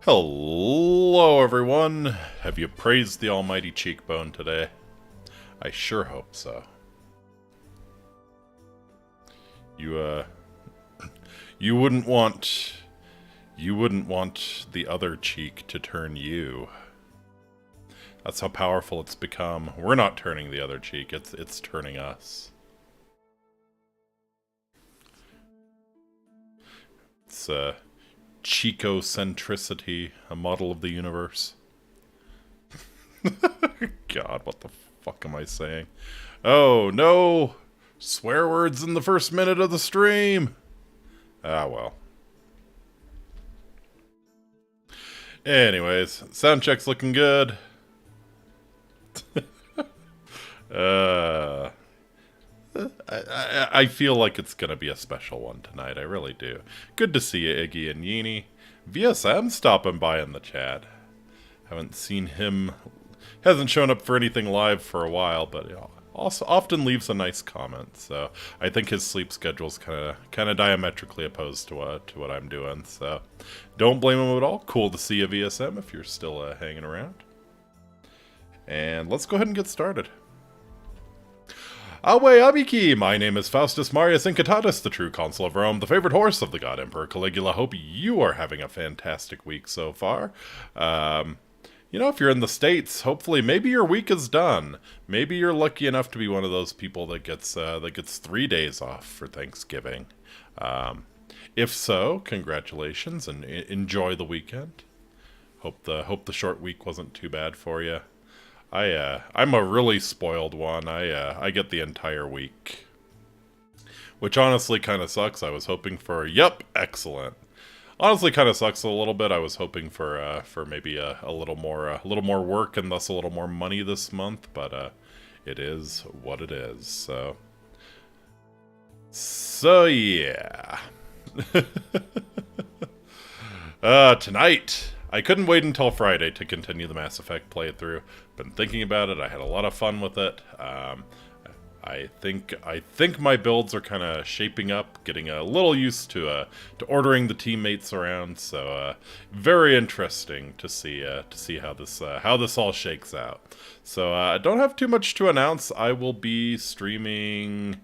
Hello, everyone. Have you praised the almighty Cheekbone today? I sure hope so. You, you wouldn't want the other cheek to turn you. That's how powerful it's become. We're not turning the other cheek, it's turning us. It's, Chicocentricity, a model of the universe. God, what the fuck am I saying? Oh, no! Swear words in the first minute of the stream! Ah, well. Anyways, sound check's looking good. I feel like it's gonna be a special one tonight, I really do. Good to see you, Iggy and Yeenie. VSM stopping by in the chat. Haven't seen him, hasn't shown up for anything live for a while, but also often leaves a nice comment, so I think his sleep schedule's kinda diametrically opposed to what I'm doing, so don't blame him at all. Cool to see you, VSM, if you're still hanging around. And let's go ahead and get started. Awe Abiki! My name is Faustus Marius Incitatus, the true consul of Rome, the favorite horse of the God Emperor Caligula. Hope you are having a fantastic week so far. You know, if you're in the States, hopefully maybe your week is done. Maybe you're lucky enough to be one of those people that gets 3 days off for Thanksgiving. If so, congratulations and enjoy the weekend. Hope the short week wasn't too bad for you. I'm a really spoiled one. I get the entire week, which honestly kind of sucks. I was hoping for, yep, excellent. Honestly, kind of sucks a little bit. I was hoping for maybe a little more work and thus a little more money this month, but it is what it is. So yeah. Tonight. I couldn't wait until Friday to continue the Mass Effect playthrough. Been thinking about it. I had a lot of fun with it. I think my builds are kind of shaping up, getting a little used to ordering the teammates around. So very interesting to see how this all shakes out. So I don't have too much to announce. I will be streaming.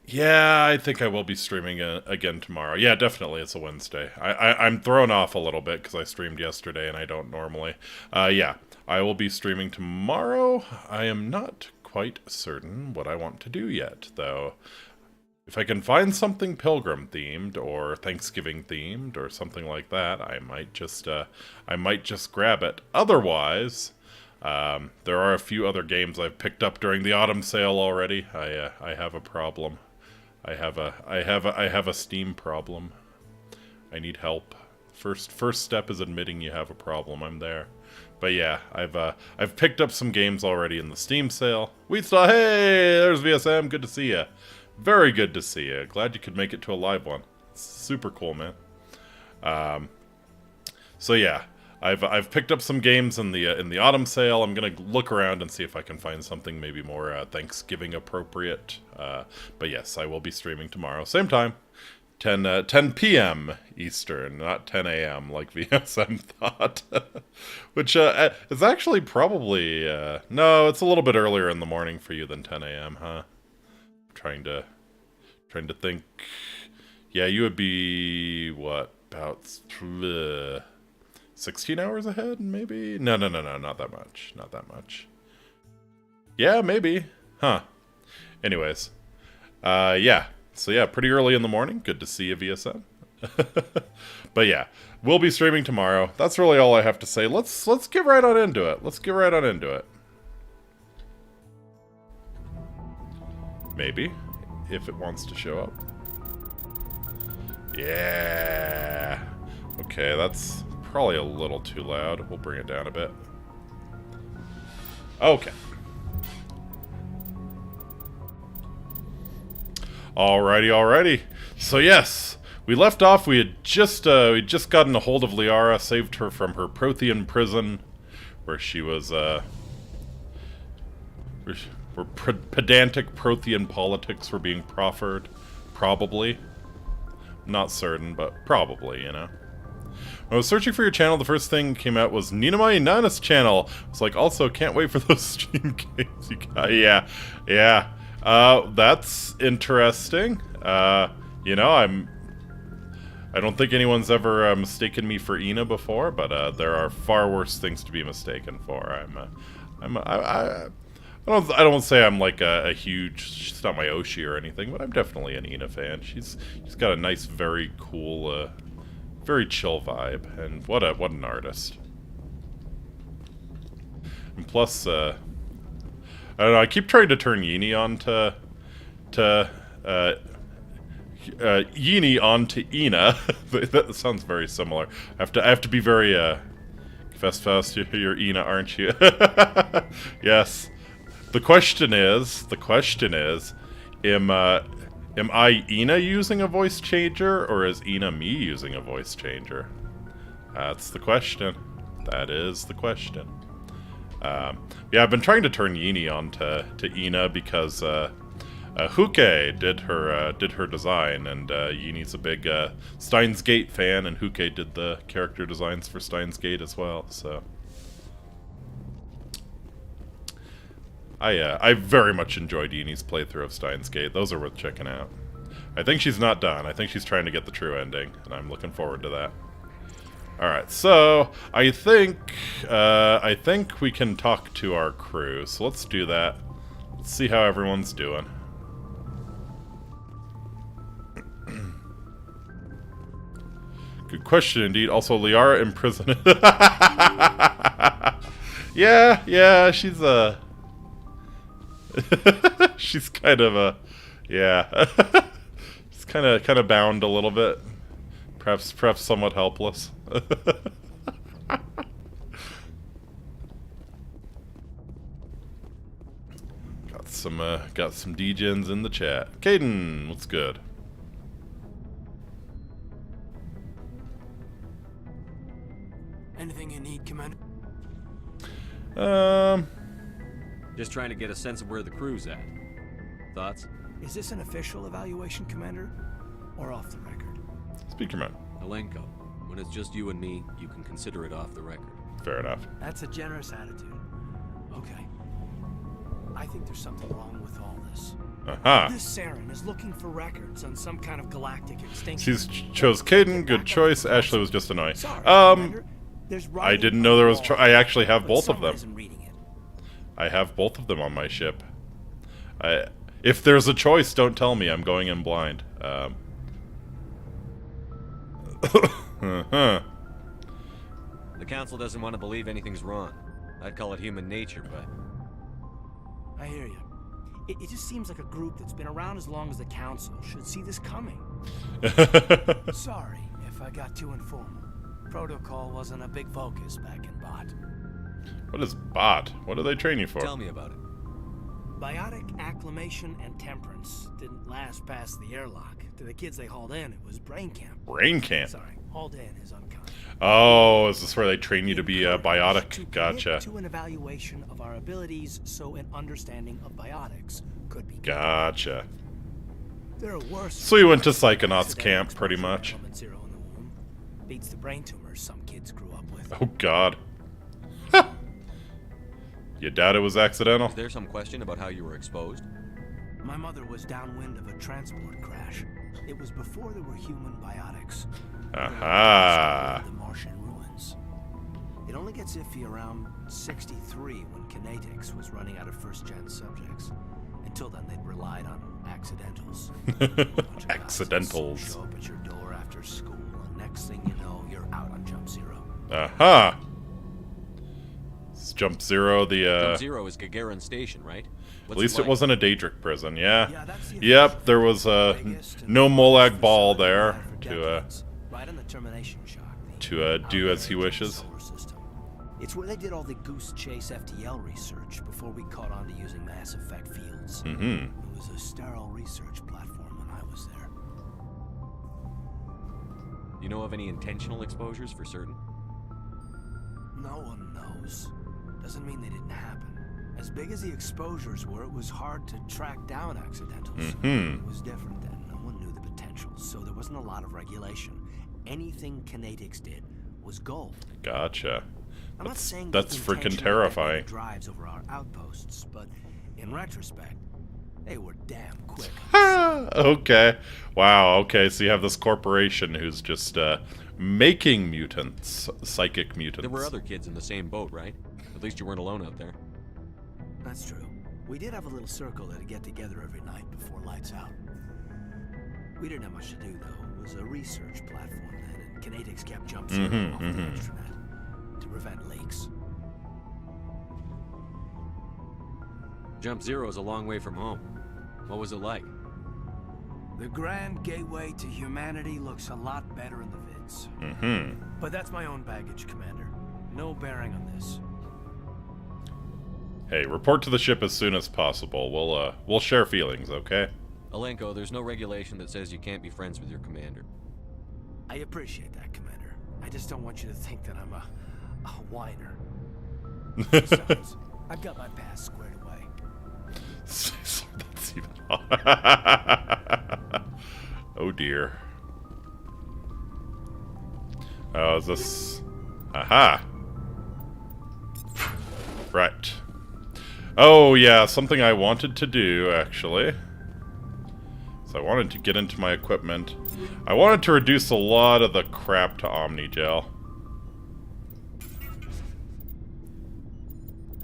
Yeah, I think I will be streaming again tomorrow. Yeah, definitely, it's a Wednesday. I'm thrown off a little bit because I streamed yesterday and I don't normally. Yeah, I will be streaming tomorrow. I am not quite certain what I want to do yet, though. If I can find something Pilgrim themed or Thanksgiving themed or something like that, I might just grab it. Otherwise, there are a few other games I've picked up during the autumn sale already. I have a problem. I have a Steam problem. I need help. First step is admitting you have a problem. I'm there. But yeah, I've picked up some games already in the Steam sale. Wheatsaw, hey, there's VSM. Good to see you. Very good to see you. Glad you could make it to a live one. It's super cool, man. So yeah, I've picked up some games in the autumn sale. I'm gonna look around and see if I can find something maybe more Thanksgiving appropriate. But yes, I will be streaming tomorrow, same time, 10 p.m. Eastern, not 10 a.m. like VSM thought. Which is actually probably no, it's a little bit earlier in the morning for you than 10 a.m. Huh? Trying to think. Yeah, you would be what, about 16 hours ahead, maybe? No, not that much. Not that much. Yeah, maybe. Huh. Anyways. Yeah. So yeah, pretty early in the morning. Good to see you, VSM. But yeah, we'll be streaming tomorrow. That's really all I have to say. Let's get right on into it. Let's get right on into it. Maybe. If it wants to show up. Yeah. Okay, that's probably a little too loud. We'll bring it down a bit. Okay. Alrighty. So yes, we left off. We'd just gotten a hold of Liara, saved her from her Prothean prison, where she was where pedantic Prothean politics were being proffered. Probably. Not certain, but probably, you know. When I was searching for your channel, the first thing came out was Ninamai Nana's channel. I was like, also, can't wait for those stream games you got. Yeah. That's interesting. You know, I don't think anyone's ever mistaken me for Ina before, but there are far worse things to be mistaken for. I don't say I'm like a huge. She's not my Oshi or anything, but I'm definitely an Ina fan. She's got a nice, very cool, very chill vibe, and what an artist. And plus, I don't know. I keep trying to turn Yini on to Yini onto Ina. That sounds very similar. I have to be very fast. You're Ina, aren't you? Yes. The question is, am I Ina using a voice changer, or is Ina me using a voice changer? That's the question. That is the question. Yeah, I've been trying to turn Yini on to Ina because Huke did her design, and Yini's a big Steins Gate fan, and Huke did the character designs for Steins Gate as well. So I very much enjoyed Yini's playthrough of Steins Gate. Those are worth checking out. I think she's not done. I think she's trying to get the true ending, and I'm looking forward to that. Alright, so I think we can talk to our crew. So let's do that. Let's see how everyone's doing. Good question indeed. Also, Liara imprisoned. Yeah, she's a... she's kind of a... Yeah. She's kind of bound a little bit. Perhaps somewhat helpless. Got some DGens in the chat. Caden, what's good? Anything you need, Commander? Just trying to get a sense of where the crew's at. Thoughts? Is this an official evaluation, Commander? Or off the record? Speak your mind. Alenko, when it's just you and me, you can consider it off the record. Fair enough. That's a generous attitude. Okay. I think there's something wrong with all this. Aha. This Saren is looking for records on some kind of galactic extinction. She's chose Caden. Good choice. Ashley was just annoying. Sorry, Commander. There's I didn't know there was... I actually have but both of someone them. isn't reading it. I have both of them on my ship. If there's a choice, don't tell me. I'm going in blind. The Council doesn't want to believe anything's wrong. I'd call it human nature, but... I hear you. It just seems like a group that's been around as long as the Council should see this coming. Sorry if I got too informal. Protocol wasn't a big focus back in Bot. What is Bot? What do they train you for? Tell me about it. Biotic acclimation and temperance didn't last past the airlock. To the kids they hauled in, it was brain camp. Brain camp? Sorry, hauled in is uncommon. Oh, is this where they train you to be a biotic? Gotcha. To an evaluation of our abilities, so an understanding of biotics could be. Gotcha. There are worse. So you went to Psychonauts camp, pretty much. Zero in the womb. Beats the brain tumors some kids grew up with. Oh God. You doubt it was accidental? Is there some question about how you were exposed? My mother was downwind of a transport crash. It was before there were human biotics. Aha. The Martian ruins. It only gets iffy around 63 when Kinetics was running out of first-gen subjects. Until then, they'd relied on accidentals. Accidentals. Show up at your door after school, and next thing you know, you're out on Jump Zero. Aha. It's Jump Zero, the Jump Zero is Gagarin Station, right? At least it wasn't a Daedric prison, yeah. That's the Yep, there was no Molag Ball there to right on the termination shock. do as he wishes. It's where they did all the Goose Chase FTL research before we caught on to using mass effect fields. Mm-hmm. It was a sterile research platform when I was there. You know of any intentional exposures for certain? No one knows. Doesn't mean they didn't happen. As big as the exposures were, it was hard to track down accidentals. Mm-hmm. It was different then. No one knew the potential, so there wasn't a lot of regulation. anything Kinetics did was gold. Gotcha. I'm not saying That's they freaking intentionally terrifying. made drives over our outposts, but in retrospect, they were damn quick. Okay. Wow, okay, so you have this corporation who's just making mutants, psychic mutants. There were other kids in the same boat, right? At least you weren't alone out there. That's true. We did have a little circle that'd get together every night before lights out. We didn't have much to do, though. It was a research platform then, and Kinetics kept Jump Zero off the extranet to prevent leaks. Jump Zero is a long way from home. What was it like? The grand gateway to humanity looks a lot better in the vids. But that's my own baggage, Commander. No bearing on this. Hey, report to the ship as soon as possible. We'll share feelings, okay? Alenko, there's no regulation that says you can't be friends with your commander. I appreciate that, Commander. I just don't want you to think that I'm a whiner. Besides, I've got my past squared away. That's even... Oh dear. Oh, is this... Aha! Right. Oh yeah, something I wanted to do, actually. So I wanted to get into my equipment. I wanted to reduce a lot of the crap to Omnigel.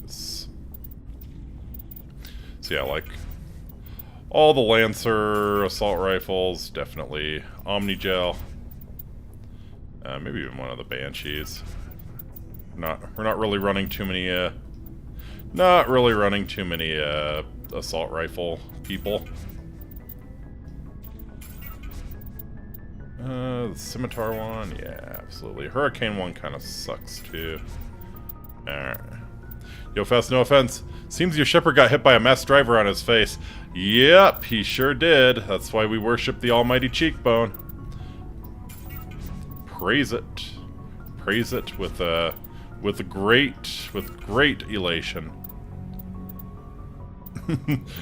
So yeah, like all the Lancer assault rifles, definitely Omnigel. Maybe even one of the Banshees. We're not really running too many assault rifle people. The Scimitar one, yeah, absolutely. Hurricane one kind of sucks too. Alright. Yo, Fast, no offense. Seems your shipper got hit by a mess driver on his face. Yep, he sure did. That's why we worship the almighty Cheekbone. Praise it. Praise it with great elation.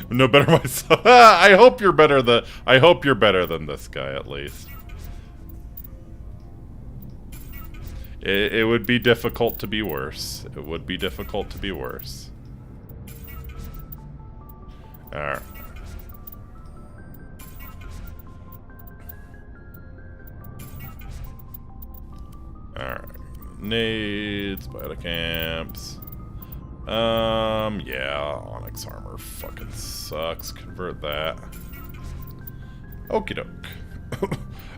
No better myself. I hope you're better than this guy at least. It would be difficult to be worse. It would be difficult to be worse. Alright. Alright. Nades, biocamps. Yeah, Onyx armor fucking sucks. Convert that. Okie doke.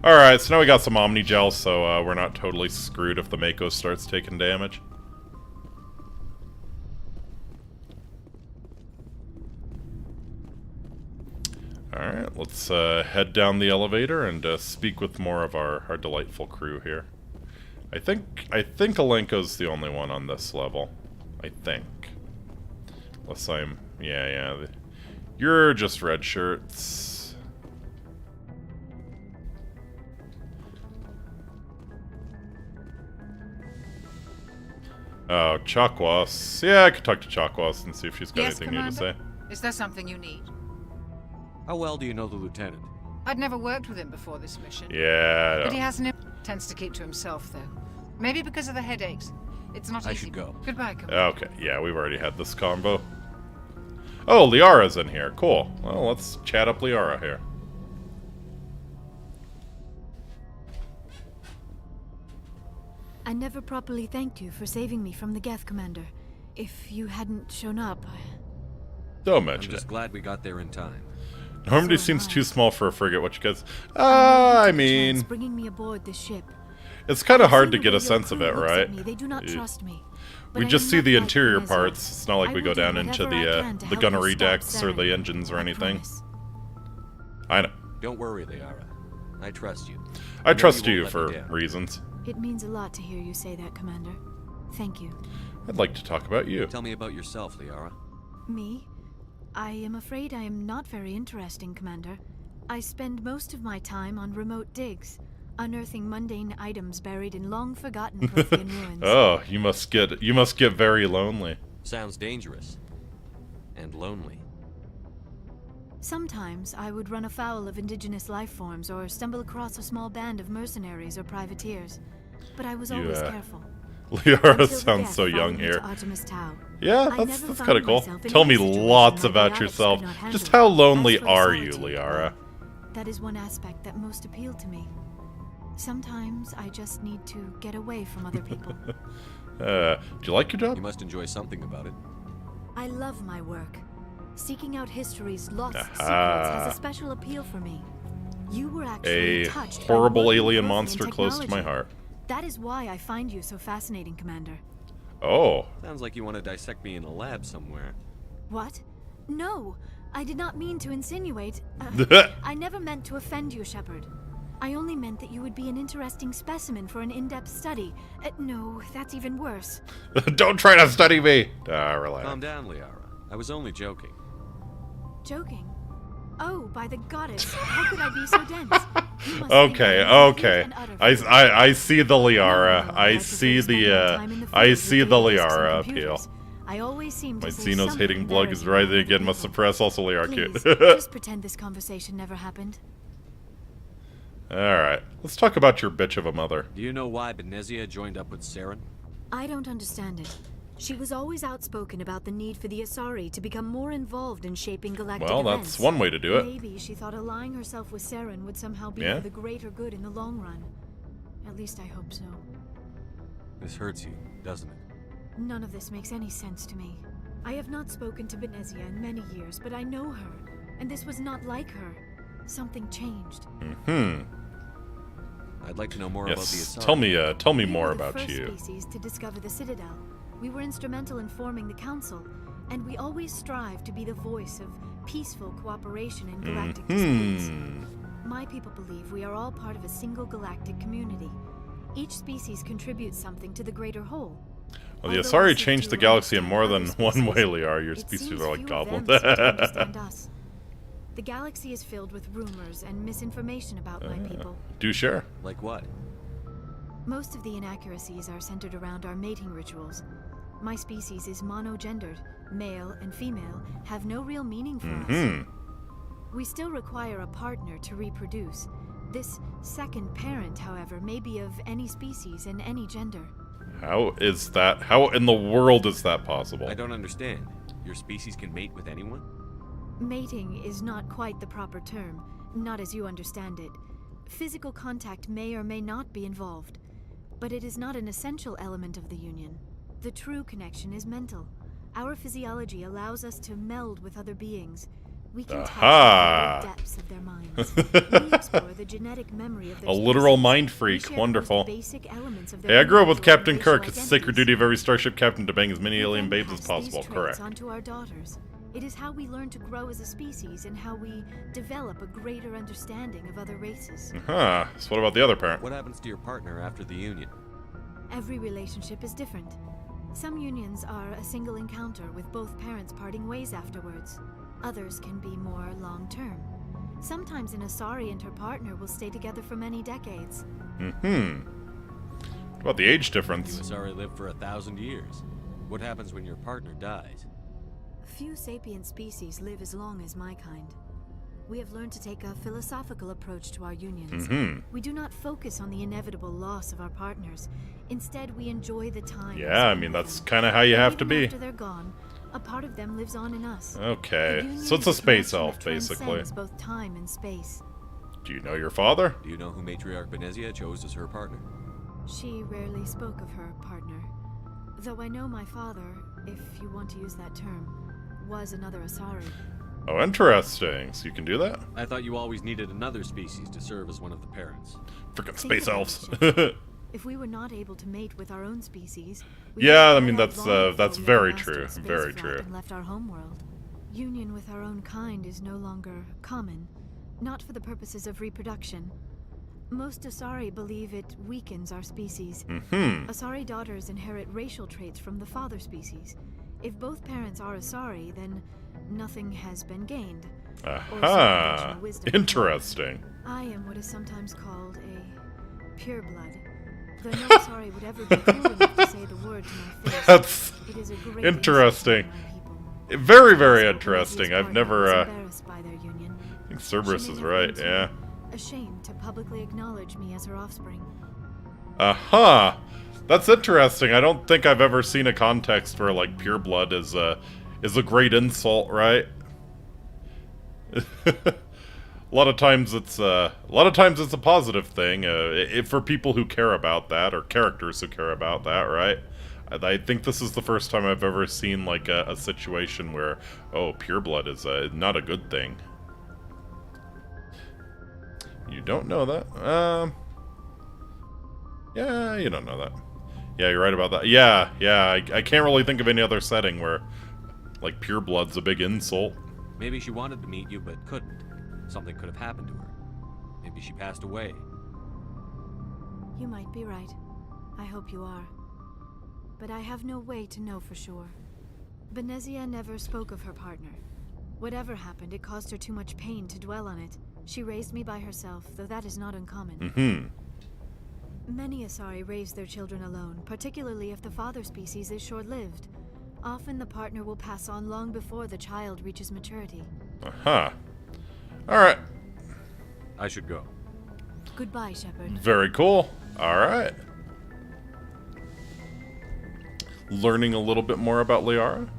Alright, so now we got some Omnigel, so we're not totally screwed if the Mako starts taking damage. Alright, let's head down the elevator and speak with more of our delightful crew here. I think Alenko's the only one on this level. I think. Unless I'm... Yeah. You're just red shirts. Oh, Chakwas. Yeah, I could talk to Chakwas and see if she's got anything new to say. Is there something you need? How well do you know the lieutenant? I'd never worked with him before this mission. Yeah. But he has tends to keep to himself, though. Maybe because of the headaches. It's not easy. I should go. Goodbye, Commander. Okay, yeah, we've already had this combo. Oh, Liara's in here. Cool. Well, let's chat up Liara here. I never properly thanked you for saving me from the Geth, Commander. If you hadn't shown up... Don't I'm mention just it. glad we got there in time. Normandy So seems am I. too small for a frigate. What you guys... I mean... bringing me aboard this ship. It's kind of hard to See the get way a your sense of crew it, looks at right? me. They do not trust me. But We I just am see not the like interior Ezra. parts. It's not like I we will go do down into whatever I can to the help gunnery you stop decks or the Saren. engines or I anything. promise. I know. Don't worry, Liara. I trust you. I know trust you you won't let me for down. reasons. It means a lot to hear you say that, Commander. Thank you. I'd like to talk about you. Tell me about yourself, Liara. Me? I am afraid I am not very interesting, Commander. I spend most of my time on remote digs, unearthing mundane items buried in long-forgotten Prothean ruins. Oh, you must get very lonely. Sounds dangerous. And lonely. Sometimes I would run afoul of indigenous life forms or stumble across a small band of mercenaries or privateers, but I was always careful. Liara sounds so young here. Yeah, that's kind of cool. Tell me lots about yourself. Just how lonely are you, Liara? That is one aspect that most appealed to me. Sometimes I just need to get away from other people. Do you like your job? You must enjoy something about it. I love my work. Seeking out history's lost secrets has a special appeal for me. You were actually touched by horrible modern alien growth monster in close to my technology. heart. That is why I find you so fascinating, Commander. Oh. Sounds like you want to dissect me in a lab somewhere. What? No, I did not mean to insinuate. I never meant to offend you, Shepard. I only meant that you would be an interesting specimen for an in-depth study. No, that's even worse. Don't try to study me! Relax. Calm down, Liara. I was only joking. Joking? Oh, by the goddess, how could I be so dense? You must Okay, think I'm okay. an utter fool. I see the Liara. No, I prefer see spending the time in field I with see the datasets and Liara appeal. computers. I always seem to My say Xenos something hating blog is embarrassing rising about again. other Must people. suppress. Also, Liara Please, cute. just pretend this conversation never happened. Alright, let's talk about your bitch of a mother. Do you know why Benezia joined up with Saren? I don't understand it. She was always outspoken about the need for the Asari to become more involved in shaping galactic Well, events. that's one way to do it. Maybe she thought allying herself with Saren would somehow be Yeah? for the greater good in the long run. At least I hope so. This hurts you, doesn't it? None of this makes any sense to me. I have not spoken to Benezia in many years, but I know her, and this was not like her. Something changed. I'd like to know more about the Yes. Asari. Tell me We more were the about first you. species to discover the Citadel. We were instrumental in forming the Council, and we always strive to be the voice of peaceful cooperation in galactic disputes. My people believe we are all part of a single galactic community. Each species contributes something to the greater whole. Well, the Although Asari we seek changed the to galaxy in understand more other than one species, way, Liara. Your it species seems are like few of goblins. them seem to understand us. The galaxy is filled with rumors and misinformation about my people. Do share. Like what? Most of the inaccuracies are centered around our mating rituals. My species is monogendered. Male and female have no real meaning for us. We still require a partner to reproduce. This second parent, however, may be of any species and any gender. How is that? How in the world is that possible? I don't understand. Your species can mate with anyone? Mating is not quite the proper term, not as you understand it. Physical contact may or may not be involved, but it is not an essential element of the union. The true connection is mental. Our physiology allows us to meld with other beings. We can touch the very depths of their minds. We explore the genetic memory of their A literal species. mind We freak. share the most Wonderful. basic elements of their Hey, I grew up with individual Captain and racial Kirk. It's the sacred identities. duty of every starship captain to bang as many We alien then babes as pass possible. these traits Correct. onto our daughters. It is how we learn to grow as a species and how we develop a greater understanding of other races. Huh. So what about the other parent? What happens to your partner after the union? Every relationship is different. Some unions are a single encounter with both parents parting ways afterwards. Others can be more long-term. Sometimes an Asari and her partner will stay together for many decades. What about the age You difference? Asari live for 1,000 years. What happens when your partner dies? Few sapient species live as long as my kind. We have learned to take a philosophical approach to our unions. We do not focus on the inevitable loss of our partners. Instead, we enjoy the time. Yeah, I mean, that's kind of how you have to Even be. after they're gone, a part of them lives on in us. Okay, The union so it's a is space connection elf, that basically. transcends both time and space. Do you know your father? Do you know who Matriarch Benezia chose as her partner? She rarely spoke of her partner. Though I know my father, if you want to use that term, was another Asari. Oh, interesting. So you can do that? I thought you always needed another species to serve as one of the parents. Freaking Think space about elves. it, Shepard. If we were not able to mate with our own species, we Yeah, would I have mean, died that's, long that's before we very ever true, mastered very spaceflight true. And left our homeworld. Union with our own kind is no longer common, not for the purposes of reproduction. Most Asari believe it weakens our species. Asari daughters inherit racial traits from the father species. If both parents are Asari, then nothing has been gained. Aha! Conventional wisdom. Interesting. I am what is sometimes called a pureblood. Though no Asari would ever be cool enough to say the word to my face. That's It is a great interesting. insult to my people. very, very So interesting. Benezzia's I've partner never, was embarrassed by their union. think Cerberus She may is have right, been yeah. ashamed to publicly acknowledge me as her offspring. Uh-huh. That's interesting. I don't think I've ever seen a context where, like, pureblood is a great insult, right? A lot of times it's a positive thing for people who care about that, or characters who care about that, right? I think this is the first time I've ever seen like a situation where, oh, pureblood is not a good thing. You don't know that? Yeah, you don't know that. Yeah, you're right about that. Yeah, I can't really think of any other setting where, like, pureblood's a big insult. Maybe she wanted to meet you, but couldn't. Something could have happened to her. Maybe she passed away. You might be right. I hope you are. But I have no way to know for sure. Benezia never spoke of her partner. Whatever happened, it caused her too much pain to dwell on it. She raised me by herself, though that is not uncommon. Mm-hmm. Many Asari raise their children alone, particularly if the father species is short-lived. Often the partner will pass on long before the child reaches maturity. Uh-huh. Alright. I should go. Goodbye, Shepard. Very cool. Alright. Learning a little bit more about Liara.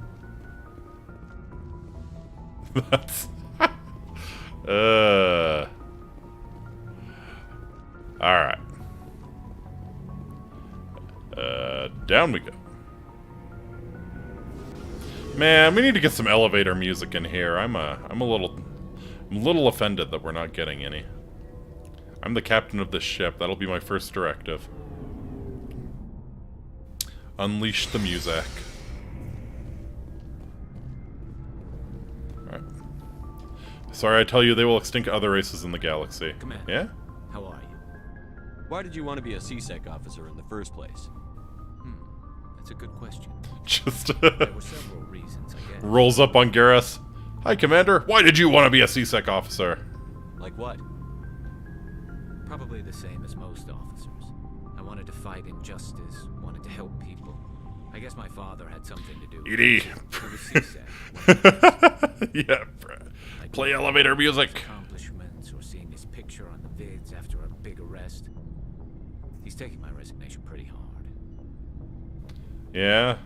That's... Alright. Down we go. Man, we need to get some elevator music in here. I'm a little offended that we're not getting any. I'm the captain of this ship. That'll be my first directive. Unleash the music. Alright. Sorry, I tell you, they will extinct other races in the galaxy. Commander. Yeah? How are you? Why did you want to be a C-Sec officer in the first place? That's a good question. Just There were several reasons, I guess. rolls up on Garrus. Hi, Commander. Why did you want to be a C-Sec officer? Like what? Probably the same as most officers. I wanted to fight injustice, wanted to help people. I guess my father had something to do with Edie. it. He was CSAC. Yeah, play elevator music. Accomplishments or seeing his picture on the vids after a big arrest. He's taking my resignation pretty hard. Yeah.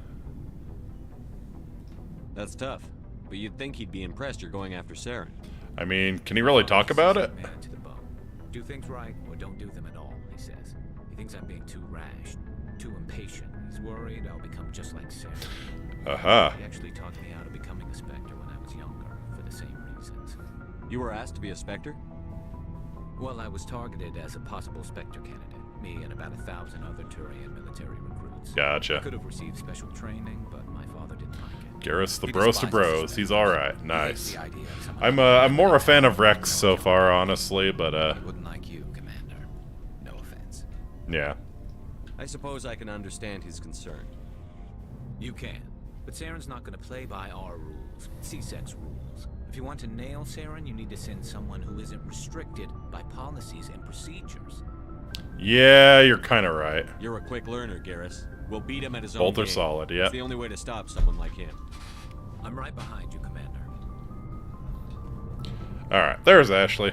That's tough. But you'd think he'd be impressed you're going after Saren. I mean, can he really talk about it? Man to the bone. Do things right or don't do them at all, he says. He thinks I'm being too rash, too impatient. He's worried I'll become just like Sarah. Aha. He actually talked me out of becoming a Spectre when I was younger, for the same reasons. You were asked to be a Spectre? Well, I was targeted as a possible Spectre candidate. Me and about 1,000 other Turian military recruits. I Gotcha. could have received special training, but my father didn't like it. Garrus the He bros to despises bros. his He's men. alright. He hates Nice. the idea of someone I'm more a fan of Rex so far, honestly, but He wouldn't like you, Commander. No offense. yeah. I suppose I can understand his concern. You can. But Saren's not going to play by our rules, CSEC's rules. If you want to nail Saren, you need to send someone who isn't restricted by policies and procedures. Yeah, you're kind of right. You're a quick learner, Garrus. We'll beat him at his own Both are game. solid, yeah. It's the only way to stop someone like him. I'm right behind you, Commander. Alright, there's Ashley.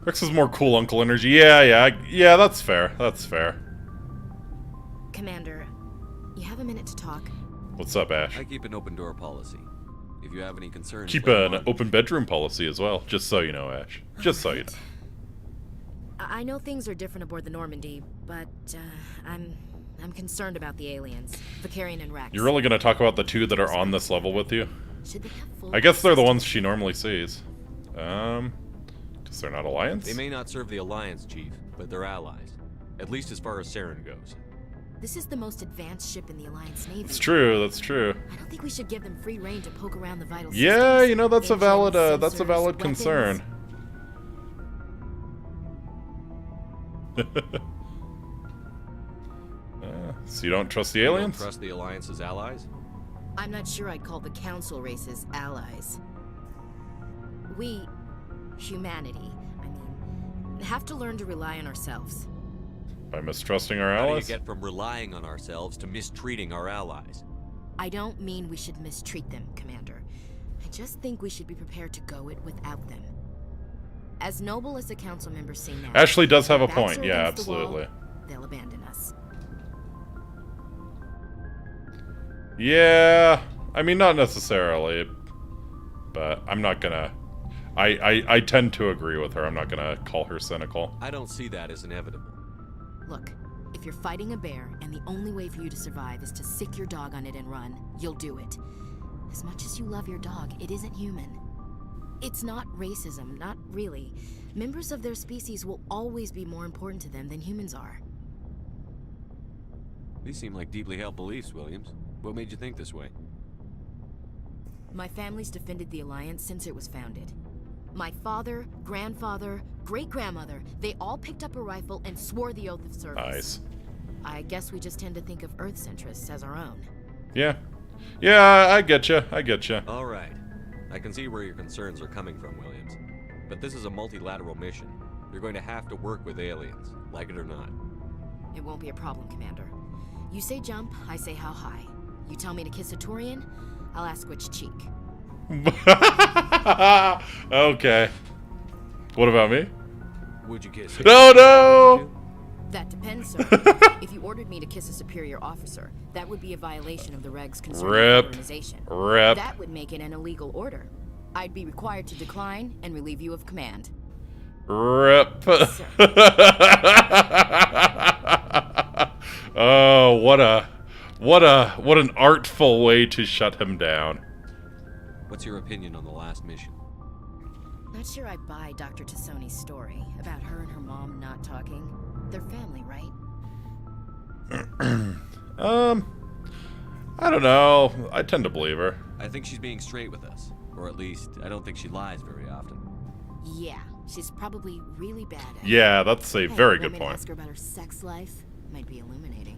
Rex is more cool uncle energy. Yeah, that's fair. That's fair. Commander, you have a minute to talk. What's up, Ash? I keep an open door policy. If you have any concerns, Keep let an them on. open bedroom policy as well, just so you know, Ash. Just so you know. I know things are different aboard the Normandy, but I'm concerned about the aliens, Vicarian and Rex. You're really gonna talk about the two that are on this level with you? Should they have full I guess they're the access ones to- she normally sees. Because they're not Alliance? They may not serve the Alliance, Chief, but they're allies. At least as far as Saren goes. This is the most advanced ship in the Alliance Navy. It's true, that's true. I don't think we should give them free rein to poke around the vital Yeah, systems. you know, that's a valid, Engines, that's a sensors, valid weapons. concern. So you don't trust the You don't aliens? trust the Alliance's allies? I'm not sure I'd call the Council races allies. We, humanity, I mean, have to learn to rely on ourselves. By mistrusting our How do you allies? get from relying on ourselves to mistreating our allies? I don't mean we should mistreat them, Commander. I just think we should be prepared to go it without them. As noble as the council members say now, Ashley does have a backs are point. Yeah, against the wall, absolutely. they'll abandon us. Yeah, I mean, not necessarily, but I'm not gonna... I tend to agree with her. I'm not gonna call her cynical. I don't see that as inevitable. Look, if you're fighting a bear and the only way for you to survive is to sick your dog on it and run, you'll do it. As much as you love your dog, it isn't human. It's not racism, not really. Members of their species will always be more important to them than humans are. These seem like deeply held beliefs, Williams. What made you think this way? My family's defended the Alliance since it was founded. My father, grandfather, great-grandmother, they all picked up a rifle and swore the oath of service. Nice. I guess we just tend to think of Earth's interests as our own. Yeah. Yeah, I get you. I get you. All right. I can see where your concerns are coming from, Williams. But this is a multilateral mission. You're going to have to work with aliens, like it or not. It won't be a problem, Commander. You say jump, I say how high. You tell me to kiss a Turian, I'll ask which cheek. Okay. What about me? Would you kiss? No, no! That depends, sir. If you ordered me to kiss a superior officer, that would be a violation of the regs concerning Rip. the organization. Rip. That would make it an illegal order. I'd be required to decline and relieve you of command. Rip. Sir. Oh, what an artful way to shut him down. What's your opinion on the last mission? Not sure I buy Dr. Tassoni's story about her and her mom not talking. They're family, right? I don't know. I tend to believe her. I think she's being straight with us. Or at least, I don't think she lies very often. Yeah, she's probably really bad at it. Yeah, that's a Hey, very want good me to point. ask her about her sex life? Might be illuminating.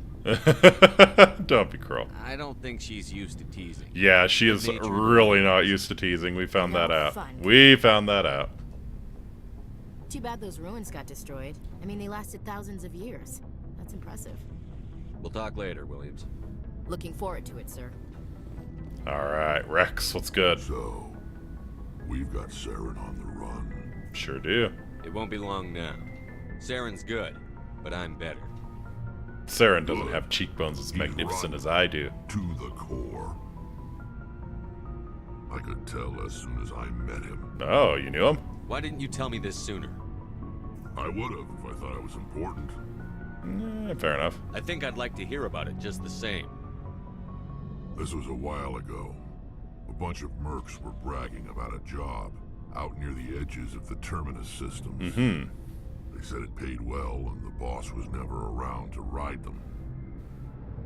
Don't be cruel. I don't think she's used to teasing. Yeah, she is Nature. really not used to teasing. We found that No out. fun. We found that out. Too bad those ruins got destroyed. I mean, they lasted thousands of years. That's impressive. We'll talk later, Williams. Looking forward to it, sir. Alright, Rex, what's good? So, we've got Saren on the run. Sure do. It won't be long now. Saren's good, but I'm better. Saren doesn't have cheekbones as magnificent as I do. To the core. I could tell as soon as I met him. Oh, you knew him? Why didn't you tell me this sooner? I would have if I thought I was important. Fair enough. I think I'd like to hear about it just the same. This was a while ago. A bunch of mercs were bragging about a job out near the edges of the Terminus systems. They said it paid well and the boss was never around to ride them.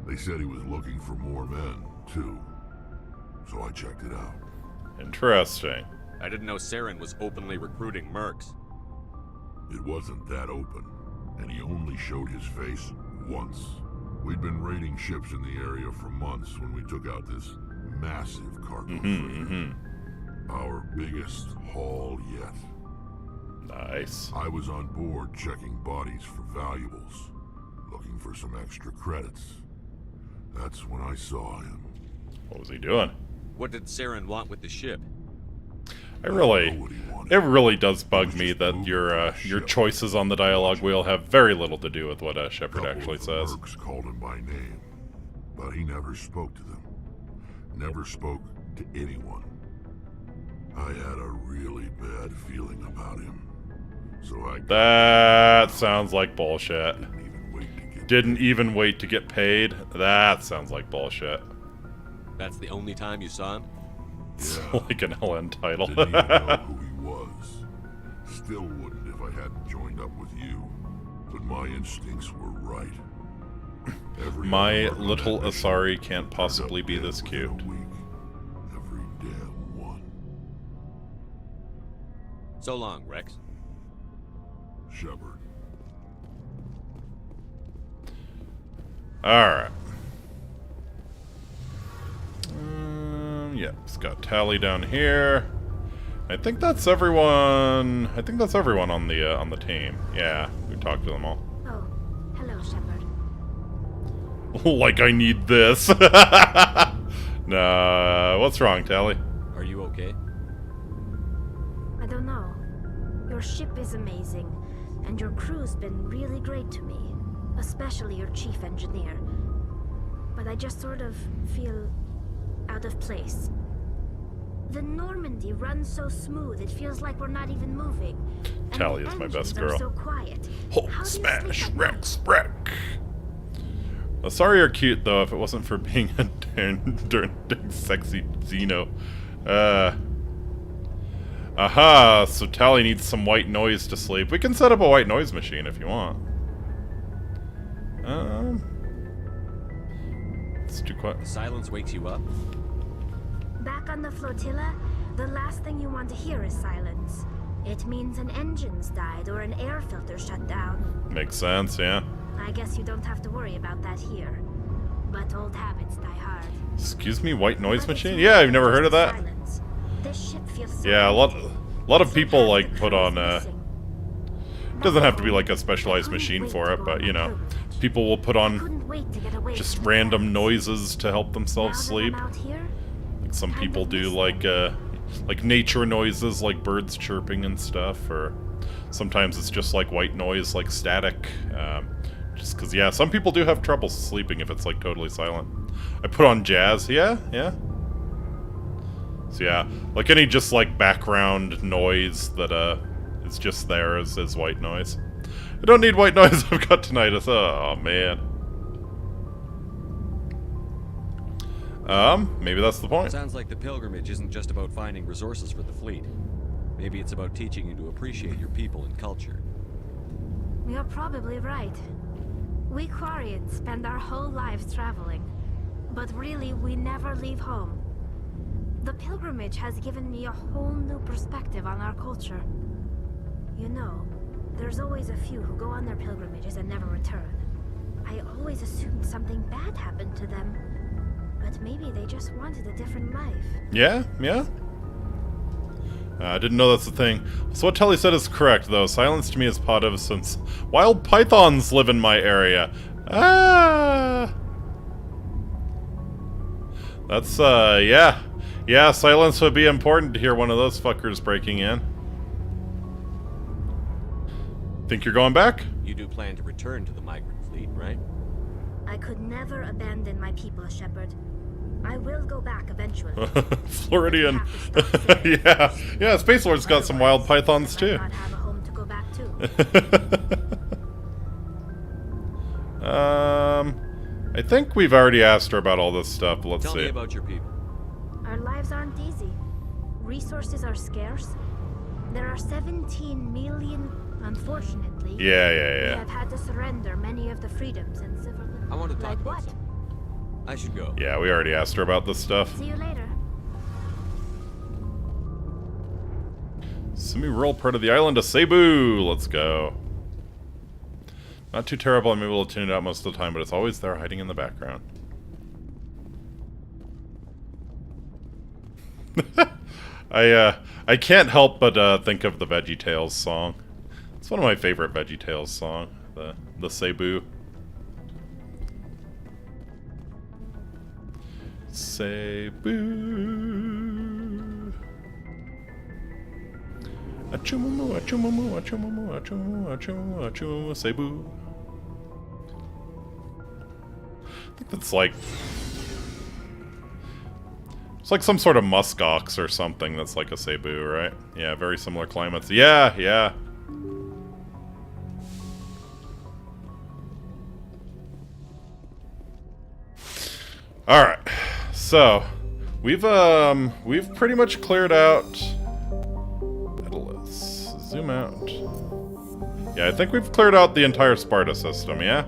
They said he was looking for more men, too. So I checked it out. Interesting. I didn't know Saren was openly recruiting mercs. It wasn't that open, and he only showed his face once. We'd been raiding ships in the area for months when we took out this massive cargo freighter. Our biggest haul yet. Nice. I was on board checking bodies for valuables, looking for some extra credits. That's when I saw him. What was he doing? What did Saren want with the ship? It I don't know really what he wanted. It really does bug was me just that moving your the ship. choices on the dialogue wheel have very little to do with what Shepard Couple actually of the says. mercs called him by name, but he never spoke to them. Never spoke to anyone. I had a really bad feeling about him. So I That sounds like bullshit. didn't even wait to get Didn't even wait to get paid? That sounds like bullshit. That's the only time you saw him? It's Yeah. like an LN title. Didn't even know who he was. Still wouldn't if I hadn't joined up with you. But my instincts were right. Every My other merc little on that mission Asari can't turned up possibly be dead this within a cute. week. Every damn one. So long, Rex. Shepard. Alright. Yep, it's got Tally down here. I think that's everyone. I think that's everyone on the team. Yeah, we talked to them all. Oh, hello, Shepard. Like I need this. Nah, what's wrong, Tally? Are you okay? okay? I don't know. Your ship is amazing, and your crew's been really great to me, especially your chief engineer. But I just sort of feel out of place. The Normandy runs so smooth, it feels like we're not even moving. And Tally the is my best engines are girl. so quiet. Hold, How do you smash, sleep at wreck, night? wreck. Well, sorry you're cute, though, if it wasn't for being a darn sexy Xeno. Aha, so Tally needs some white noise to sleep. We can set up a white noise machine if you want. It's too quiet. Silence wakes you up? Back on the flotilla, the last thing you want to hear is silence. It means an engine's died or an air filter shut down. Makes sense, yeah. I guess you don't have to worry about that here. But old habits die hard. Excuse me, white noise But it's machine? more Yeah, I've than never heard of just that. silence. This ship feels so Yeah, a empty. lot of So people half like the put crew is on missing. doesn't have to be like a specialized machine for it, but you know, people will put on Couldn't wait to get away just from the random crowds. noises to help themselves Now that I'm sleep. out here, Like some kind people of do miss like nature noises like birds chirping and stuff, or sometimes it's just like white noise like static. Just because, yeah, some people do have trouble sleeping if it's like totally silent. I put on jazz, yeah. So yeah, like any just like background noise that is just there as white noise. I don't need white noise, I've got tinnitus. Oh man. Maybe that's the point. Sounds like the pilgrimage isn't just about finding resources for the fleet. Maybe it's about teaching you to appreciate your people and culture. You're probably right. We Quarians spend our whole lives traveling, but really we never leave home. The pilgrimage has given me a whole new perspective on our culture. You know, there's always a few who go on their pilgrimages and never return. I always assumed something bad happened to them, but maybe they just wanted a different life. Yeah. I didn't know that's the thing. So what Telly said is correct, though. Silence to me is positive since wild pythons live in my area. Ah! That's, yeah. Yeah, silence would be important to hear one of those fuckers breaking in. Think you're going back? You do plan to return to the migrant fleet, right? I could never abandon my people, Shepard. I will go back eventually. Floridian. You have to stop saying Yeah, Space Lord's got some wild pythons, I too. might not have a home to go back to. I think we've already asked her about all this stuff. Let's Tell me see. about your people. Our lives aren't easy. Resources are scarce. There are 17 million, unfortunately. We Yeah. have had to surrender many of the freedoms and civil liberties. I want to talk Like about what? something. I should go. Yeah, we already asked her about this stuff. See you later. Semi-rural part of the island of Cebu. Let's go. Not too terrible. I'm able to tune it out most of the time, but it's always there hiding in the background. I can't help but think of the VeggieTales song. It's one of my favorite VeggieTales song, the Cebu. Cebu. Achumumu, achumumu, achumumu, achumumu, achumumu, achumumu, Cebu. I think that's like... It's like some sort of muskox or something that's like a Cebu, right? Yeah, very similar climates. Yeah. Alright. So, we've pretty much cleared out... Let's zoom out. Yeah, I think we've cleared out the entire Sparta system, yeah?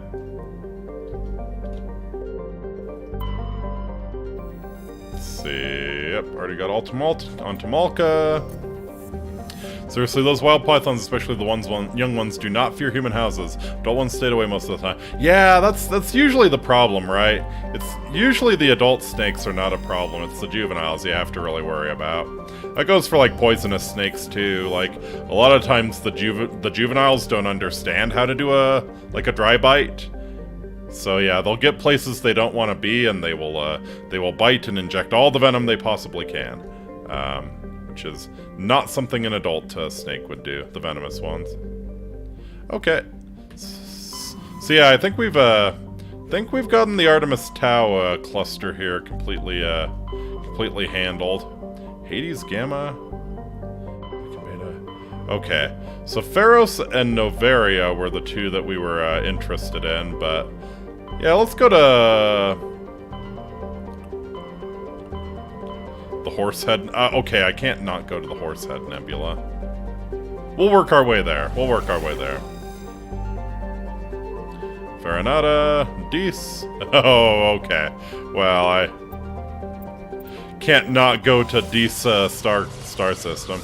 Let's see. Yep, already got all on Tamalka. Seriously, those wild pythons, especially the young ones, do not fear human houses. Adult ones stayed away most of the time. Yeah, that's usually the problem, right? It's usually the adult snakes are not a problem. It's the juveniles you have to really worry about. That goes for like poisonous snakes too. Like a lot of times the juveniles don't understand how to do a dry bite. So yeah, they'll get places they don't want to be, and they will bite and inject all the venom they possibly can. which is not something an adult snake would do, the venomous ones. Okay. So yeah, I think we've gotten the Artemis Tau cluster here completely handled. Hades Gamma. Okay, so Pharos and Novaria were the two that we were interested in, but yeah, let's go to the Horsehead. Okay, I can't not go to the Horsehead Nebula. We'll work our way there. Farinata, Dis. Oh, okay. Well, I can't not go to Dis star system.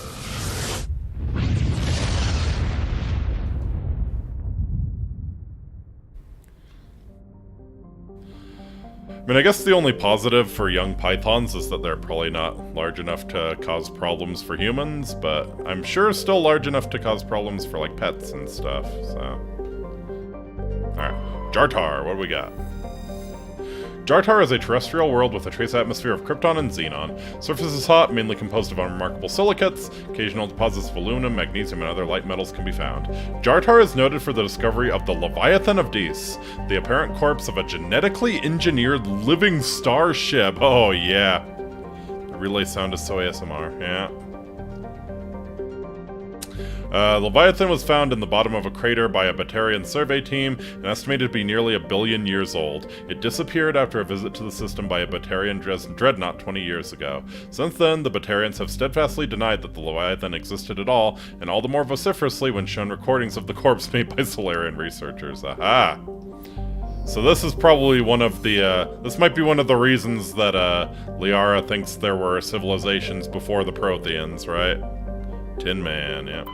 I mean, I guess the only positive for young pythons is that they're probably not large enough to cause problems for humans, but I'm sure still large enough to cause problems for, like, pets and stuff, so... Alright, Jartar, what do we got? Jartar is a terrestrial world with a trace atmosphere of krypton and xenon. Surface is hot, mainly composed of unremarkable silicates. Occasional deposits of aluminum, magnesium, and other light metals can be found. Jartar is noted for the discovery of the Leviathan of Dis, the apparent corpse of a genetically engineered living star ship. Oh, yeah. The relay sound is so ASMR, yeah. Leviathan was found in the bottom of a crater by a Batarian survey team and estimated to be nearly 1 billion years old. It disappeared after a visit to the system by a Batarian dreadnought 20 years ago. Since then, the Batarians have steadfastly denied that the Leviathan existed at all, and all the more vociferously when shown recordings of the corpse made by Solarian researchers. Aha! So this is probably one of the, this might be one of the reasons that, Liara thinks there were civilizations before the Protheans, right? Tin Man, yeah.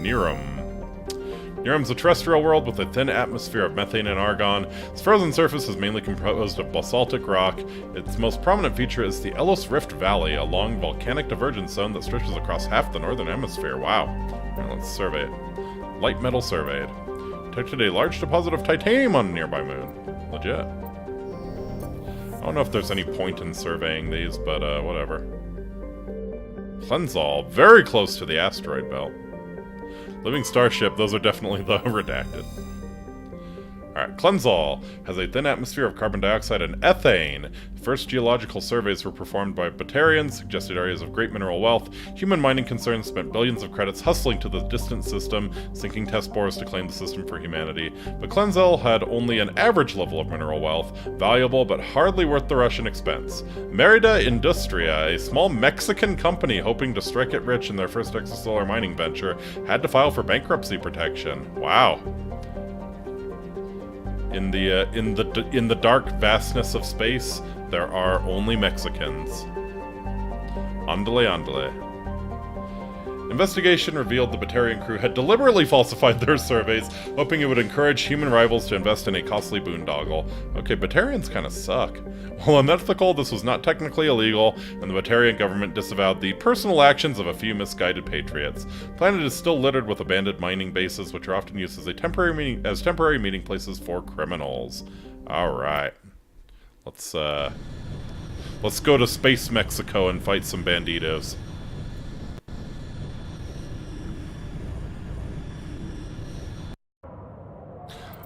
Nerum's a terrestrial world with a thin atmosphere of methane and argon. Its frozen surface is mainly composed of basaltic rock. Its most prominent feature is the Elos Rift Valley, a long volcanic divergence zone that stretches across half the northern hemisphere. Wow. Alright, let's survey it. Light metal surveyed. Detected a large deposit of titanium on a nearby moon. Legit. I don't know if there's any point in surveying these, but whatever. Cleansall, very close to the asteroid belt. Living starship, those are definitely the redacted. Alright, Cleansall has a thin atmosphere of carbon dioxide and ethane. First geological surveys were performed by Batarians, suggested areas of great mineral wealth. Human mining concerns spent billions of credits hustling to the distant system, sinking test bores to claim the system for humanity. But Cleansall had only an average level of mineral wealth, valuable but hardly worth the Russian expense. Merida Industria, a small Mexican company hoping to strike it rich in their first extrasolar mining venture, had to file for bankruptcy protection. Wow. In the dark vastness of space, there are only Mexicans. Andale, andale. Investigation revealed the Batarian crew had deliberately falsified their surveys, hoping it would encourage human rivals to invest in a costly boondoggle. Okay, Batarians kind of suck. While unethical, this was not technically illegal, and the Batarian government disavowed the personal actions of a few misguided patriots. The planet is still littered with abandoned mining bases, which are often used as temporary meeting places for criminals. Alright. Let's go to Space Mexico and fight some banditos.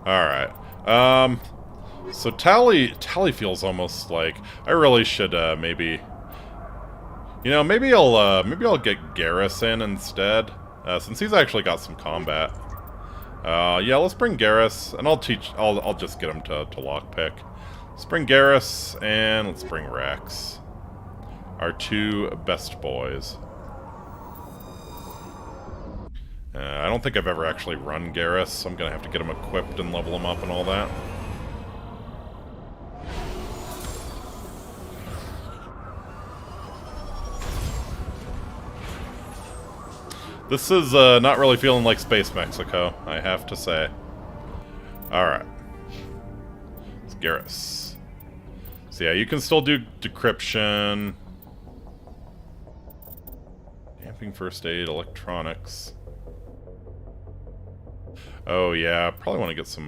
Alright. So Tally feels almost like I really should maybe, you know, maybe I'll get Garrus in instead, since he's actually got some combat. Yeah, let's bring Garrus, and I'll just get him to lockpick. Let's bring Garrus, and let's bring Rex, our two best boys. I don't think I've ever actually run Garrus, so I'm gonna have to get him equipped and level him up and all that. This is not really feeling like Space Mexico, I have to say. Alright. It's Garrus. So yeah, you can still do decryption. Damping first aid, electronics. Oh yeah, probably want to get some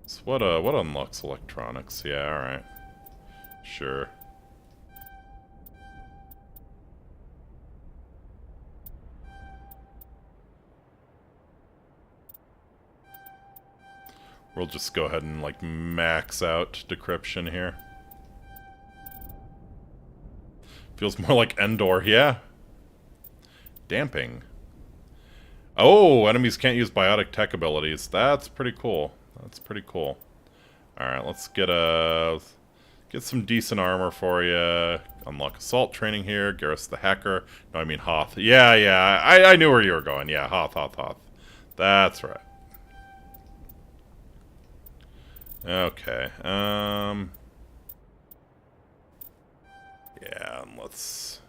so what unlocks electronics? Yeah, alright. Sure. We'll just go ahead and, like, max out decryption here. Feels more like Endor, yeah. Damping. Oh, enemies can't use biotic tech abilities. That's pretty cool. That's pretty cool. Alright, let's get some decent armor for you. Unlock assault training here. Garrus the hacker. No, I mean Hoth. Yeah, I knew where you were going. Yeah, Hoth. That's right. Okay. Yeah, and let's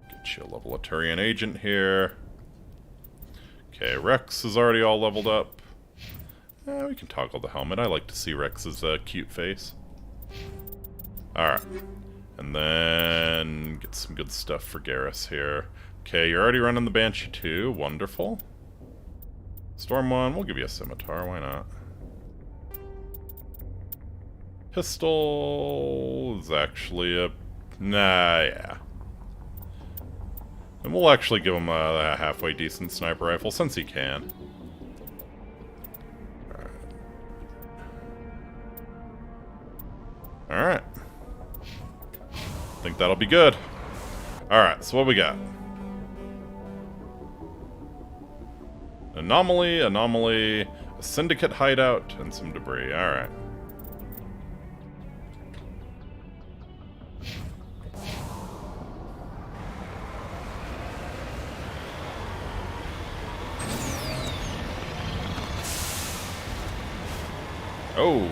get you a level Turian agent here. Okay, Rex is already all leveled up. We can toggle the helmet. I like to see Rex's cute face. Alright. And then get some good stuff for Garrus here. Okay, you're already running the Banshee 2. Wonderful. Storm 1, we'll give you a scimitar. Why not? Pistol is actually a... Nah, yeah. And we'll actually give him a halfway decent sniper rifle, since he can. Alright. I think that'll be good. Alright, so what we got? Anomaly, a syndicate hideout, and some debris. Alright. Oh.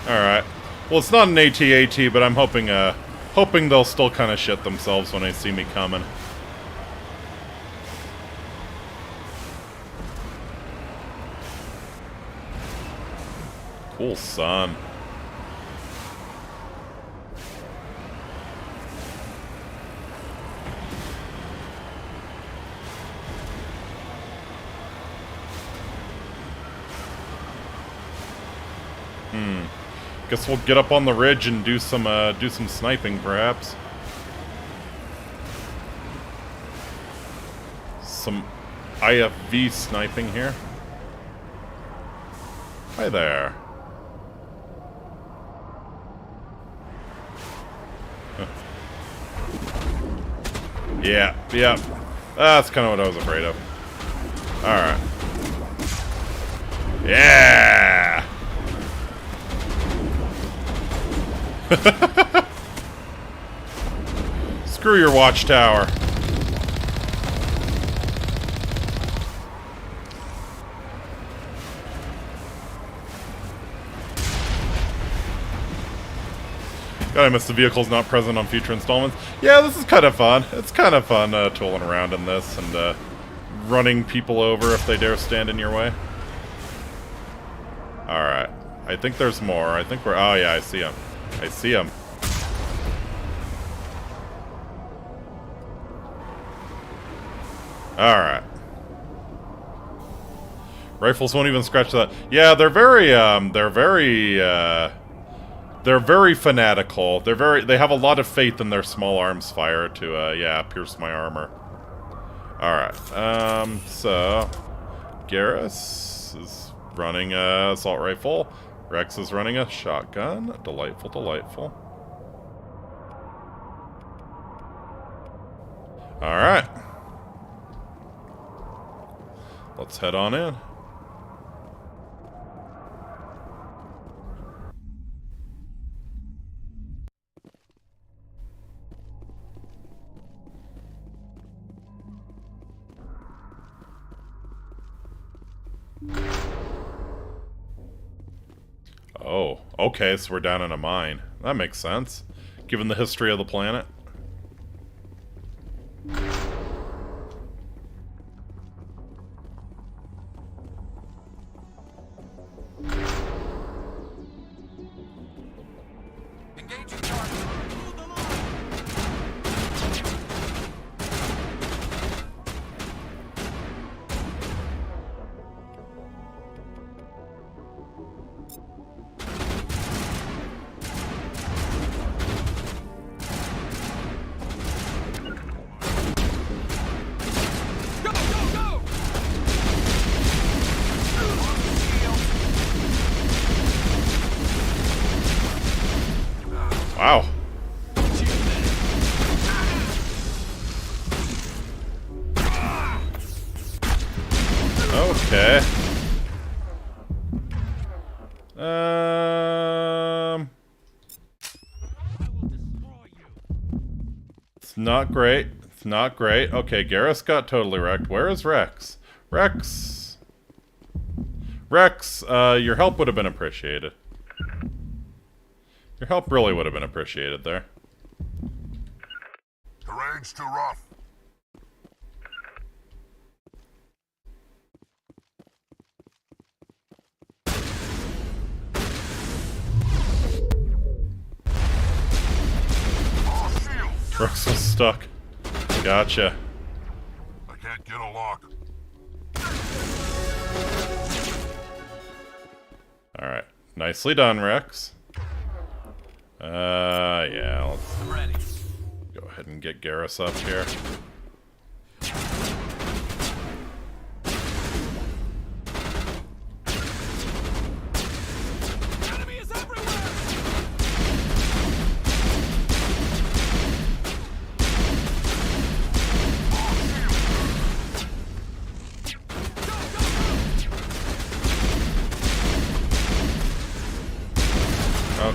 Alright. Well, it's not an AT-AT, but I'm hoping they'll still kind of shit themselves when they see me coming. Cool sun. Guess we'll get up on the ridge and do some sniping, perhaps. Some IFV sniping here. Hi there. Huh. Yeah. That's kind of what I was afraid of. Alright. Yeah! Screw your watchtower. God, I miss the vehicles not present on future installments. Yeah, this is kind of fun. It's kind of fun tooling around in this and running people over if they dare stand in your way. Alright. I think there's more. I think we're... Oh, yeah, I see him. I see him. Alright. Rifles won't even scratch that. Yeah, they're very fanatical. They have a lot of faith in their small arms fire to, yeah, pierce my armor. Alright, so... Garrus is running a assault rifle. Rex is running a shotgun. Delightful, delightful. Alright. Let's head on in. Oh, okay, so we're down in a mine. That makes sense, given the history of the planet. Okay. It's not great. It's not great. Okay, Garrus got totally wrecked. Where is Rex? Rex! Rex, your help would have been appreciated. Your help really would have been appreciated there. Terrain's too rough. Rex was stuck. Gotcha. I can't get a lock. Alright. Nicely done, Rex. Yeah, let's go ahead and get Garrus up here.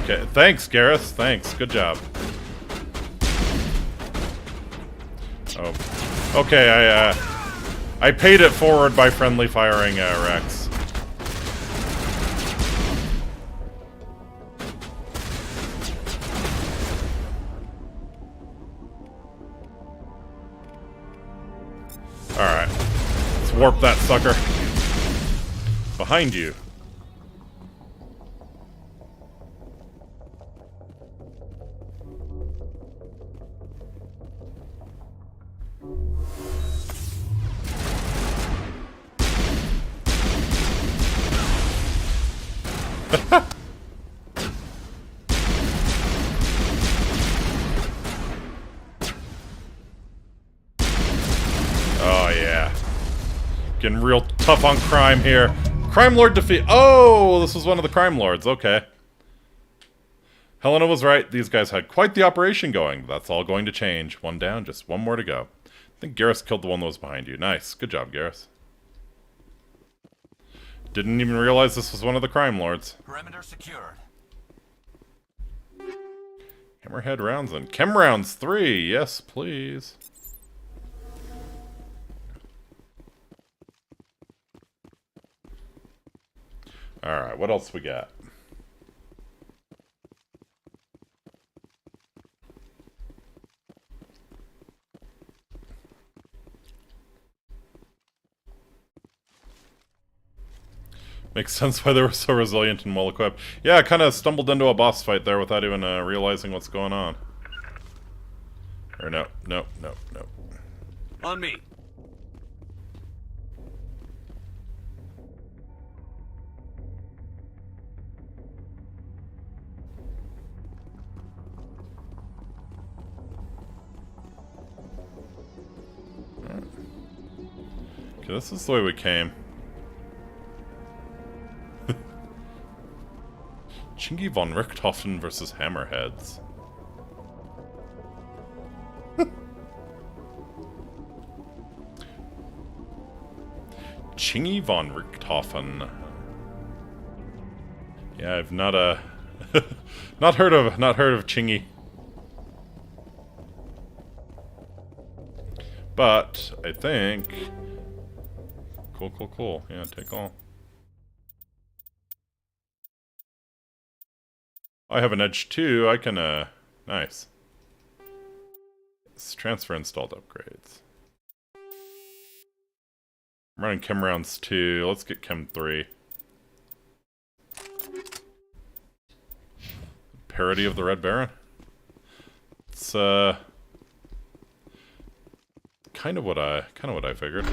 Okay, thanks, Garrus. Thanks. Good job. Oh, okay. I paid it forward by friendly firing Rex. All right, let's warp that sucker. Behind you. Oh, yeah. Getting real tough on crime here. Crime Lord defeat. Oh, this was one of the Crime Lords. Okay. Helena was right. These guys had quite the operation going. That's all going to change. One down, just one more to go. I think Garrus killed the one that was behind you. Nice. Good job, Garrus. Didn't even realize this was one of the Crime Lords. Perimeter secured. Hammerhead rounds and Chem rounds 3. Yes, please. Alright, what else we got? Makes sense why they were so resilient and well equipped. Yeah, I kind of stumbled into a boss fight there without even realizing what's going on. Or no. On me. Okay, this is the way we came. Chingy von Richthofen versus Hammerheads. Chingy von Richthofen. Yeah, I've not not heard of Chingy. But I think cool. Yeah, take all. I have an edge too. I can nice. Let's transfer installed upgrades. I'm running Chem rounds 2. Let's get Chem 3. Parody of the Red Baron. It's kind of what I figured.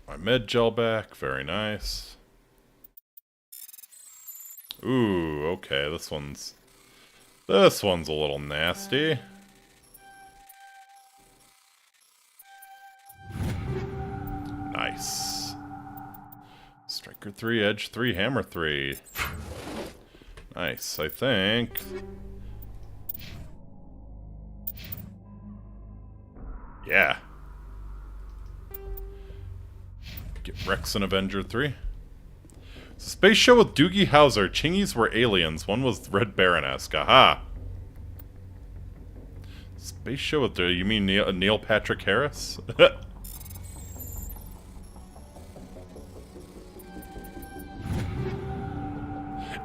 My med gel back, very nice. Ooh, okay, this one's a little nasty. Nice. Striker 3, Edge 3, Hammer 3. Nice, I think. Yeah. Get Rex and Avenger 3. Space show with Doogie Howser. Chingies were aliens. One was Red Baron-esque. Aha. Space show with... You mean Neil Patrick Harris?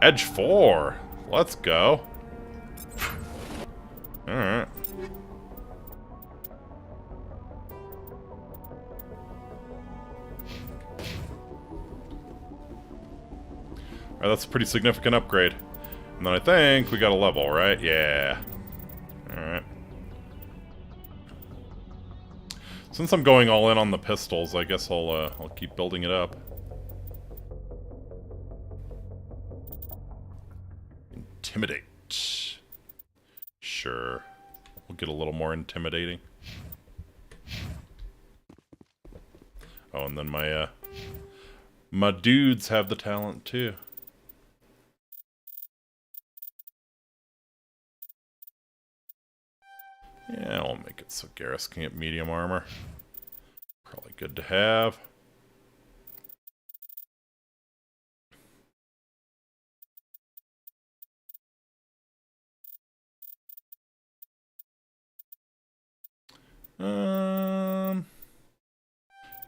Edge 4. Let's go. Alright. Alright, that's a pretty significant upgrade. And then I think we got a level, right? Yeah. Alright. Since I'm going all in on the pistols, I guess I'll keep building it up. Intimidate. Sure. We'll get a little more intimidating. Oh, and then my dudes have the talent too. Yeah, I'll make it so Garrus can get medium armor. Probably good to have.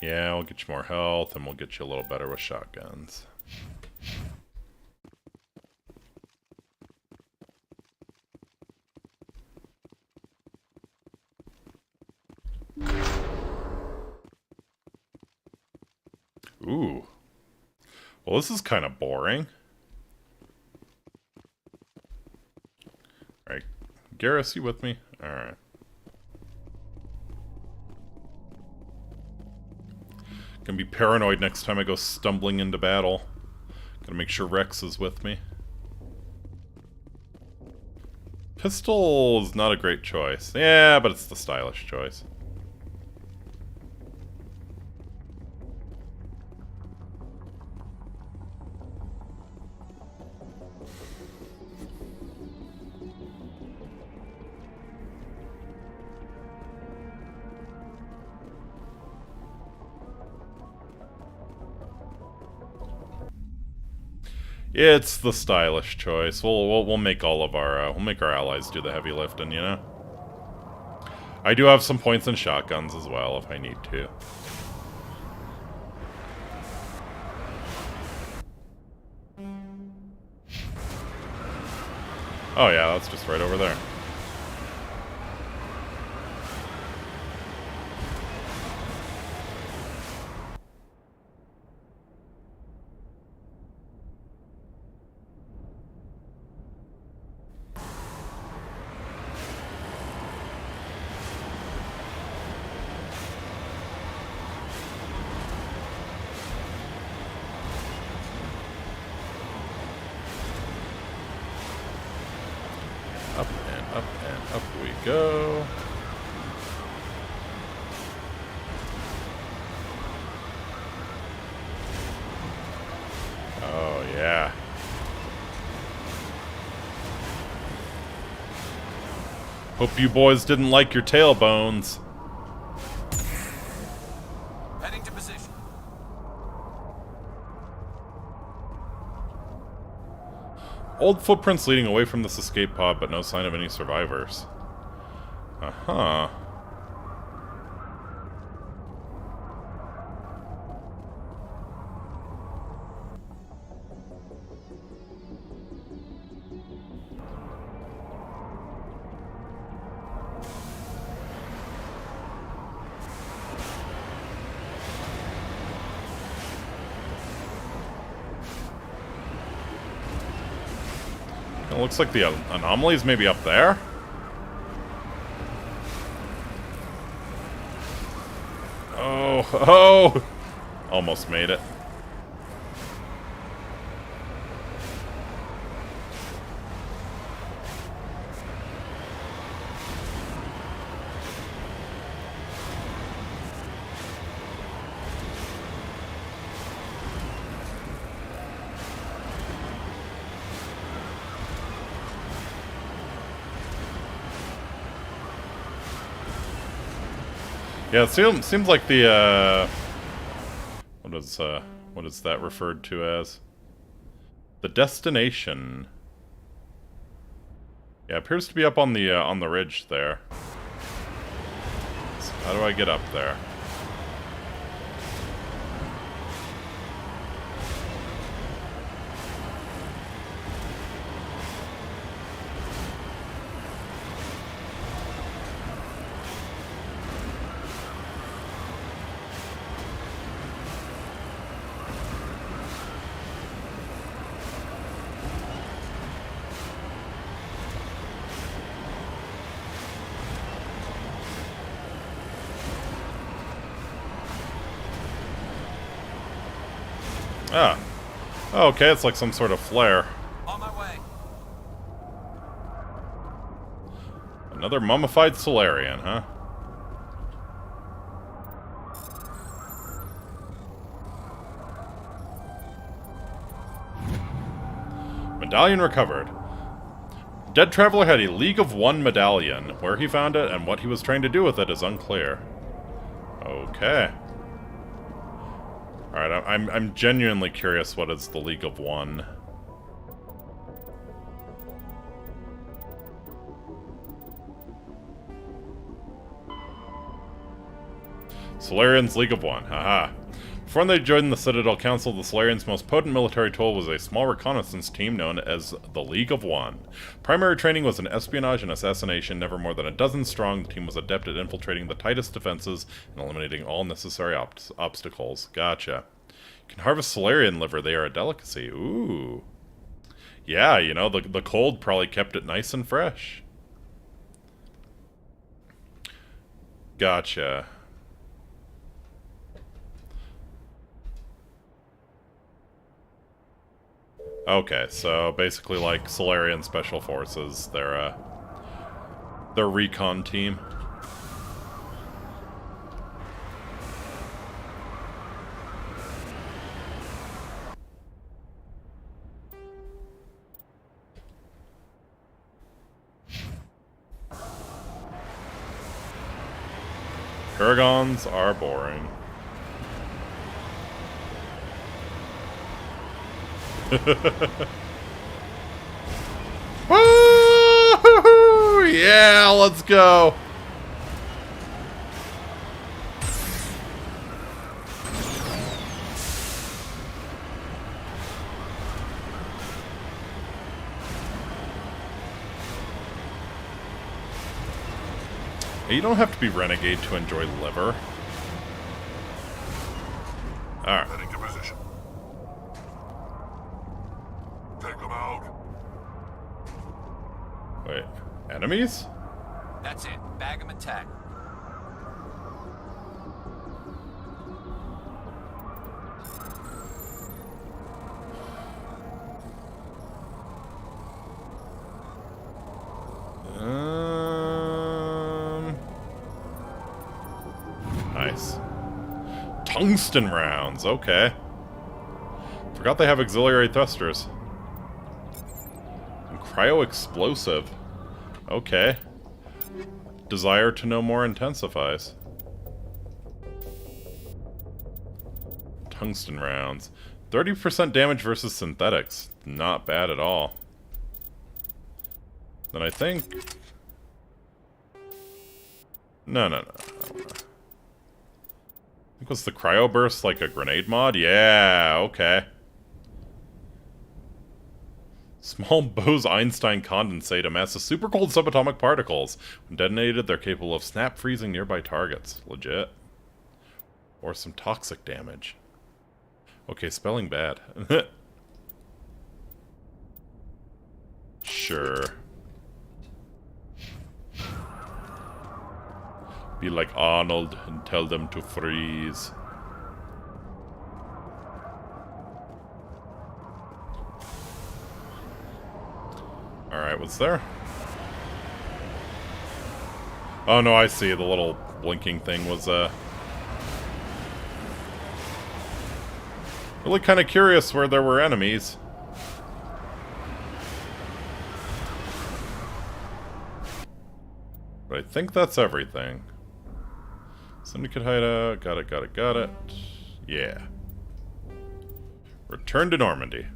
Yeah, we'll get you more health, and we'll get you a little better with shotguns. Ooh. Well, this is kind of boring. Alright. Garrus, you with me? Alright. Gonna be paranoid next time I go stumbling into battle. Gotta make sure Rex is with me. Pistol is not a great choice. Yeah, but it's the stylish choice. It's the stylish choice. We'll make all of our we'll make our allies do the heavy lifting, you know. I do have some points in shotguns as well if I need to. Oh yeah, that's just right over there. Up and up and up we go. Oh, yeah. Hope you boys didn't like your tailbones. Heading to position. Old footprints leading away from this escape pod, but no sign of any survivors. Uh-huh. It looks like the anomalies maybe up there. Oh! Almost made it. Yeah, it seems like the, what is that referred to as? The destination. Yeah, it appears to be up on the ridge there. So how do I get up there? Ah. Oh, okay, it's like some sort of flare. On my way. Another mummified Solarian, huh? Medallion recovered. Dead traveler had a League of One medallion. Where he found it and what he was trying to do with it is unclear. Okay. Alright, I'm genuinely curious what is the League of One. Solarian's League of One, haha. Before they joined the Citadel Council, the Solarian's most potent military tool was a small reconnaissance team known as the League of One. Primary training was in espionage and assassination. Never more than a dozen strong, the team was adept at infiltrating the tightest defenses and eliminating all necessary obstacles. Gotcha. You can harvest Solarian liver, they are a delicacy. Ooh. Yeah, you know, the cold probably kept it nice and fresh. Gotcha. Okay, so basically like Solarian Special Forces, their recon team. Kurgons are boring. Woo! Yeah, let's go. You don't have to be renegade to enjoy liver. Alright. Heading to position. Take them out. Wait, enemies? That's it. Bag 'em and tag 'em. Nice. Tungsten rounds, okay. Forgot they have auxiliary thrusters. And cryo-explosive. Okay. Desire to know more intensifies. Tungsten rounds. 30% damage versus synthetics. Not bad at all. Then I think... No. Was the cryo burst like a grenade mod? Yeah, okay. Small Bose-Einstein condensate amasses super cold subatomic particles. When detonated, they're capable of snap freezing nearby targets. Legit. Or some toxic damage. Okay, spelling bad. Sure. Be like Arnold and tell them to freeze. Alright, what's there? Oh no, I see. The little blinking thing was, really kind of curious where there were enemies. But I think that's everything. Syndicate hideout. Got it. Yeah. Return to Normandy.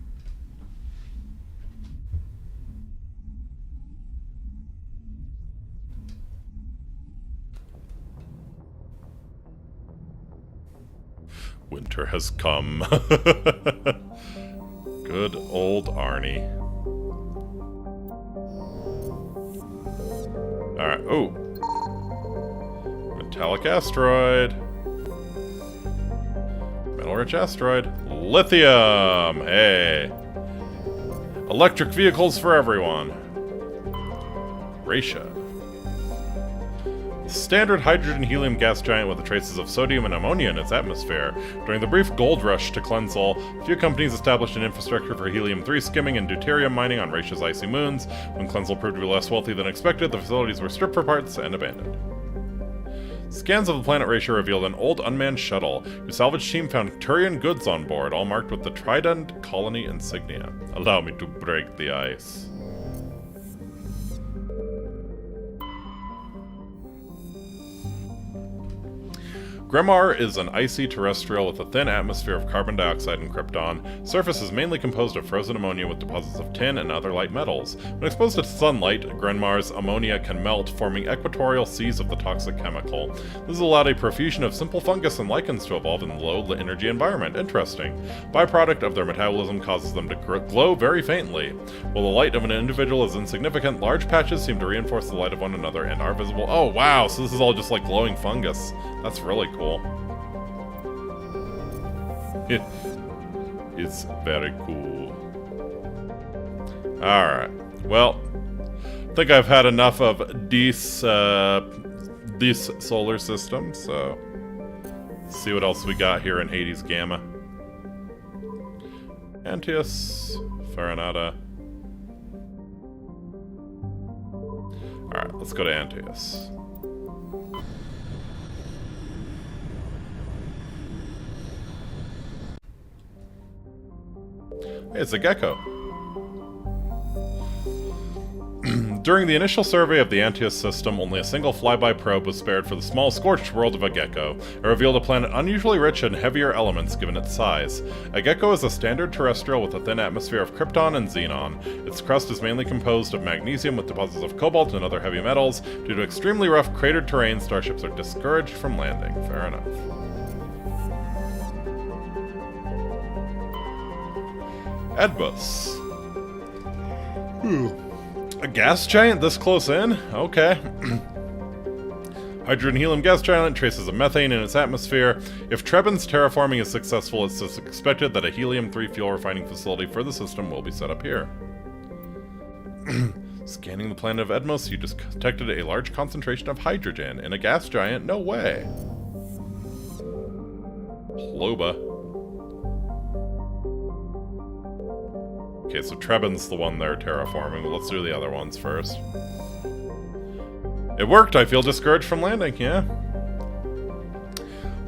Winter has come. Good old Arnie. Alright, oh. Metallic asteroid. Metal-rich asteroid. Lithium! Hey. Electric vehicles for everyone. Ratia. Standard hydrogen-helium gas giant with the traces of sodium and ammonia in its atmosphere. During the brief gold rush to Cleansol, a few companies established an infrastructure for helium-3 skimming and deuterium mining on Ratia's icy moons. When Cleansol proved to be less wealthy than expected, the facilities were stripped for parts and abandoned. Scans of the planet Ratia revealed an old unmanned shuttle, whose salvage team found Turian goods on board, all marked with the Trident Colony insignia. Allow me to break the ice. Gremar is an icy terrestrial with a thin atmosphere of carbon dioxide and krypton. Surface is mainly composed of frozen ammonia with deposits of tin and other light metals. When exposed to sunlight, Gremmar's ammonia can melt, forming equatorial seas of the toxic chemical. This has allowed a profusion of simple fungus and lichens to evolve in the low-energy environment. Interesting. Byproduct of their metabolism causes them to glow very faintly. While the light of an individual is insignificant, large patches seem to reinforce the light of one another and are visible. Oh wow, so this is all just like glowing fungus. That's really cool. It's very cool. Alright. Well, I think I've had enough of this solar system, so let's see what else we got here in Hades Gamma. Antaeus, Farinata. Alright, let's go to Antaeus. Hey, it's a gecko. During the initial survey of the Antaeus system, only a single flyby probe was spared for the small scorched world of a gecko. It revealed a planet unusually rich in heavier elements given its size. A gecko is a standard terrestrial with a thin atmosphere of krypton and xenon. Its crust is mainly composed of magnesium with deposits of cobalt and other heavy metals. Due to extremely rough cratered terrain, starships are discouraged from landing. Fair enough. Edbus. A gas giant this close in? Okay. Hydrogen helium gas giant, traces of methane in its atmosphere. If Trebin's terraforming is successful, it's expected that a helium-3 fuel refining facility for the system will be set up here. Scanning the planet of Edmos, you detected a large concentration of hydrogen in a gas giant? No way. Ploba. Okay, so Trebin's the one they're terraforming, but let's do the other ones first. It worked! I feel discouraged from landing, yeah?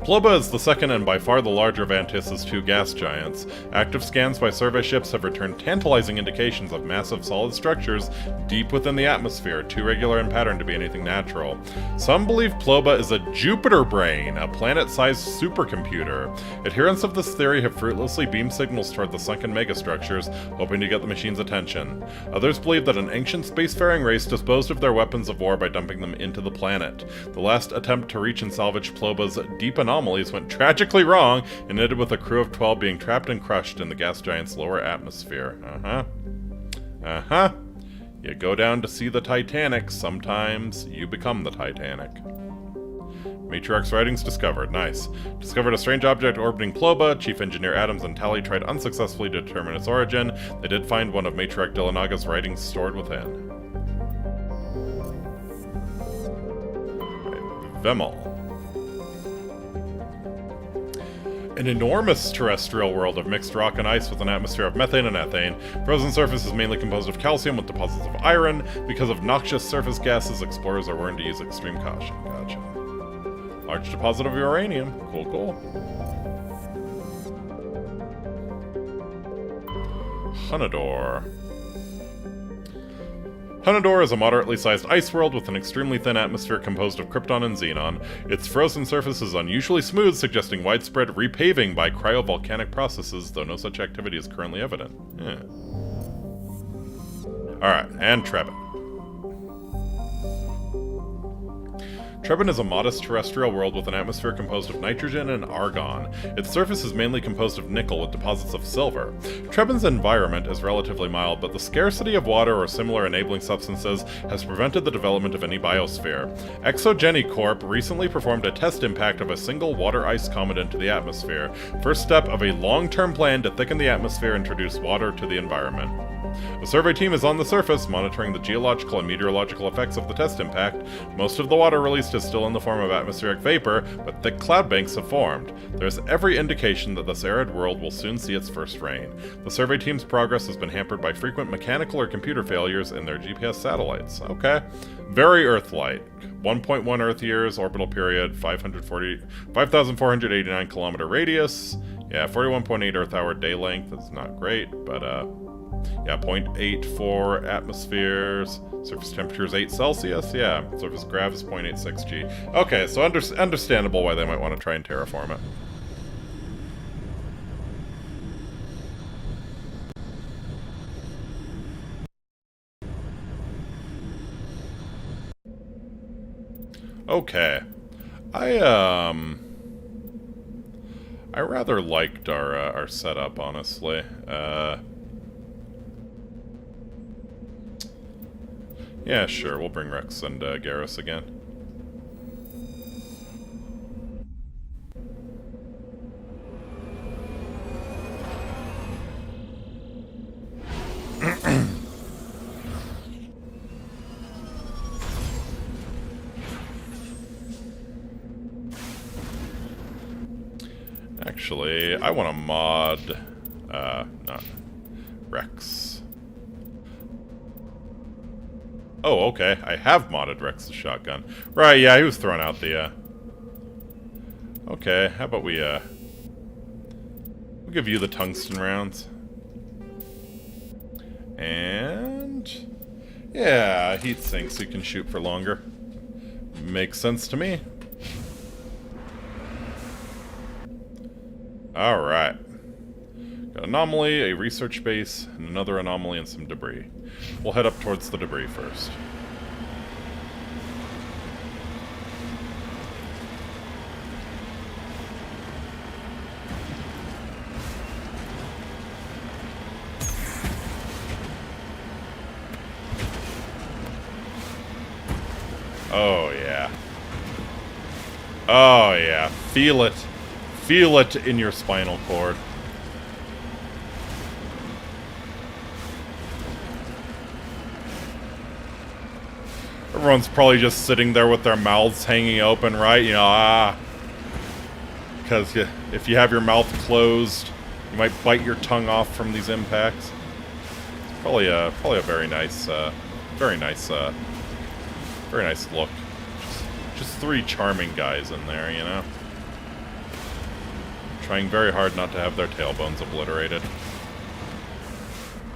Ploba is the second and by far the larger of Antaeus' two gas giants. Active scans by survey ships have returned tantalizing indications of massive solid structures deep within the atmosphere, too regular in pattern to be anything natural. Some believe Ploba is a Jupiter brain, a planet-sized supercomputer. Adherents of this theory have fruitlessly beamed signals toward the sunken megastructures, hoping to get the machine's attention. Others believe that an ancient spacefaring race disposed of their weapons of war by dumping them into the planet. The last attempt to reach and salvage Ploba's deep anomalies went tragically wrong and ended with a crew of 12 being trapped and crushed in the gas giant's lower atmosphere. You go down to see the Titanic, sometimes you become the Titanic. Matriarch's writings discovered. Nice. Discovered a strange object orbiting Ploba. Chief Engineer Adams and Tally tried unsuccessfully to determine its origin. They did find one of Matriarch Delanaga's writings stored within. Vemel. An enormous terrestrial world of mixed rock and ice with an atmosphere of methane and ethane. Frozen surface is mainly composed of calcium with deposits of iron. Because of noxious surface gases, explorers are warned to use extreme caution. Gotcha. Large deposit of uranium. Cool, cool. Hunador. Hunador is a moderately sized ice world with an extremely thin atmosphere composed of krypton and xenon. Its frozen surface is unusually smooth, suggesting widespread repaving by cryovolcanic processes, though no such activity is currently evident. Yeah. Alright, and Trebon. Trebon is a modest terrestrial world with an atmosphere composed of nitrogen and argon. Its surface is mainly composed of nickel with deposits of silver. Trebon's environment is relatively mild, but the scarcity of water or similar enabling substances has prevented the development of any biosphere. Exogeny Corp recently performed a test impact of a single water-ice comet into the atmosphere, first step of a long-term plan to thicken the atmosphere and introduce water to the environment. A survey team is on the surface, monitoring the geological and meteorological effects of the test impact. Most of the water released is still in the form of atmospheric vapor, but thick cloud banks have formed. There's every indication that this arid world will soon see its first rain. The survey team's progress has been hampered by frequent mechanical or computer failures in their GPS satellites. Okay. Very Earth-like. 1.1 Earth years, orbital period, 5,489 kilometer radius. Yeah, 41.8 Earth-hour day length. That's not great, but, yeah, 0.84 atmospheres. Surface temperature is 8 Celsius. Yeah, surface grav is 0.86 G. Okay, so understandable why they might want to try and terraform it. Okay. I rather liked our setup, honestly. Yeah, sure, we'll bring Rex and Garrus again. Actually, I want to mod, not Rex. Oh, okay. I have modded Rex's shotgun. Right, yeah, he was throwing out the, Okay, how about we'll give you the tungsten rounds. And... yeah, heat sink so you can shoot for longer. Makes sense to me. Alright. Got an anomaly, a research base, and another anomaly and some debris. We'll head up towards the debris first. Oh, yeah. Oh, yeah. Feel it. Feel it in your spinal cord. Everyone's probably just sitting there with their mouths hanging open, right? You know, because if you have your mouth closed, you might bite your tongue off from these impacts. It's probably a very nice, very nice look. Just three charming guys in there, you know. Trying very hard not to have their tailbones obliterated.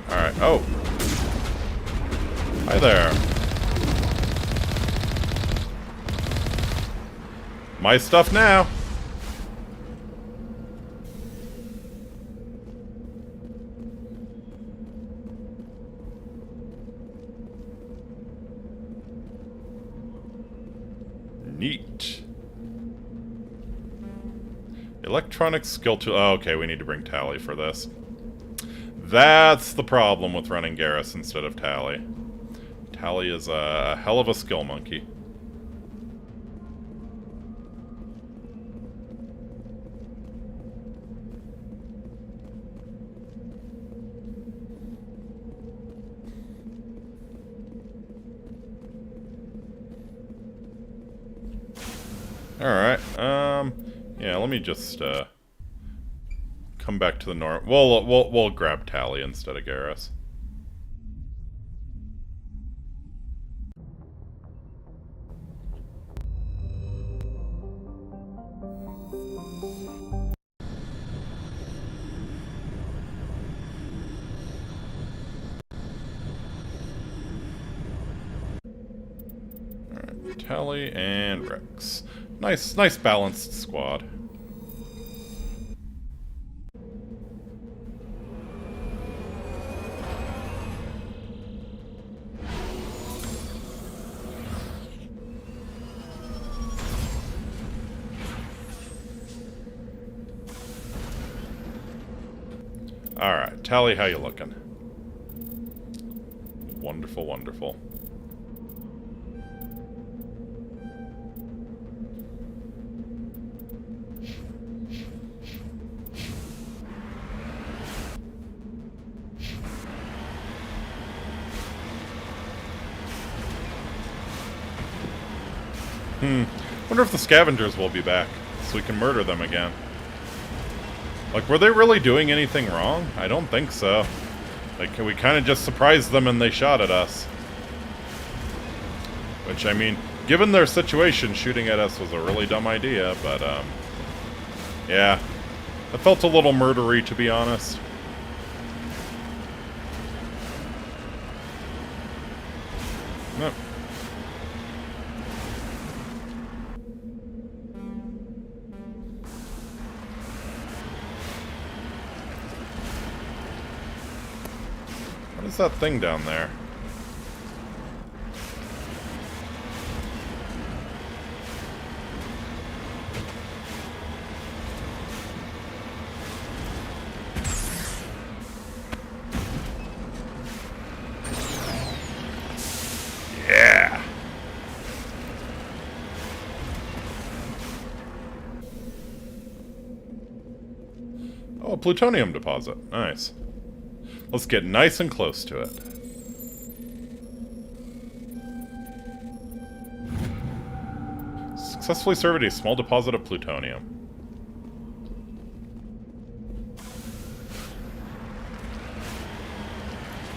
Alright, oh! Hi there! My stuff now! Neat. Electronic skill tool. Oh, okay, we need to bring Tally for this. That's the problem with running Garrus instead of Tally. Tally is a hell of a skill monkey. Alright, yeah, let me just, come back to the norm. We'll grab Tally instead of Garrus. Tally and Rex. Nice balanced squad. Alright, Tally, how you looking? Wonderful, wonderful. Wonder if the scavengers will be back, so we can murder them again. Like, were they really doing anything wrong? I don't think so. Like, we kind of just surprised them and they shot at us. Which, I mean, given their situation, shooting at us was a really dumb idea, but, yeah. It felt a little murdery, to be honest. Nope. What is that thing down there? Yeah! Oh, a plutonium deposit. Nice. Let's get nice and close to it. Successfully surveyed a small deposit of plutonium.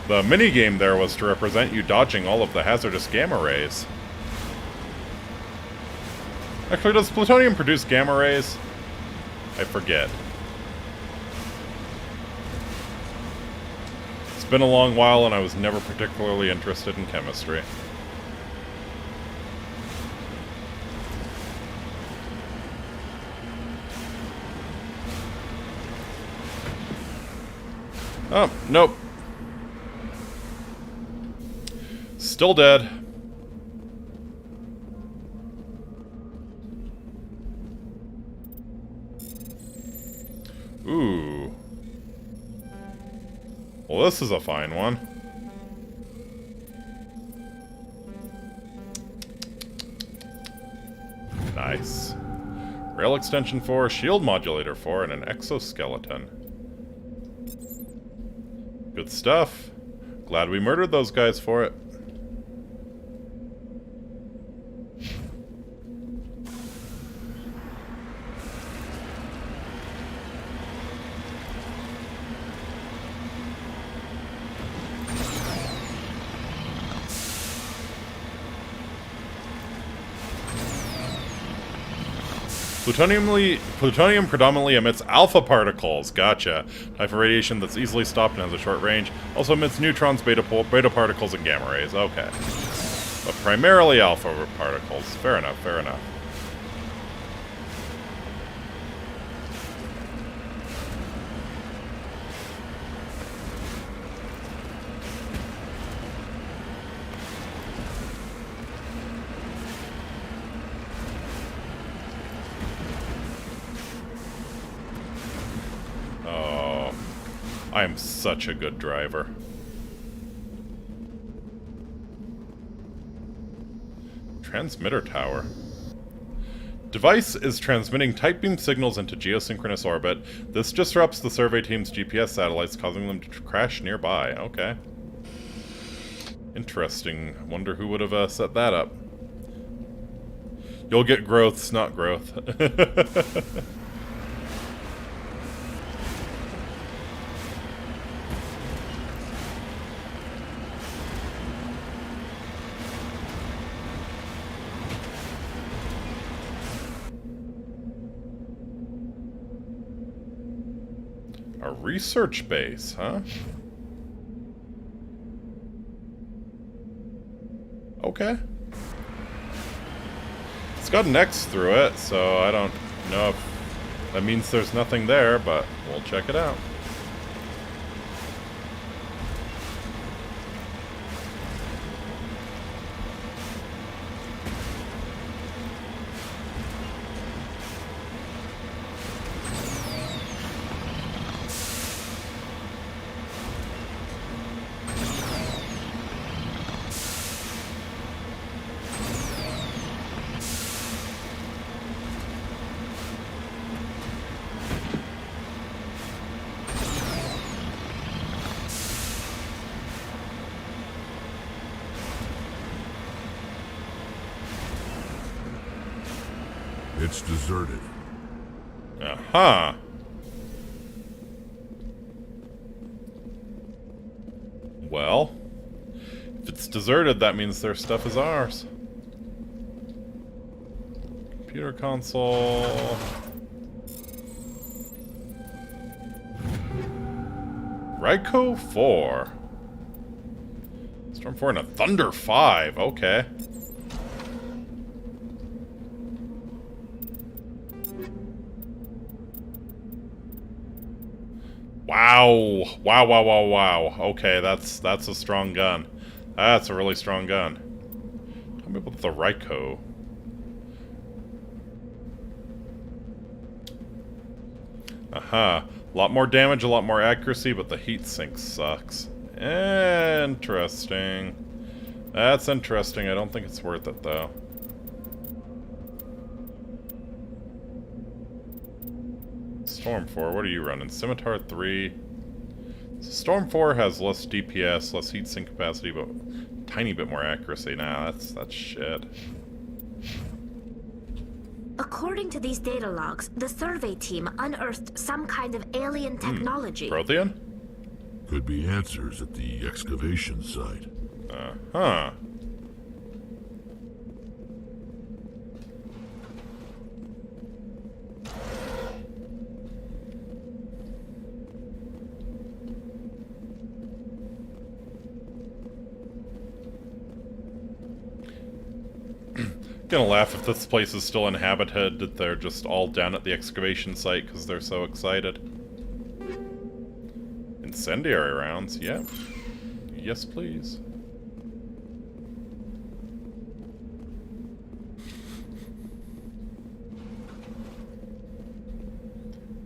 The minigame there was to represent you dodging all of the hazardous gamma rays. Actually, does plutonium produce gamma rays? I forget. It's been a long while and I was never particularly interested in chemistry. Oh, nope. Still dead. Ooh. Well, this is a fine one. Nice. Rail extension 4, shield modulator 4, and an exoskeleton. Good stuff. Glad we murdered those guys for it. Plutonium predominantly emits alpha particles. Gotcha. Type of radiation that's easily stopped and has a short range. Also emits neutrons, beta particles, and gamma rays. Okay. But primarily alpha particles. Fair enough, fair enough. I am such a good driver. Transmitter tower. Device is transmitting tight beam signals into geosynchronous orbit. This disrupts the survey team's GPS satellites, causing them to crash nearby. Okay. Interesting. Wonder who would have set that up. You'll get growths, not growth. A research base, huh? Okay. got an X through it, so I don't know if that means there's nothing there, but we'll check it out. It's deserted. Aha. Well, if it's deserted, that means their stuff is ours. Computer console. Ryko 4. Storm 4 and a Thunder 5. Okay. Wow. Wow, wow, wow, wow. Okay, that's a strong gun. That's a really strong gun. Tell me about the Ryko. Aha. A lot more damage, a lot more accuracy, but the heat sink sucks. Interesting. That's interesting. I don't think it's worth it, though. Storm 4, what are you running? Scimitar 3. So Storm 4 has less DPS, less heat sink capacity, but a tiny bit more accuracy. Nah, that's shit. According to these data logs, the survey team unearthed some kind of alien technology. Prothean? Could be answers at the excavation site. Uh-huh. Gonna laugh if this place is still inhabited, that they're just all down at the excavation site because they're so excited. Incendiary rounds, yeah. Yes, please.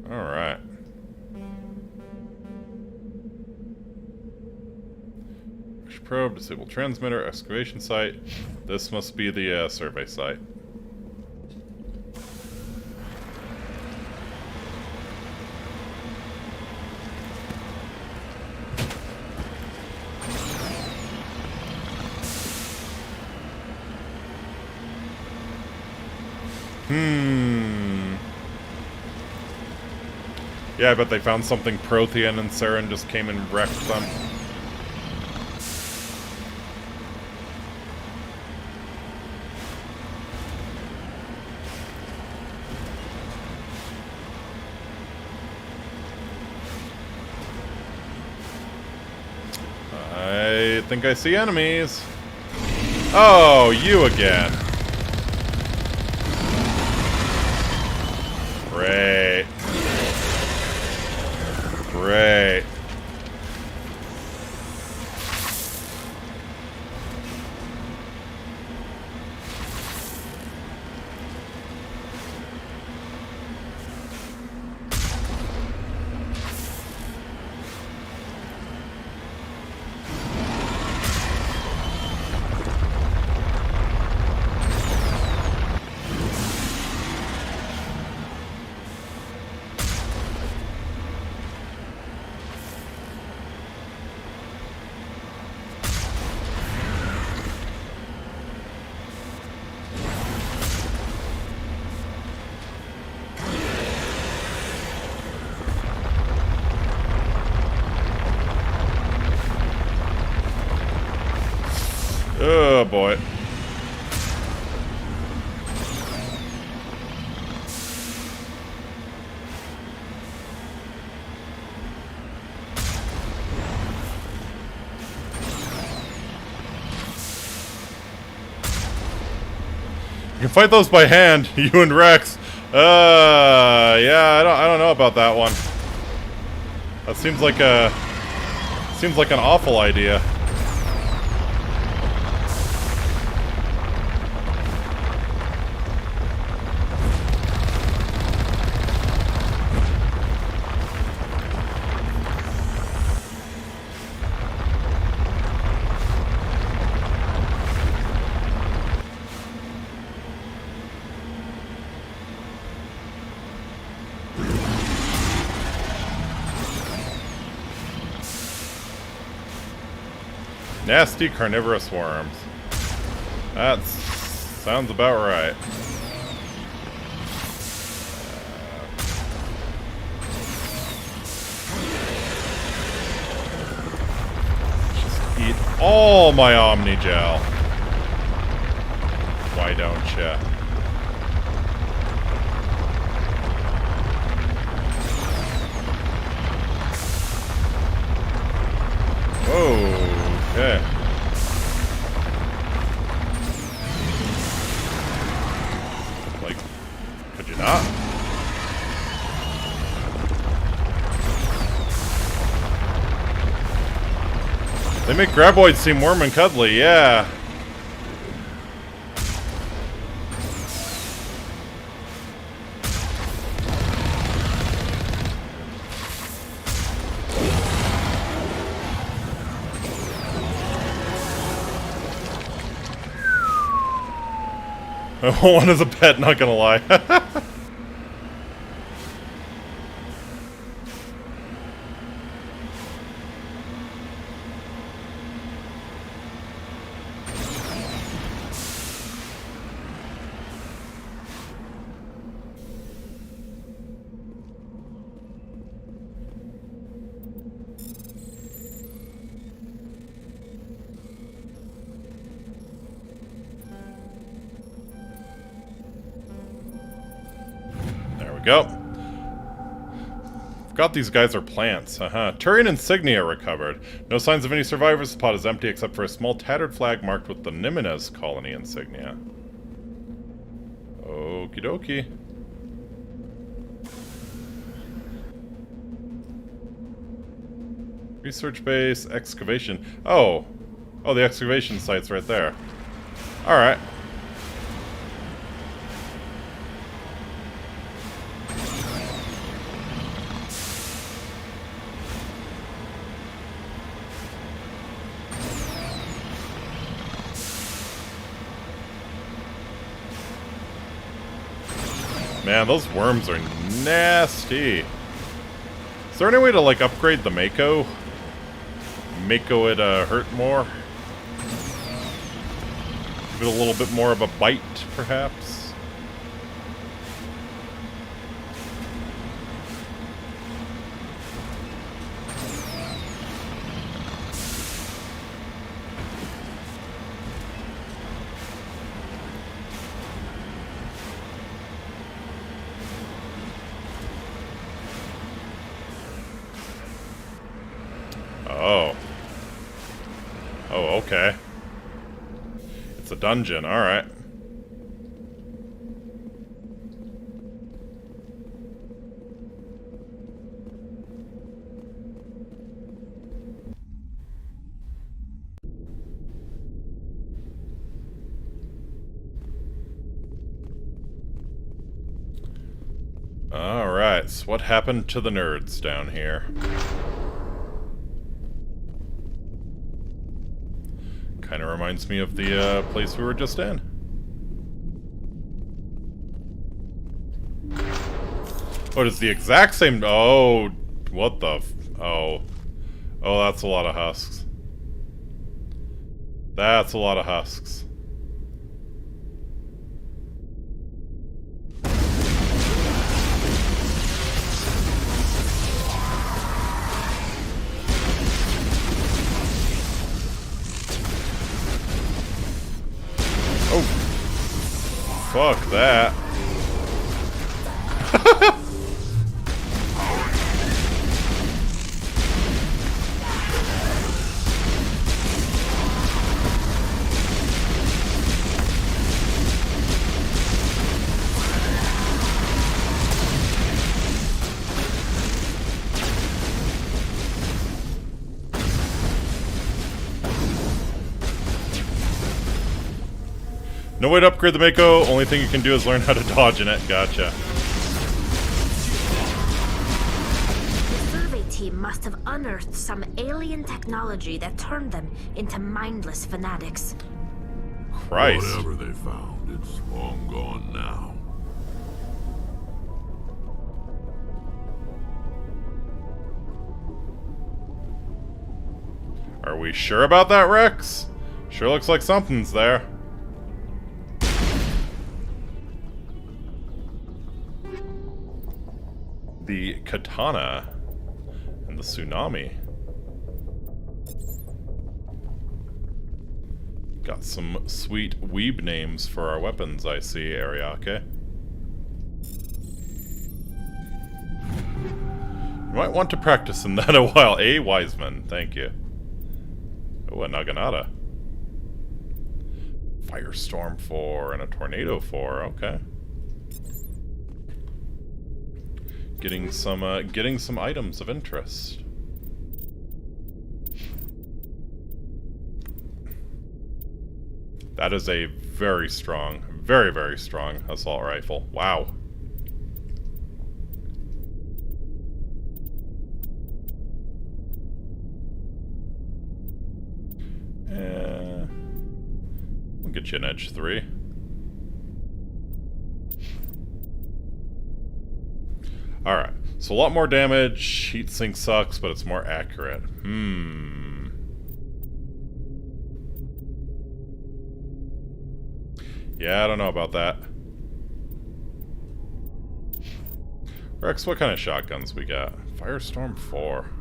Alright. Probe, disable transmitter, excavation site. This must be the survey site. Yeah, I bet they found something Prothean and Saren just came and wrecked them. I think I see enemies. Oh, you again. Great. Great. Oh boy. can fight those by hand, you and Rex. Yeah, I don't know about that one. That seems like an awful idea. Nasty carnivorous worms. That sounds about right. Just eat all my Omnigel. Why don't ya? Whoa. Okay. Like, could you not? They make graboids seem warm and cuddly, yeah. I want one as a pet, not gonna lie. Go. Forgot these guys are plants. Turian insignia recovered. No signs of any survivors. The pod is empty except for a small tattered flag marked with the Nimenez colony insignia. Okie dokie. Research base, excavation. Oh, the excavation site's right there. Alright. Man, those worms are nasty. Is there any way to, like, upgrade the Mako? Mako it, hurt more? Give it a little bit more of a bite, perhaps? Oh, okay. It's a dungeon, alright. Alright, so what happened to the nerds down here? Kind of reminds me of the place we were just in. Oh, it's the exact same... Oh, what the... Oh, that's a lot of husks. That's a lot of husks. Fuck that. No way to upgrade the Mako. Only thing you can do is learn how to dodge in it. Gotcha. The survey team must have unearthed some alien technology that turned them into mindless fanatics. Christ. Whatever they found, it's long gone now. Are we sure about that, Rex? Sure looks like something's there. The katana and the tsunami. Got some sweet weeb names for our weapons, I see, Ariake. You might want to practice in that a while. A Wiseman, thank you. Oh, a Naginata. Firestorm 4 and a Tornado 4, okay. Getting some items of interest. That is a very strong, very, very strong assault rifle. Wow. We'll get you an edge 3. Alright, so a lot more damage. Heatsink sucks, but it's more accurate. Yeah, I don't know about that. Rex, what kind of shotguns we got? Firestorm 4.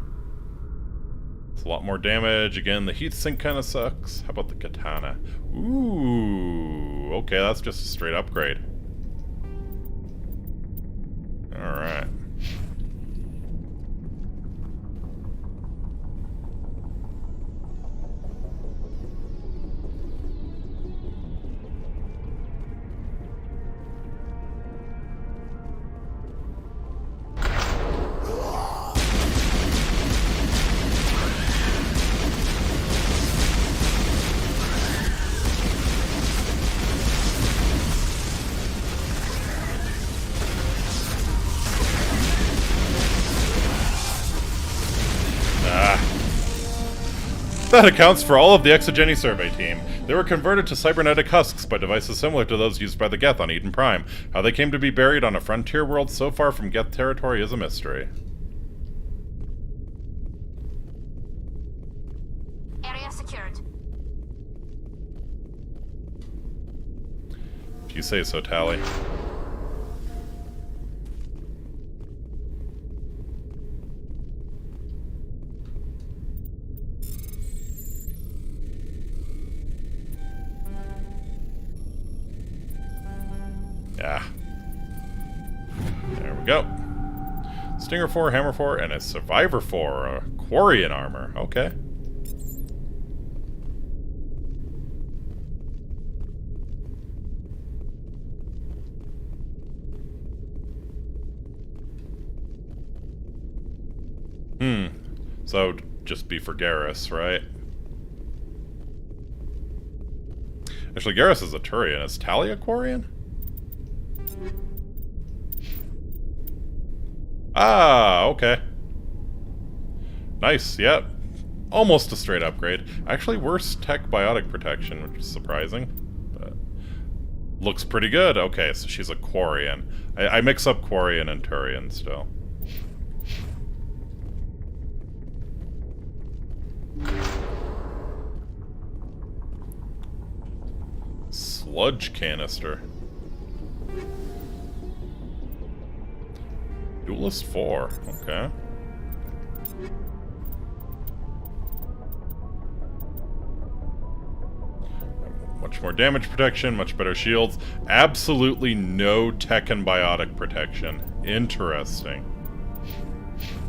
It's a lot more damage. Again, the heatsink kind of sucks. How about the katana? Ooh, okay, that's just a straight upgrade. Alright. That accounts for all of the Exogeny survey team. They were converted to cybernetic husks by devices similar to those used by the Geth on Eden Prime. How they came to be buried on a frontier world so far from Geth territory is a mystery. Area secured. If you say so, Tally. Yeah. There we go. Stinger 4, Hammer 4, and a Survivor 4, a Quarian armor. Okay. So, just be for Garrus, right? Actually, Garrus is a Turian. Is Tally a Quarian? Ah, okay. Nice, yep. Almost a straight upgrade. Actually, worse tech biotic protection, which is surprising. But looks pretty good. Okay, so she's a Quarian. I mix up Quarian and Turian still. Sludge canister. Duelist 4, okay. Much more damage protection, much better shields. Absolutely no tech and biotic protection. Interesting.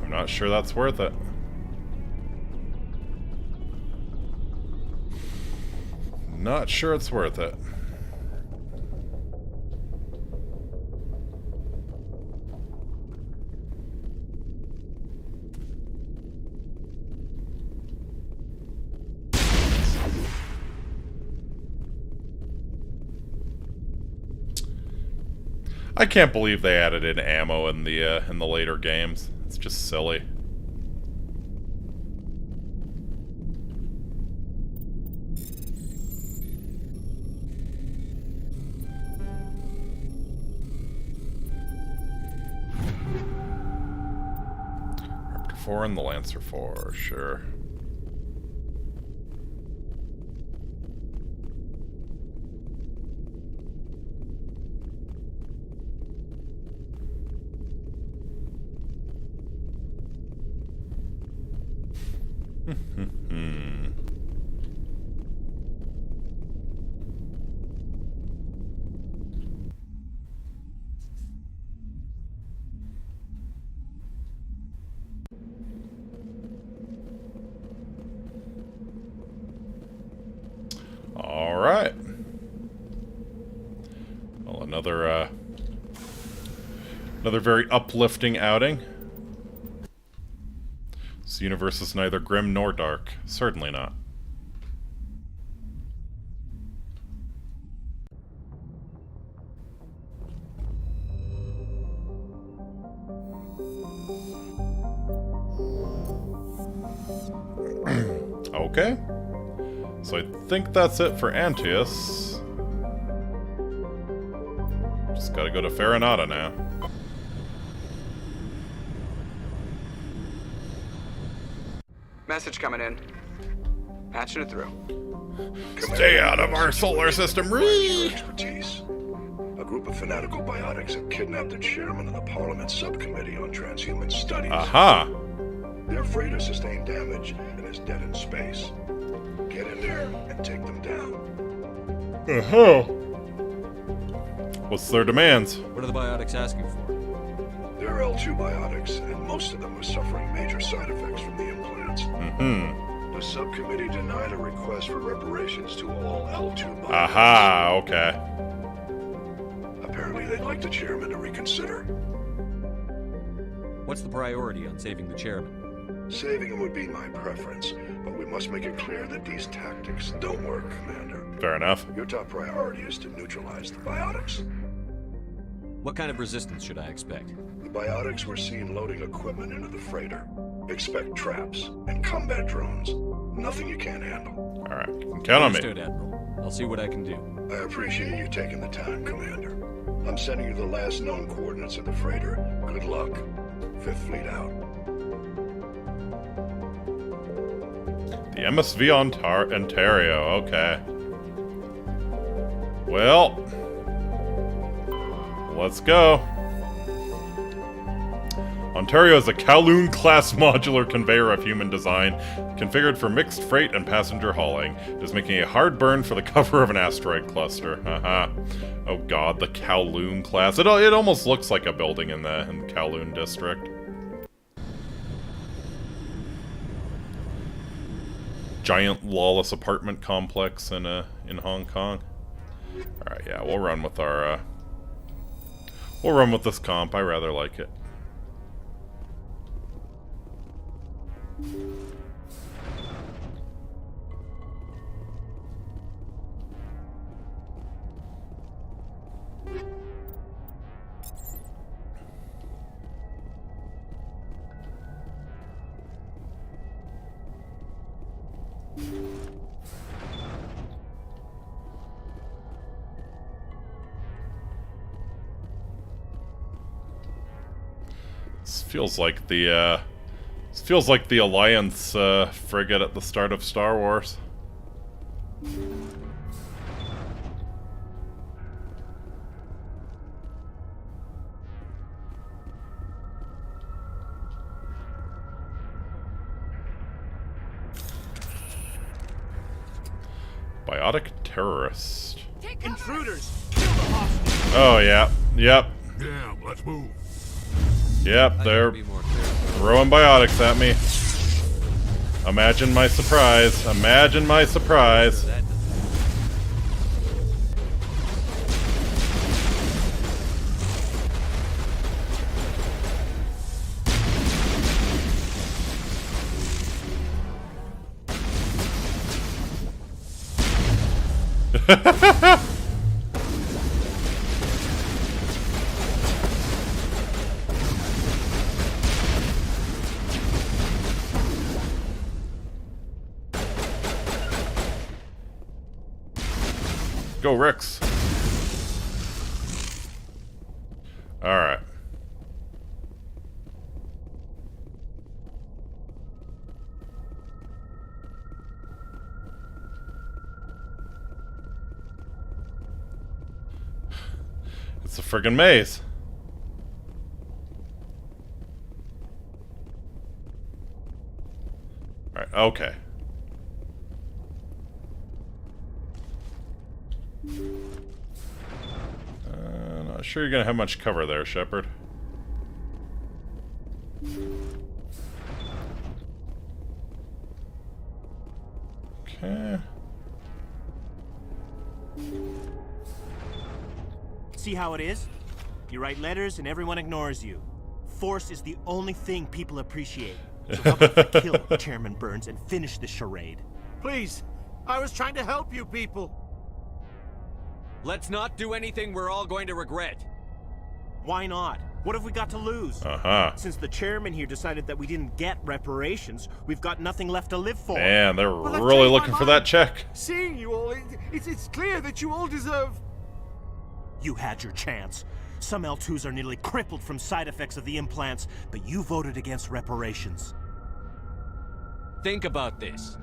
I'm not sure that's worth it. Not sure it's worth it. I can't believe they added in ammo in the later games. It's just silly. Raptor 4 and the Lancer 4, sure. All right. Well, another very uplifting outing. This universe is neither grim nor dark. Certainly not. Okay. So I think that's it for Antaeus. Just gotta go to Farinata now. Message coming in. Patching it through. Stay out of our solar system, Ree! Expertise. A group of fanatical biotics have kidnapped the chairman of the Parliament Subcommittee on Transhuman Studies. Aha! Their freighter sustained damage and is dead in space. Get in there and take them down. Uh-huh. What's their demands? What are the biotics asking for? They're L2 biotics, and most of them are suffering major side effects from the implants. Mm-hmm. The subcommittee denied a request for reparations to all L2 biotics. Aha, okay. Apparently they'd like the chairman to reconsider. What's the priority on saving the chairman? Saving him would be my preference, but we must make it clear that these tactics don't work, Commander. Fair enough. Your top priority is to neutralize the biotics. What kind of resistance should I expect? The biotics were seen loading equipment into the freighter. Expect traps and combat drones. Nothing you can't handle. Alright, you can count on me. Understood, Admiral. I'll see what I can do. I appreciate you taking the time, Commander. I'm sending you the last known coordinates of the freighter. Good luck. Fifth Fleet out. The MSV Ontario, okay. Well, let's go. Ontario is a Kowloon-class modular conveyor of human design, configured for mixed freight and passenger hauling. It is making a hard burn for the cover of an asteroid cluster. Haha. Oh god, the Kowloon class. It almost looks like a building in the Kowloon district. Giant lawless apartment complex in Hong Kong. Alright, yeah, we'll run with our we'll run with this comp. I rather like it. This feels like the Alliance frigate at the start of Star Wars. Biotic terrorist. Intruders! Kill the hostage! Oh yeah, yep. Damn, let's move. Yep, they're throwing biotics at me. Imagine my surprise. Imagine my surprise. go, Ricks. Alright. It's a friggin' maze. Alright, okay. Not sure you're gonna have much cover there, Shepard. Okay. See how it is? You write letters and everyone ignores you. Force is the only thing people appreciate. So how about we kill Chairman Burns and finish the charade? Please, I was trying to help you people. Let's not do anything we're all going to regret. Why not? What have we got to lose? Since the chairman here decided that we didn't get reparations, we've got nothing left to live for. Man, they're really looking for that check. Seeing you all, it's clear that you all deserve... You had your chance. Some L2s are nearly crippled from side effects of the implants, but you voted against reparations. Think about this.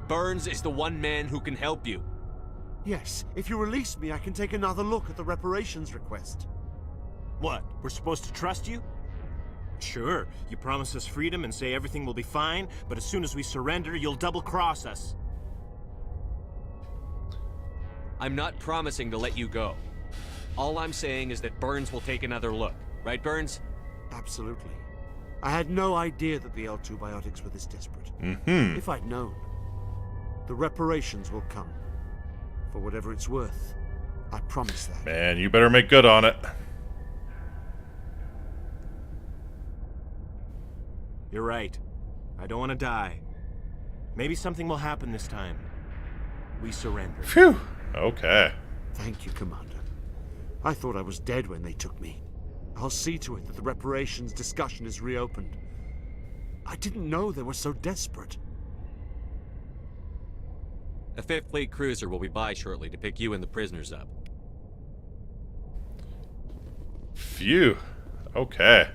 Burns is the one man who can help you. Yes, if you release me, I can take another look at the reparations request. What? We're supposed to trust you? Sure, you promise us freedom and say everything will be fine, but as soon as we surrender, you'll double-cross us. I'm not promising to let you go. All I'm saying is that Burns will take another look. Right, Burns? Absolutely. I had no idea that the L2 biotics were this desperate. If I'd known, the reparations will come. For whatever it's worth. I promise that. Man, you better make good on it. You're right. I don't want to die. Maybe something will happen this time. We surrender. Phew. Okay. Thank you, Commander. I thought I was dead when they took me. I'll see to it that the reparations discussion is reopened. I didn't know they were so desperate. A 5th Fleet cruiser will be by shortly to pick you and the prisoners up. Phew. Okay.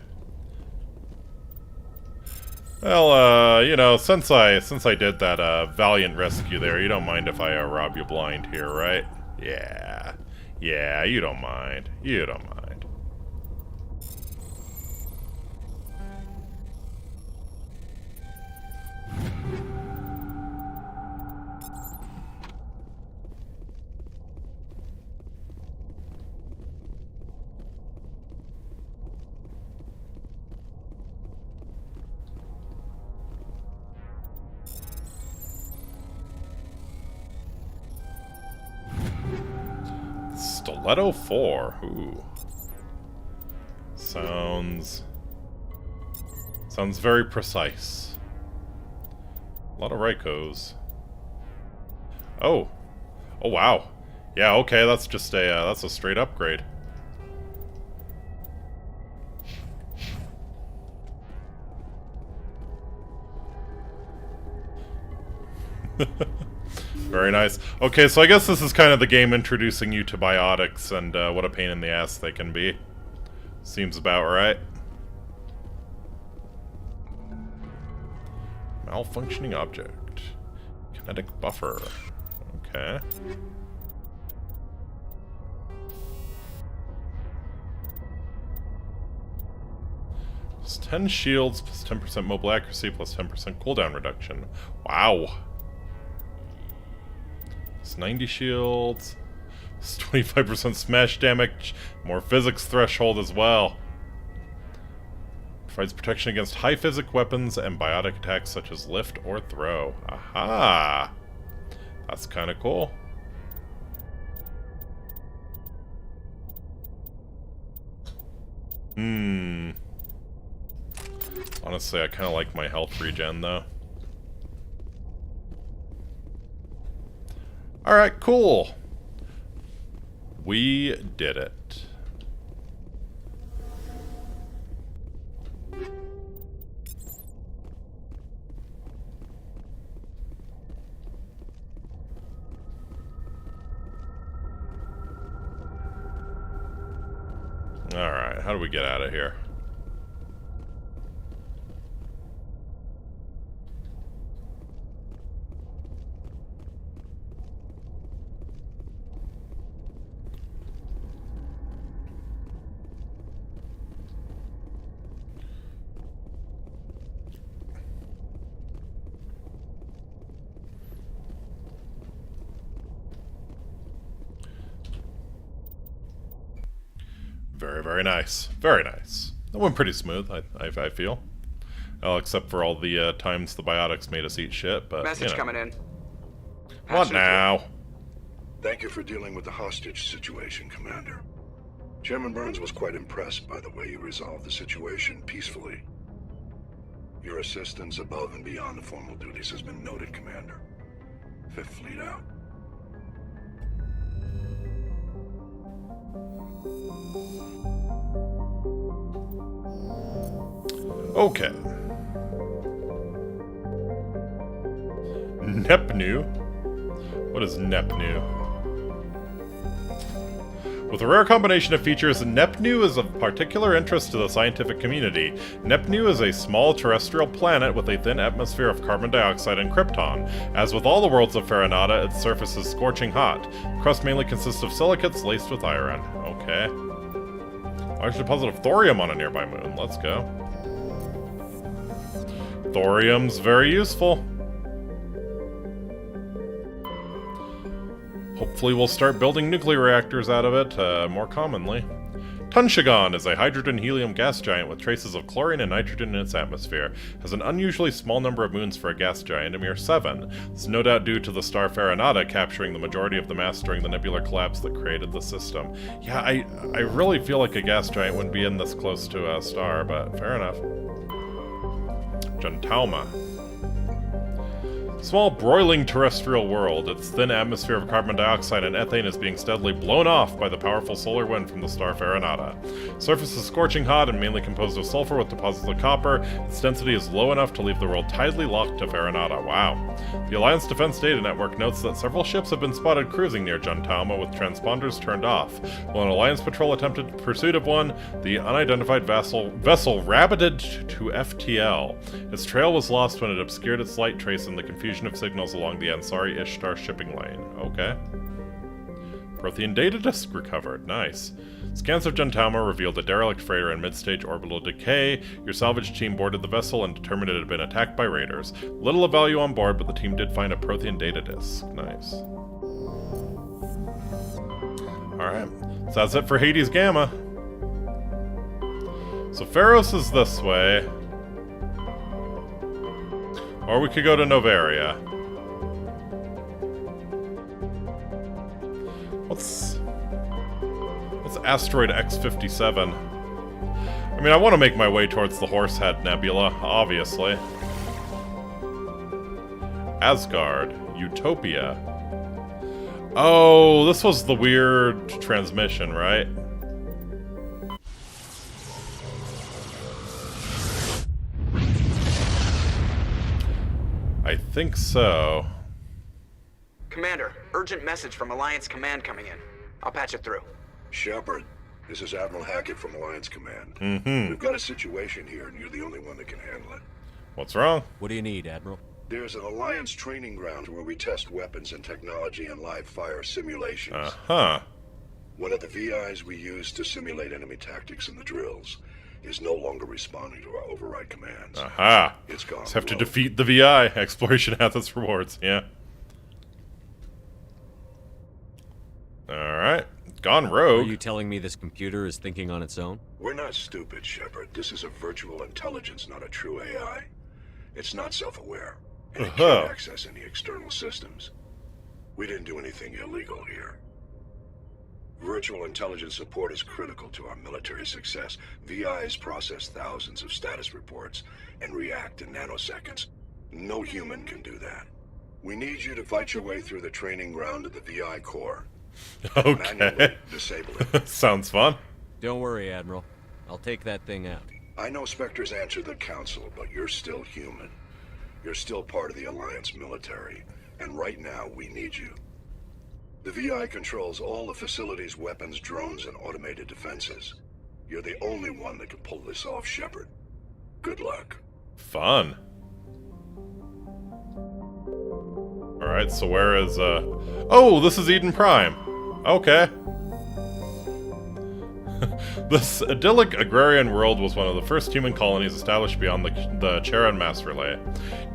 Well, you know, since I did that valiant rescue there, you don't mind if I rob you blind here, right? Yeah. Yeah, you don't mind. You don't mind. Stiletto 4. Ooh. Sounds very precise. A lot of Rykos. Oh. Oh wow. Yeah, okay, that's just a that's a straight upgrade. Very nice. Okay, so I guess this is kind of the game introducing you to biotics and what a pain in the ass they can be. Seems about right. Malfunctioning object. Kinetic buffer. Okay. Plus 10 shields, plus 10% mobile accuracy, plus 10% cooldown reduction. Wow. It's 90 shields. It's 25% smash damage. More physics threshold as well. Provides protection against high physic weapons and biotic attacks such as lift or throw. Aha! That's kind of cool. Honestly, I kind of like my health regen though. Alright, cool. We did it. Alright, how do we get out of here? Very, very nice. Very nice. That went pretty smooth, I feel. Well, except for all the times the biotics made us eat shit, but, Message you know. coming in. What now? Thank you for dealing with the hostage situation, Commander. Chairman Burns was quite impressed by the way you resolved the situation peacefully. Your assistance above and beyond the formal duties has been noted, Commander. Fifth Fleet out. Okay. Nepnu? What is Nepnu? With a rare combination of features, Nepnu is of particular interest to the scientific community. Nepnu is a small terrestrial planet with a thin atmosphere of carbon dioxide and krypton. As with all the worlds of Farinata, its surface is scorching hot. The crust mainly consists of silicates laced with iron. Okay. Large deposit of thorium on a nearby moon. Let's go. Thorium's very useful. Hopefully we'll start building nuclear reactors out of it more commonly. Tunshagon is a hydrogen-helium gas giant with traces of chlorine and nitrogen in its atmosphere. Has an unusually small number of moons for a gas giant, a mere 7. It's no doubt due to the star Farinata capturing the majority of the mass during the nebular collapse that created the system. Yeah, I really feel like a gas giant wouldn't be in this close to a star, but fair enough. Juntauma. Small, broiling terrestrial world. Its thin atmosphere of carbon dioxide and ethane is being steadily blown off by the powerful solar wind from the star Farinata. Surface is scorching hot and mainly composed of sulfur with deposits of copper. Its density is low enough to leave the world tidally locked to Farinata. Wow. The Alliance Defense Data Network notes that several ships have been spotted cruising near Juntauma with transponders turned off. While an Alliance patrol attempted pursuit of one, the unidentified vessel rabbited to FTL. Its trail was lost when it obscured its light trace in the confusion of signals along the Ansari Ishtar shipping lane. Okay. Prothean data disk recovered. Nice. Scans of Juntauma revealed a derelict freighter in mid-stage orbital decay. Your salvage team boarded the vessel and determined it had been attacked by raiders. Little of value on board, but the team did find a Prothean data disk. Nice. Alright. So that's it for Hades Gamma. So Pharos is this way. Or we could go to Novaria. What's asteroid X57? I mean, I want to make my way towards the Horsehead Nebula, obviously. Asgard. Utopia. Oh, this was the weird transmission, right? I think so. Commander, urgent message from Alliance Command coming in. I'll patch it through. Shepard, this is Admiral Hackett from Alliance Command. Mm-hmm. We've got a situation here, and you're the only one that can handle it. What's wrong? What do you need, Admiral? There's an Alliance training ground where we test weapons and technology in live fire simulations. Uh-huh. One of the VIs we use to simulate enemy tactics in the drills is no longer responding to our override commands. Aha. It's gone. Just have to defeat the VI. Exploration has its rewards. Yeah. Alright. Gone rogue. Are you telling me this computer is thinking on its own? We're not stupid, Shepard. This is a virtual intelligence, not a true AI. It's not self-aware, and it can't access any external systems. We didn't do anything illegal here. Virtual intelligence support is critical to our military success. VIs process thousands of status reports and react in nanoseconds. No human can do that. We need you to fight your way through the training ground of the VI core. Okay. Manually disable it. Sounds fun. Don't worry, Admiral. I'll take that thing out. I know Spectres answer the Council, but you're still human. You're still part of the Alliance military, and right now we need you. The VI controls all the facility's weapons, drones, and automated defenses. You're the only one that can pull this off, Shepard. Good luck. Fun. Alright, so where is, Oh, this is Eden Prime. Okay. This idyllic agrarian world was one of the first human colonies established beyond the Charon mass relay.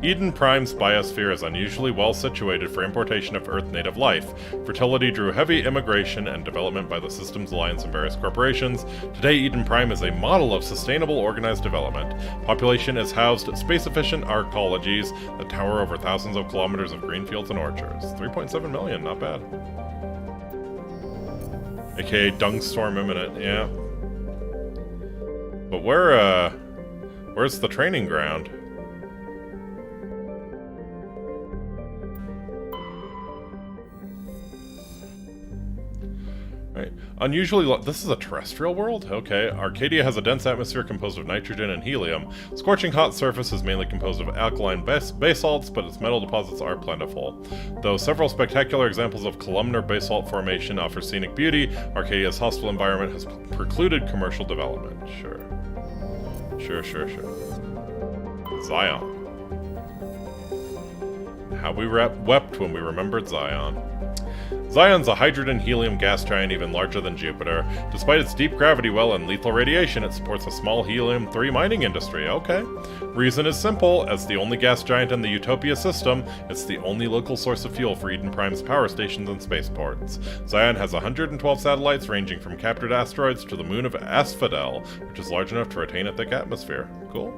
Eden Prime's biosphere is unusually well situated for importation of Earth-native life. Fertility drew heavy immigration and development by the Systems Alliance and various corporations. Today, Eden Prime is a model of sustainable, organized development. Population is housed at space-efficient arcologies that tower over thousands of kilometers of green fields and orchards. 3.7 million, not bad. AKA Dungstorm imminent, yeah. But where's the training ground? Right. Unusually, this is a terrestrial world? Okay. Arcadia has a dense atmosphere composed of nitrogen and helium. Scorching hot surface is mainly composed of alkaline basalts, but its metal deposits are plentiful. Though several spectacular examples of columnar basalt formation offer scenic beauty, Arcadia's hostile environment has precluded commercial development. Sure. Sure. Zion. How we wept when we remembered Zion. Zion's a hydrogen-helium gas giant even larger than Jupiter. Despite its deep gravity well and lethal radiation, it supports a small helium-3 mining industry. Okay. Reason is simple. As the only gas giant in the Utopia system, it's the only local source of fuel for Eden Prime's power stations and spaceports. Zion has 112 satellites ranging from captured asteroids to the moon of Asphodel, which is large enough to retain a thick atmosphere. Cool.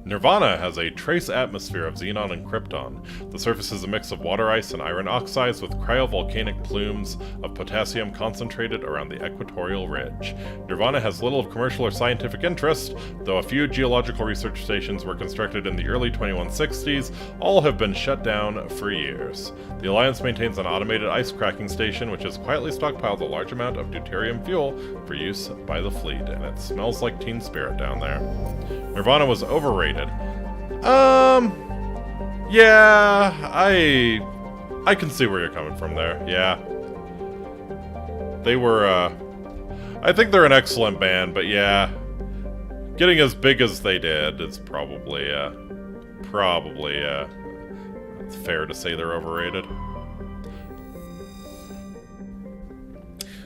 Nirvana has a trace atmosphere of xenon and krypton. The surface is a mix of water ice and iron oxides with cryovolcanic plumes of potassium concentrated around the equatorial ridge. Nirvana has little of commercial or scientific interest, though a few geological research stations were constructed in the early 2160s. All have been shut down for years. The Alliance maintains an automated ice cracking station which has quietly stockpiled a large amount of deuterium fuel for use by the fleet, and it smells like Teen Spirit down there. Nirvana was overrated. Yeah, I can see where you're coming from there, yeah. They were, I think they're an excellent band, but yeah, getting as big as they did is probably, it's fair to say they're overrated.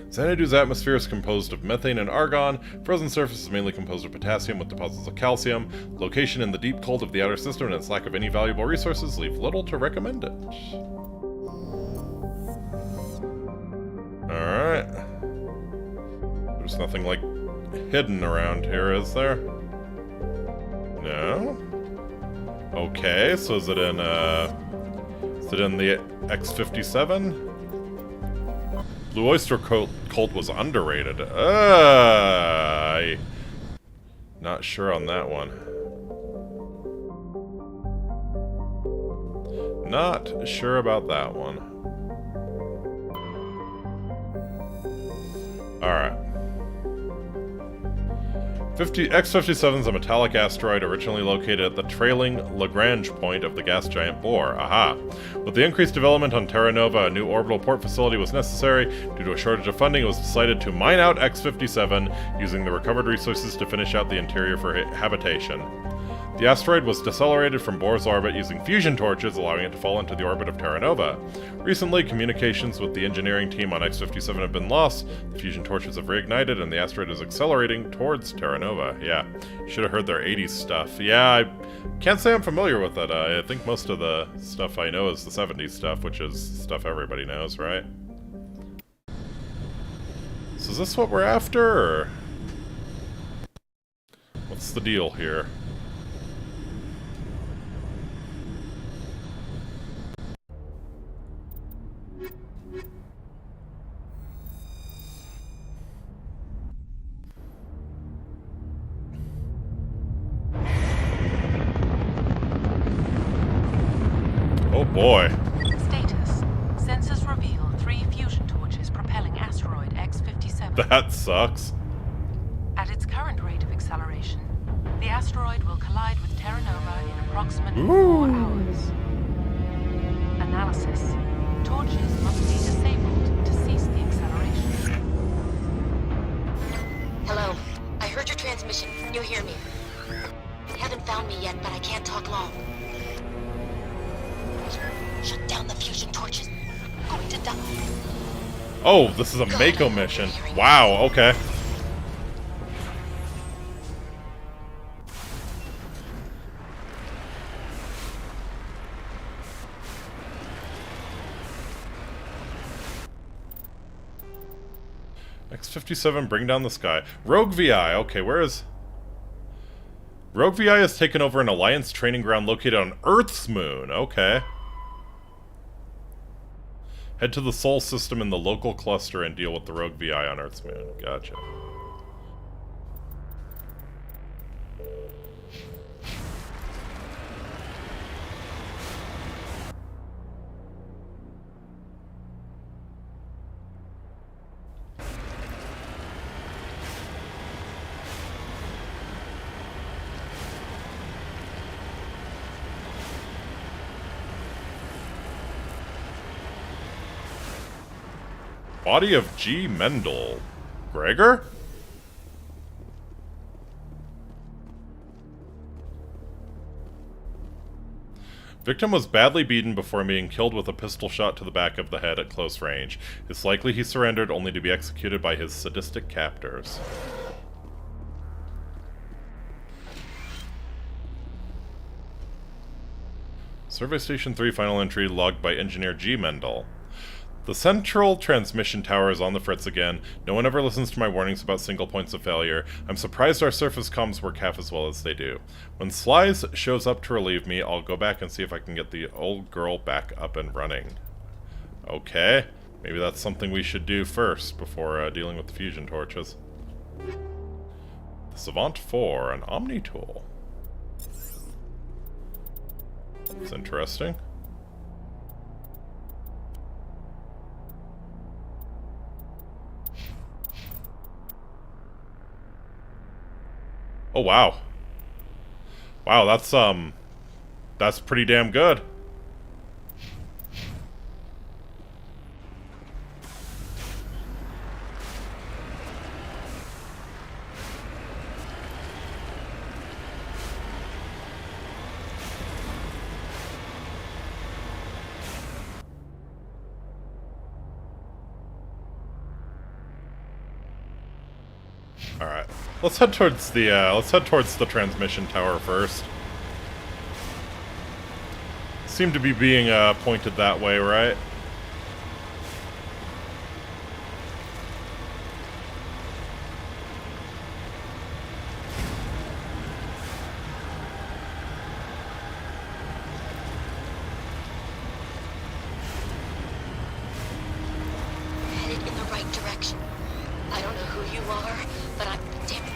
Xanadu's atmosphere is composed of methane and argon. Frozen surface is mainly composed of potassium with deposits of calcium. Location in the deep cold of the outer system and its lack of any valuable resources leave little to recommend it. Alright. There's nothing, like, hidden around here, is there? No? Okay, so is it in the X-57? Blue Oyster Cult was underrated. Not sure on that one. Not sure about that one. Alright. X-57 is a metallic asteroid originally located at the trailing Lagrange point of the gas giant Bohr. Aha. With the increased development on Terra Nova, a new orbital port facility was necessary. Due to a shortage of funding, it was decided to mine out X-57, using the recovered resources to finish out the interior for habitation. The asteroid was decelerated from Bohr's orbit using fusion torches, allowing it to fall into the orbit of Terra Nova. Recently, communications with the engineering team on X-57 have been lost, the fusion torches have reignited, and the asteroid is accelerating towards Terra Nova. Yeah, should have heard their 80s stuff. Yeah, I can't say I'm familiar with it. I think most of the stuff I know is the 70s stuff, which is stuff everybody knows, right? So is this what we're after, or what's the deal here? Oh boy. Status. Sensors reveal 3 fusion torches propelling asteroid X-57. That sucks. At its current rate of acceleration, the asteroid will collide with Terra Nova in approximately 4 hours. Analysis. torches must be disabled to cease the acceleration. Hello. I heard your transmission. Can you hear me? You haven't found me yet, but I can't talk long. Shut down the fusion torches. I'm going to die. Oh, this is a Mako mission. Wow, okay. X-57, bring down the sky. Rogue VI, okay, where is... Rogue VI has taken over an Alliance training ground located on Earth's moon, okay. Head to the Sol system in the local cluster and deal with the Rogue VI on Earth's moon. Gotcha. Body of G. Mendel. Gregor? Victim was badly beaten before being killed with a pistol shot to the back of the head at close range. It's likely he surrendered only to be executed by his sadistic captors. Survey Station 3 final entry logged by Engineer G. Mendel. The central transmission tower is on the fritz again. No one ever listens to my warnings about single points of failure. I'm surprised our surface comms work half as well as they do. When Slice shows up to relieve me, I'll go back and see if I can get the old girl back up and running. Okay. Maybe that's something we should do first before dealing with the fusion torches. The Savant 4, an Omni tool. It's interesting. Oh, wow. Wow, that's pretty damn good. Alright. Let's head towards the transmission tower first. Seem to be being pointed that way, right? Headed in the right direction. I don't know who you are, but I'm... Damn it.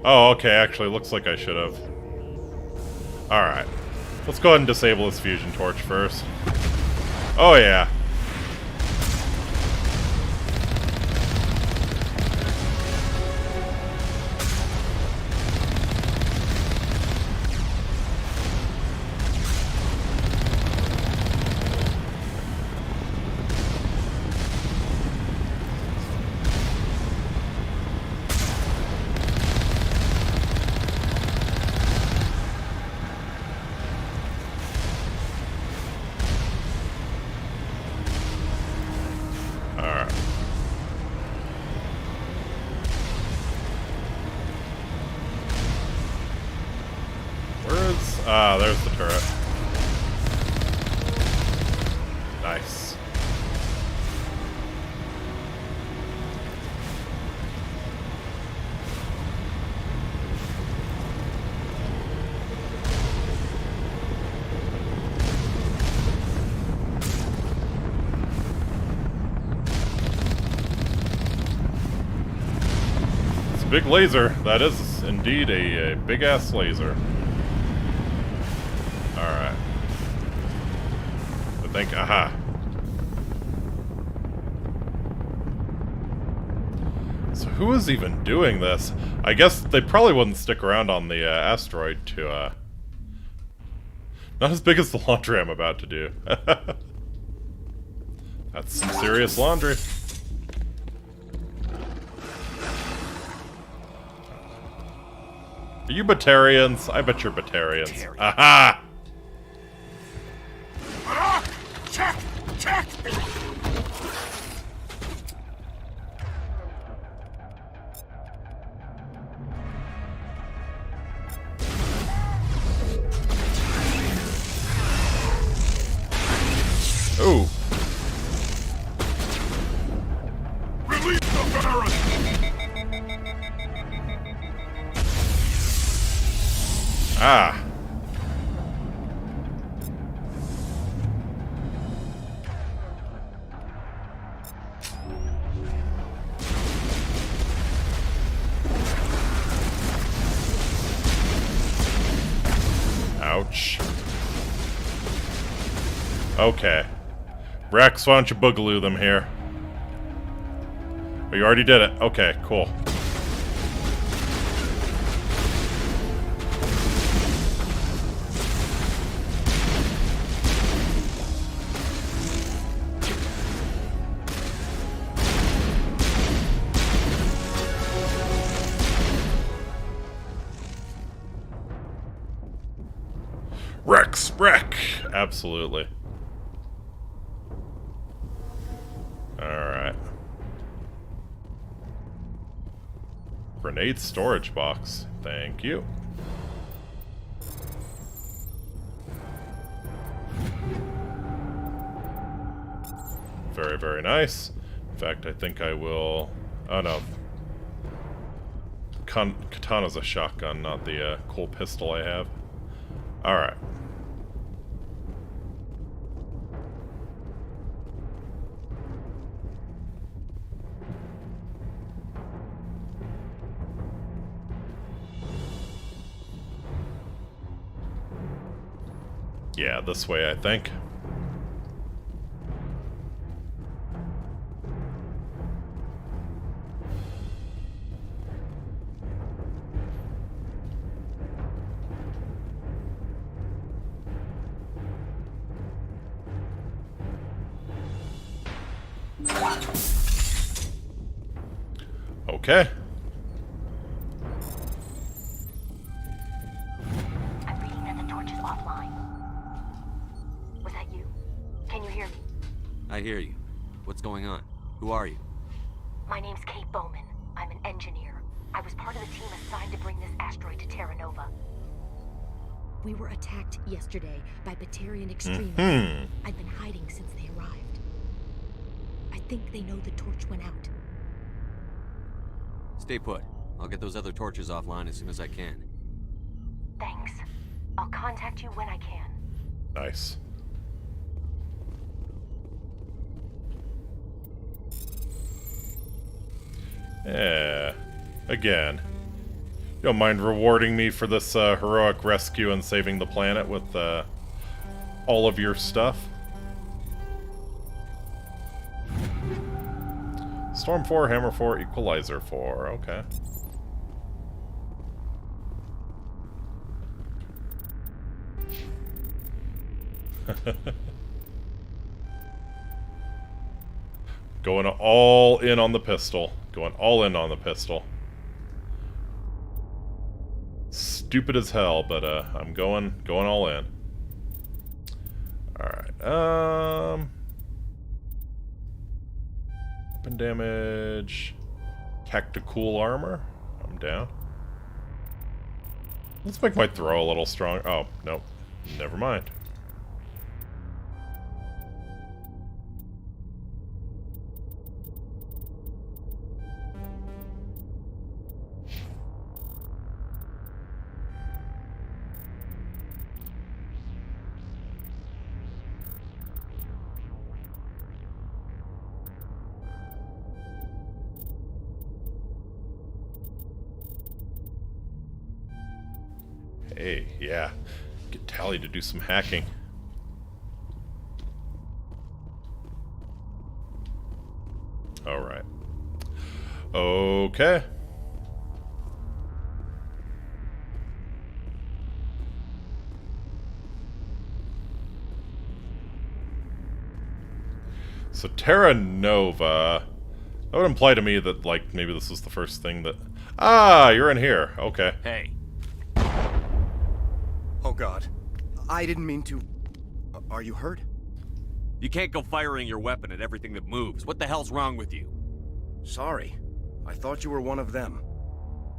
Oh, okay, actually, looks like I should have. Alright. Let's go ahead and disable this fusion torch first. Oh, yeah. There's the turret. Nice. It's a big laser. That is indeed a big-ass laser. Alright. I think, aha. So who is even doing this? I guess they probably wouldn't stick around on the asteroid to, not as big as the laundry I'm about to do. That's some serious laundry. Are you Batarians? I bet you're Batarians. Aha! Check! Check! Ooh. Release the Baron! Ah. Ouch. Okay. Rex, why don't you boogaloo them here? Oh, you already did it. Okay, cool. Rex, wreck! Absolutely. Alright. Grenade storage box. Thank you. Very, very nice. In fact, I think I will... Oh no. Katana's a shotgun, not the cool pistol I have. Alright. Yeah, this way, I think. Okay. I'm reading that the torch is offline. Was that you? Can you hear me? I hear you. What's going on? Who are you? My name's Kate Bowman. I'm an engineer. I was part of the team assigned to bring this asteroid to Terra Nova. We were attacked yesterday by Batarian extremists. I've been hiding since they arrived. I think they know the torch went out. Stay put. I'll get those other torches offline as soon as I can. Thanks. I'll contact you when I can. Nice. Yeah. Again. You don't mind rewarding me for this heroic rescue and saving the planet with all of your stuff? Storm 4, Hammer 4, Equalizer 4. Okay. Going all in on the pistol. Going all in on the pistol. Stupid as hell, but I'm going all in. Alright, weapon damage. Tactical armor. I'm down. Let's make my throw a little strong. Oh, nope. Never mind. Hey, yeah. Get Tally to do some hacking. Alright. Okay. So Terra Nova. That would imply to me that, like, maybe this was the first thing that... Ah, you're in here. Okay. Hey. Oh god. I didn't mean to... Are you hurt? You can't go firing your weapon at everything that moves. What the hell's wrong with you? Sorry. I thought you were one of them.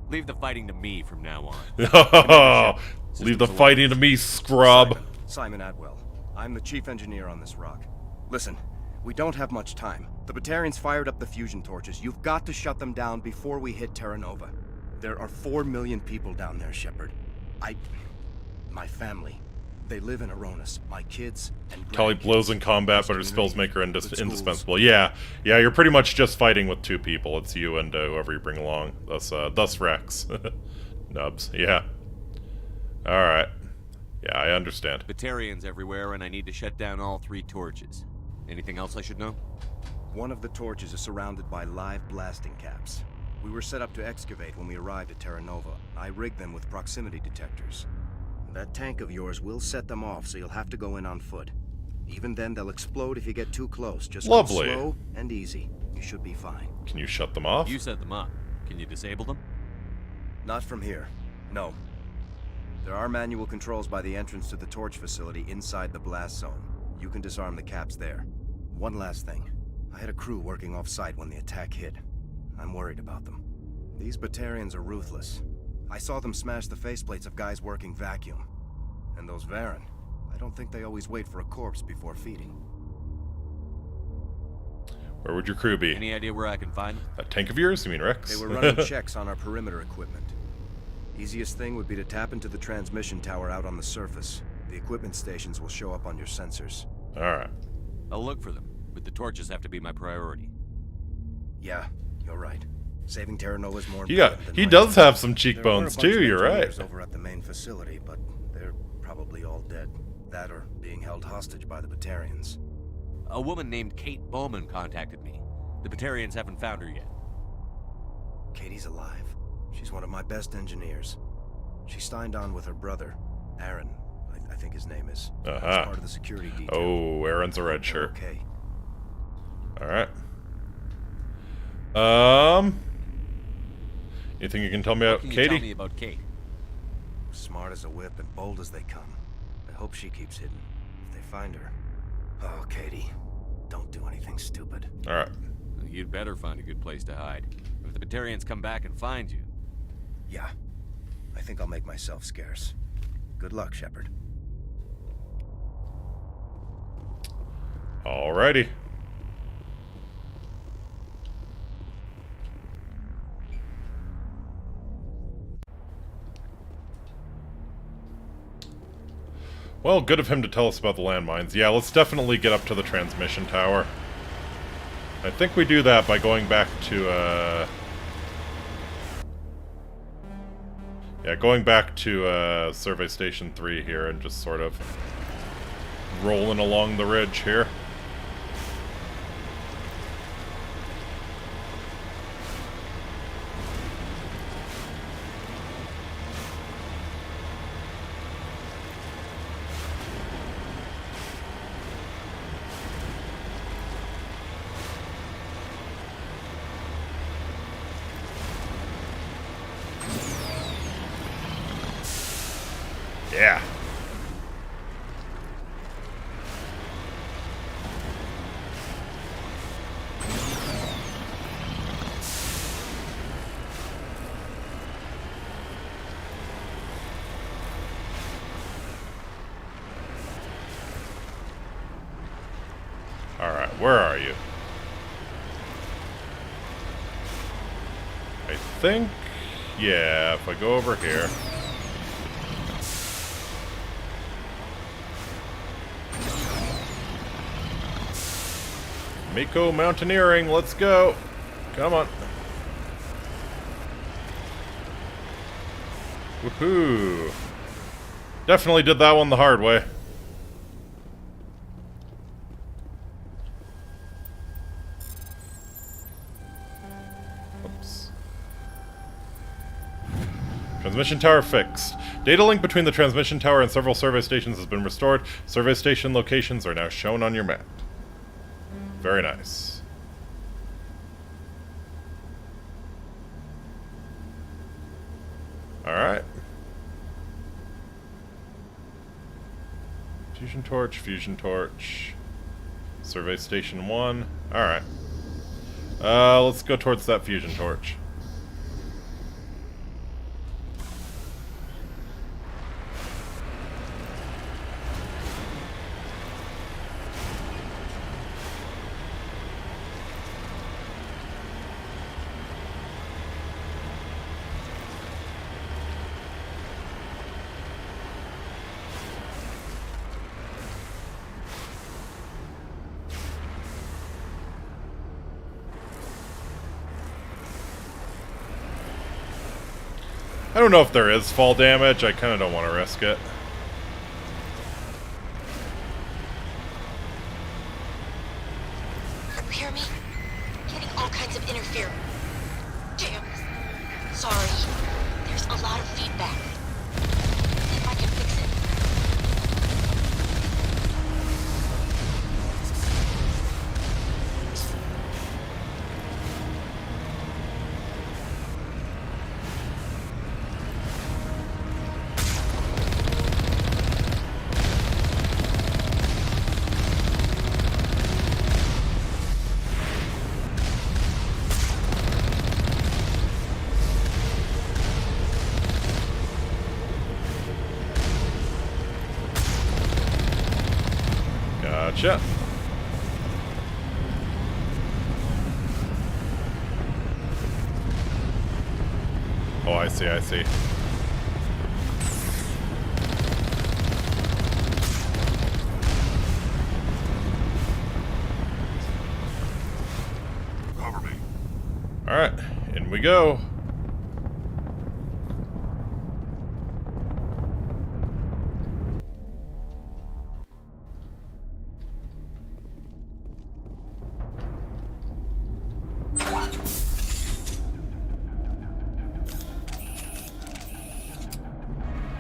Leave the fighting to me from now on. Leave the fighting to me, scrub. Simon Atwell. I'm the chief engineer on this rock. Listen, we don't have much time. The Batarians fired up the fusion torches. You've got to shut them down before we hit Terra Nova. There are 4 million people down there, Shepard. My family. They live in Aronis. My kids and Tally blows in combat, but her spells make her indispensable. Yeah, you're pretty much just fighting with 2 people. It's you and whoever you bring along. Thus Rex. Nubs. Yeah. Alright. Yeah, I understand. Batarians everywhere, and I need to shut down all 3 torches. Anything else I should know? One of the torches is surrounded by live blasting caps. We were set up to excavate when we arrived at Terra Nova. I rigged them with proximity detectors. That tank of yours will set them off, so you'll have to go in on foot. Even then, they'll explode if you get too close. Just go slow and easy. You should be fine. Can you shut them off? You set them up. Can you disable them? Not from here. No. There are manual controls by the entrance to the torch facility inside the blast zone. You can disarm the caps there. One last thing. I had a crew working off-site when the attack hit. I'm worried about them. These Batarians are ruthless. I saw them smash the faceplates of guys working vacuum. And those Varen, I don't think they always wait for a corpse before feeding. Where would your crew be? Any idea where I can find them? That tank of yours? You mean Rex? They were running checks on our perimeter equipment. Easiest thing would be to tap into the transmission tower out on the surface. The equipment stations will show up on your sensors. Alright. I'll look for them, but the torches have to be my priority. Yeah, you're right. Saving Terra Nova is more important than he does have some cheekbones too, you're right. Over at the main facility, but they're probably all dead. That or being held hostage by the Batarians. A woman named Kate Bowman contacted me. The Batarians haven't found her yet. Katie's alive. She's one of my best engineers. She signed on with her brother, Aaron, I think his name is. As part of the security detail. Oh, Aaron's a red shirt. Okay. Alright. Anything you can tell me about Katie? Tell me about Kate. Smart as a whip and bold as they come. I hope she keeps hidden. If they find her. Oh, Katie. Don't do anything stupid. Alright. You'd better find a good place to hide. If the Batarians come back and find you. Yeah. I think I'll make myself scarce. Good luck, Shepard. Alrighty. Well, good of him to tell us about the landmines. Yeah, let's definitely get up to the transmission tower. I think we do that by going back to, yeah, going back to, Survey Station 3 here and just sort of rolling along the ridge here. Yeah. Alright, where are you? I think... yeah, if I go over here... Mako Mountaineering, let's go! Come on. Woohoo! Definitely did that one the hard way. Oops. Transmission tower fixed. Data link between the transmission tower and several survey stations has been restored. Survey station locations are now shown on your map. Very nice. Alright. Fusion torch, fusion torch. Survey station 1. Alright. Let's go towards that fusion torch. I don't know if there is fall damage. I kind of don't want to risk it. You hear me? Getting all kinds of interference. Damn. Sorry. There's a lot of feedback. See if I can fix it. Gotcha. Oh, I see, I see. Cover me. Alright, in we go.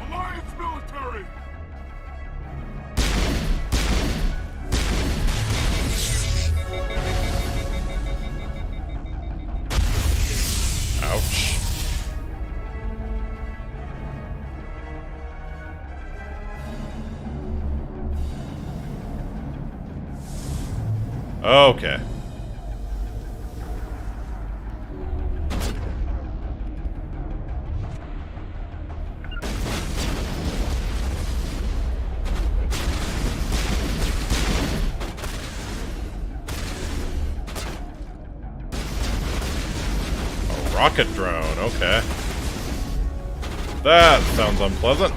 Alliance military! Ouch. Okay. A rocket drone, okay. That sounds unpleasant.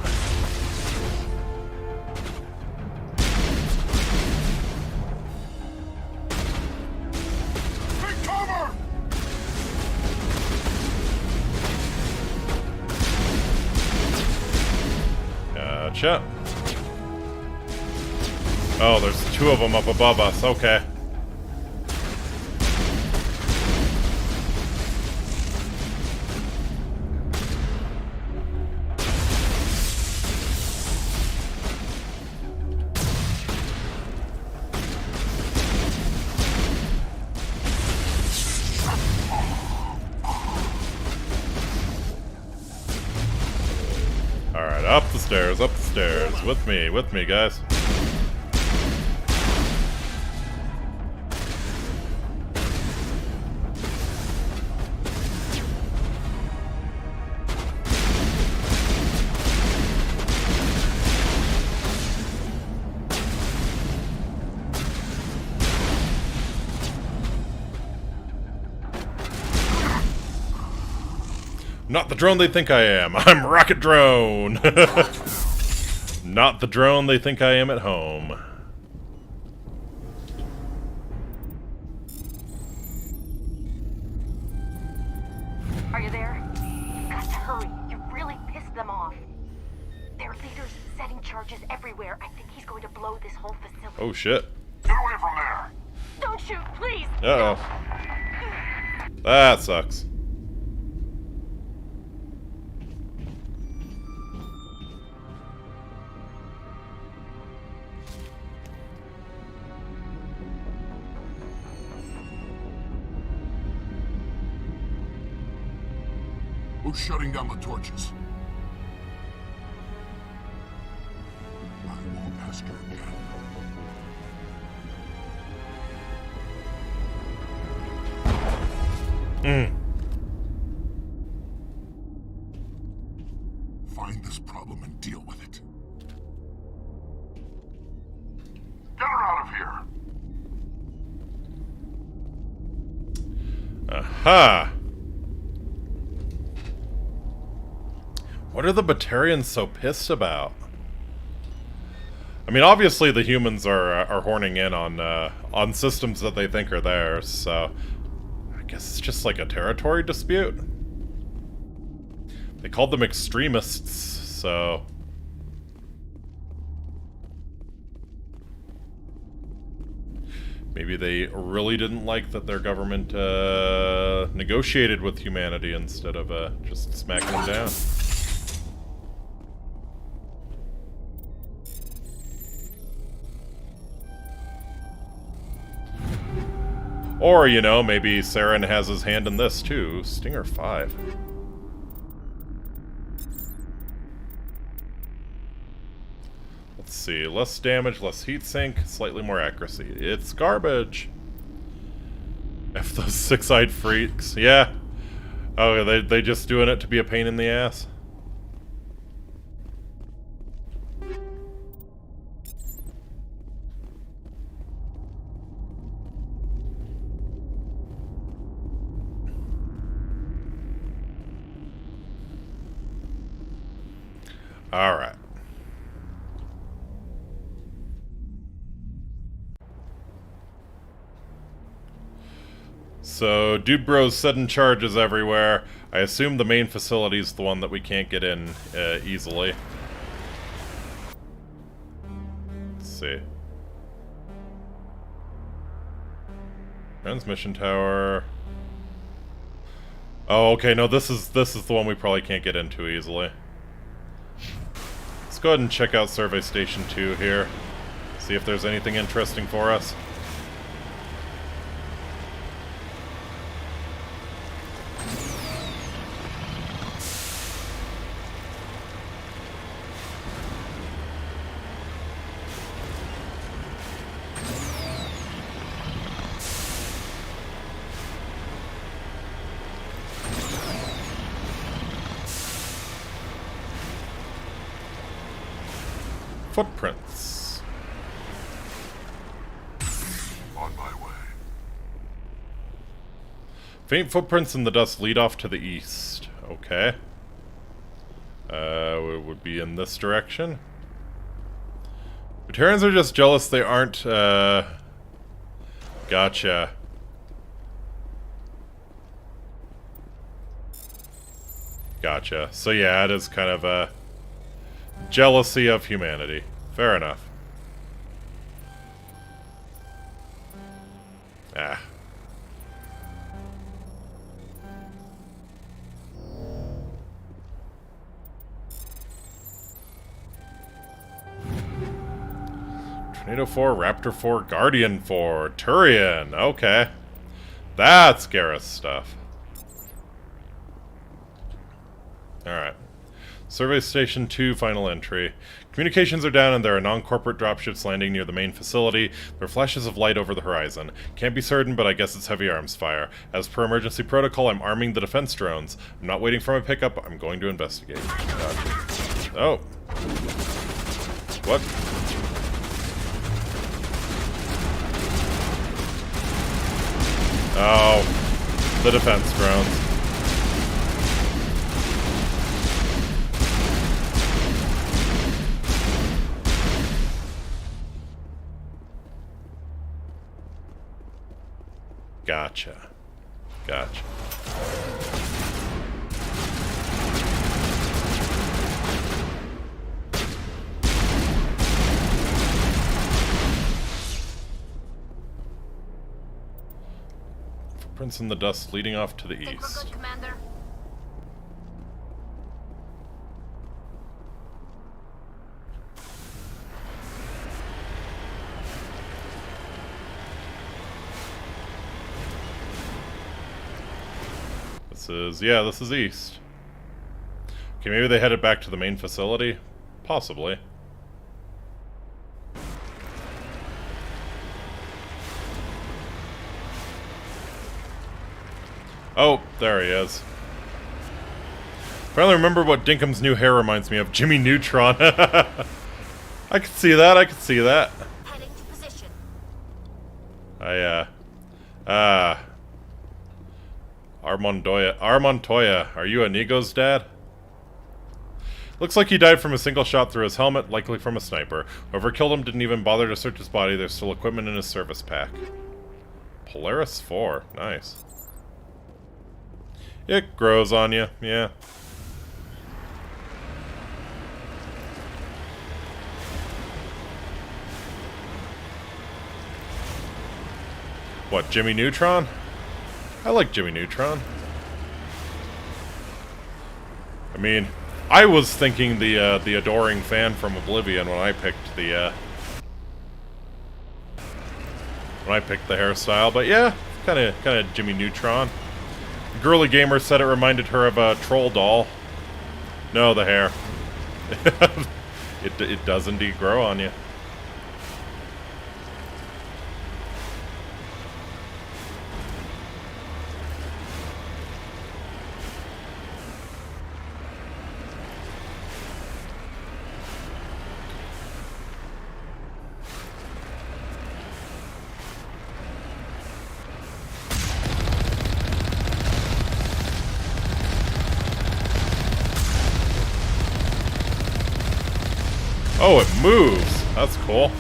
Take cover! Gotcha. Oh, there's two of them up above us, okay. Alright, up the stairs, with me, guys. Not the drone they think I am. I'm Rocket Drone. Not the drone they think I am at home. Are you there? You've got to hurry. You really pissed them off. Their leaders setting charges everywhere. I think he's going to blow this whole facility. Oh shit. Get away from there! Don't shoot, please! Uh-oh. That sucks. Who's shutting down the torches? I won't ask her again. Find this problem and deal with it. Get her out of here! Aha! What are the Batarians so pissed about? I mean, obviously the humans are horning in on systems that they think are theirs, so I guess it's just like a territory dispute. They called them extremists, so maybe they really didn't like that their government negotiated with humanity instead of just smacking them down. Or, you know, maybe Saren has his hand in this, too. Stinger 5. Let's see. Less damage, less heat sink, slightly more accuracy. It's garbage. F those six-eyed freaks. Yeah. Oh, they just doing it to be a pain in the ass? Alright. So, Dude Bro's setting charges everywhere. I assume the main facility's the one that we can't get in easily. Let's see. Transmission tower. Oh, okay, no, this is the one we probably can't get into easily. Let's go ahead and check out Survey Station 2 here. See if there's anything interesting for us. Footprints. On my way. Faint footprints in the dust lead off to the east. Okay. It would be in this direction. Batarians are just jealous they aren't, Gotcha. Gotcha. So yeah, it is kind of a jealousy of humanity. Fair enough. Ah. Tornado 4, Raptor 4, Guardian 4, Turian. Okay. That's Garrus stuff. Alright. Survey Station 2, final entry. Communications are down and there are non-corporate dropships landing near the main facility. There are flashes of light over the horizon. Can't be certain, but I guess it's heavy arms fire. As per emergency protocol, I'm arming the defense drones. I'm not waiting for my pickup. I'm going to investigate. Gotcha. Oh. What? Oh. The defense drones. Gotcha. Gotcha. Footprints in the dust leading off to the Think we're east. good, Commander? This is east. Okay, maybe they headed back to the main facility? Possibly. Oh, there he is. Finally remember what Dinkum's new hair reminds me of. Jimmy Neutron. I could see that, I could see that. Heading to position. Armontoya, are you Inigo's dad? Looks like he died from a single shot through his helmet, likely from a sniper. Whoever killed him didn't even bother to search his body. There's still equipment in his service pack. Polaris 4, nice. It grows on you, yeah. What, Jimmy Neutron? I like Jimmy Neutron. I mean, I was thinking the adoring fan from Oblivion when I picked the hairstyle, but yeah, kind of Jimmy Neutron. Girly Gamer said it reminded her of a troll doll. No, the hair. It does indeed grow on you. Oh, it moves! That's cool.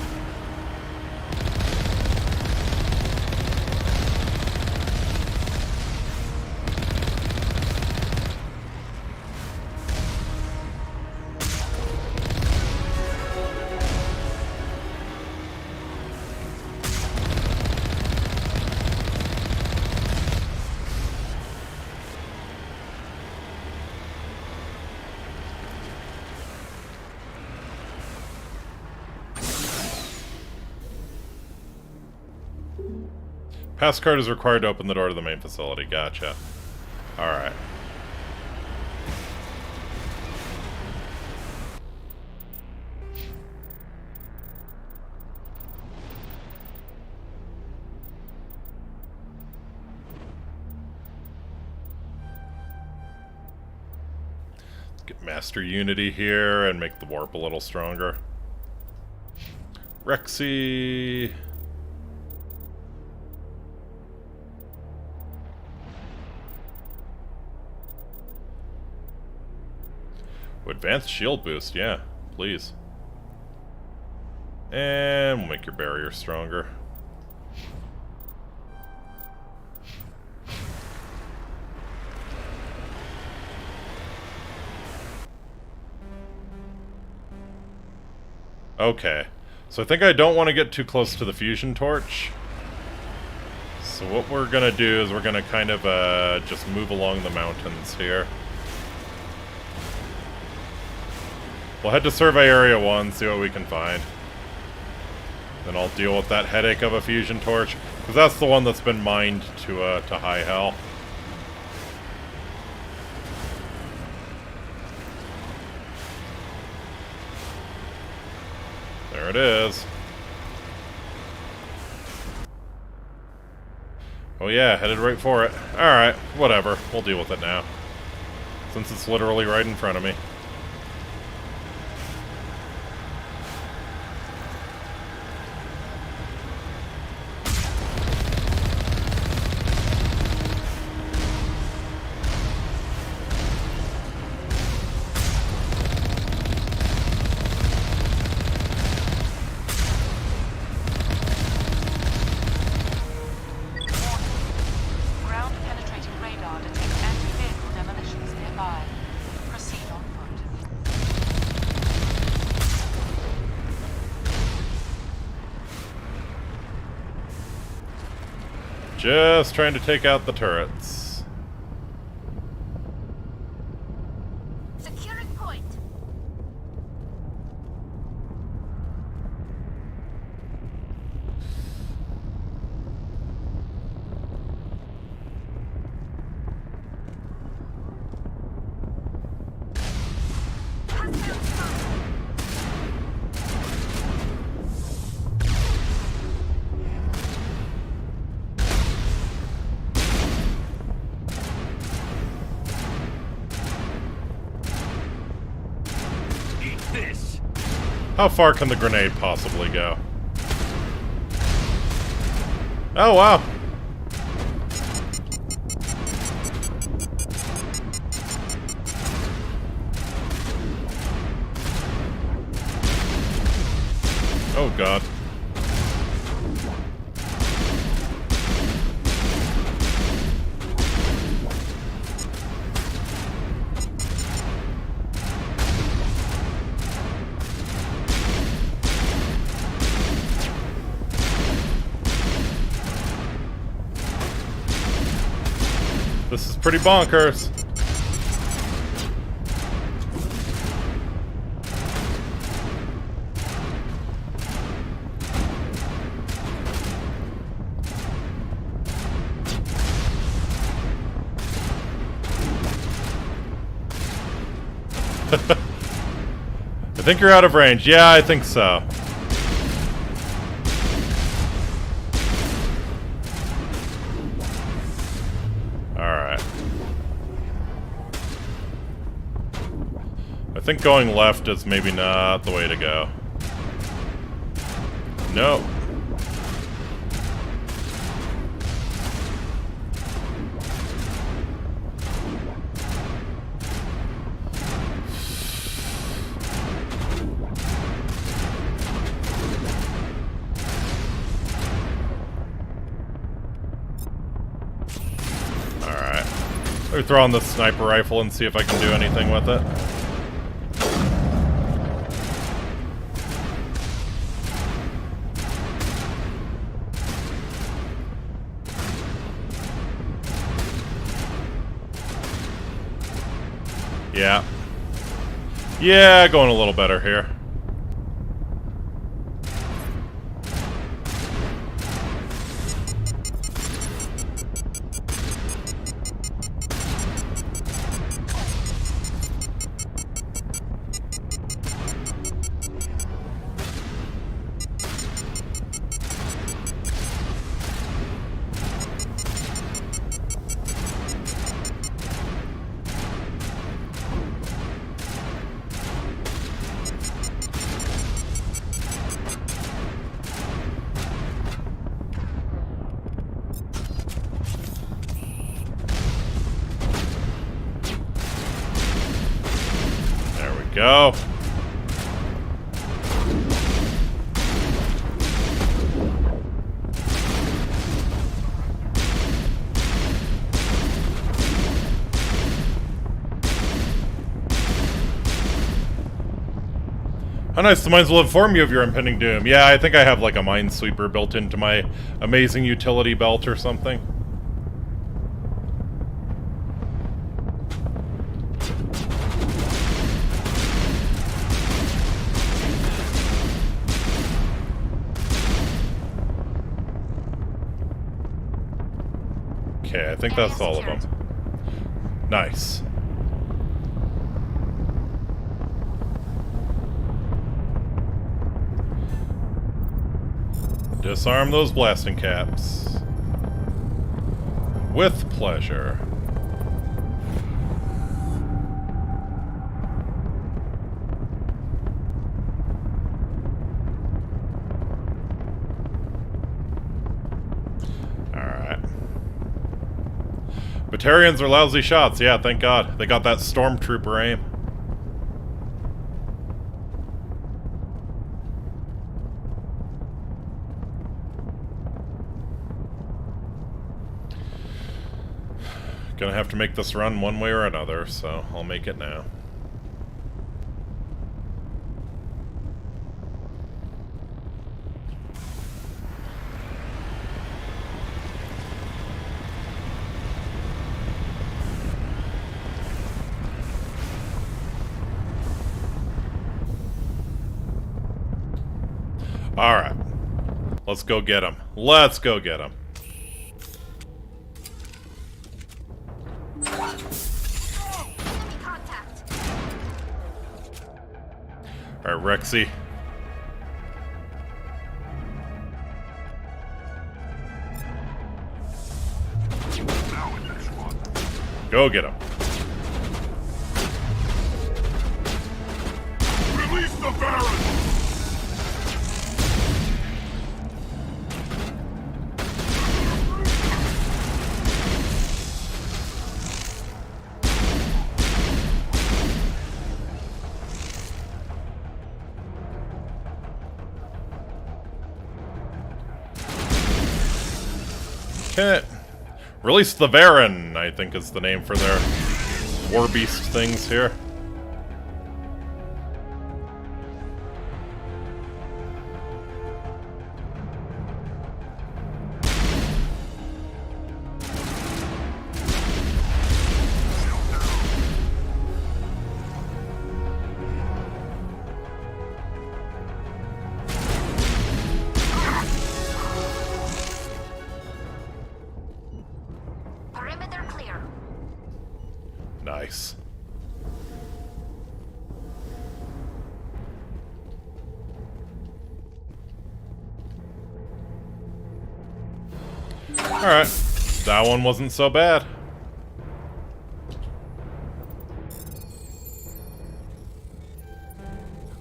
Passcard is required to open the door to the main facility. Gotcha. Alright. Let's get Master Unity here and make the warp a little stronger. Rexy... Advanced shield boost, yeah, please. And we'll make your barrier stronger. Okay, so I think I don't want to get too close to the fusion torch. So what we're gonna do is we're gonna kind of just move along the mountains here. We'll head to Survey Area 1, see what we can find. Then I'll deal with that headache of a fusion torch, because that's the one that's been mined to high hell. There it is. Oh yeah, headed right for it. Alright, whatever. We'll deal with it now. Since it's literally right in front of me. Ground penetrating radar detects anti-vehicle demolitions nearby. Proceed on foot. Just trying to take out the turrets. Securing point. How far can the grenade possibly go? Oh, wow. Oh, God. This is pretty bonkers. I think you're out of range. Yeah, I think so. I think going left is maybe not the way to go. No. Alright. Let me throw on the sniper rifle and see if I can do anything with it. Yeah. Yeah, going a little better here. Go. How nice, the mines will inform you of your impending doom. Yeah, I think I have like a minesweeper built into my amazing utility belt or something. Okay, I think that's all of them. Nice. Disarm those blasting caps. With pleasure. Batarians are lousy shots. Yeah, thank God. They got that stormtrooper aim. Gonna have to make this run one way or another, so I'll make it now. Alright. Let's go get him. Let's go get him. Alright, Rexy. Go get him. Release the Baron! Release the Baron, I think is the name for their war beast things here. Nice. Alright. That one wasn't so bad.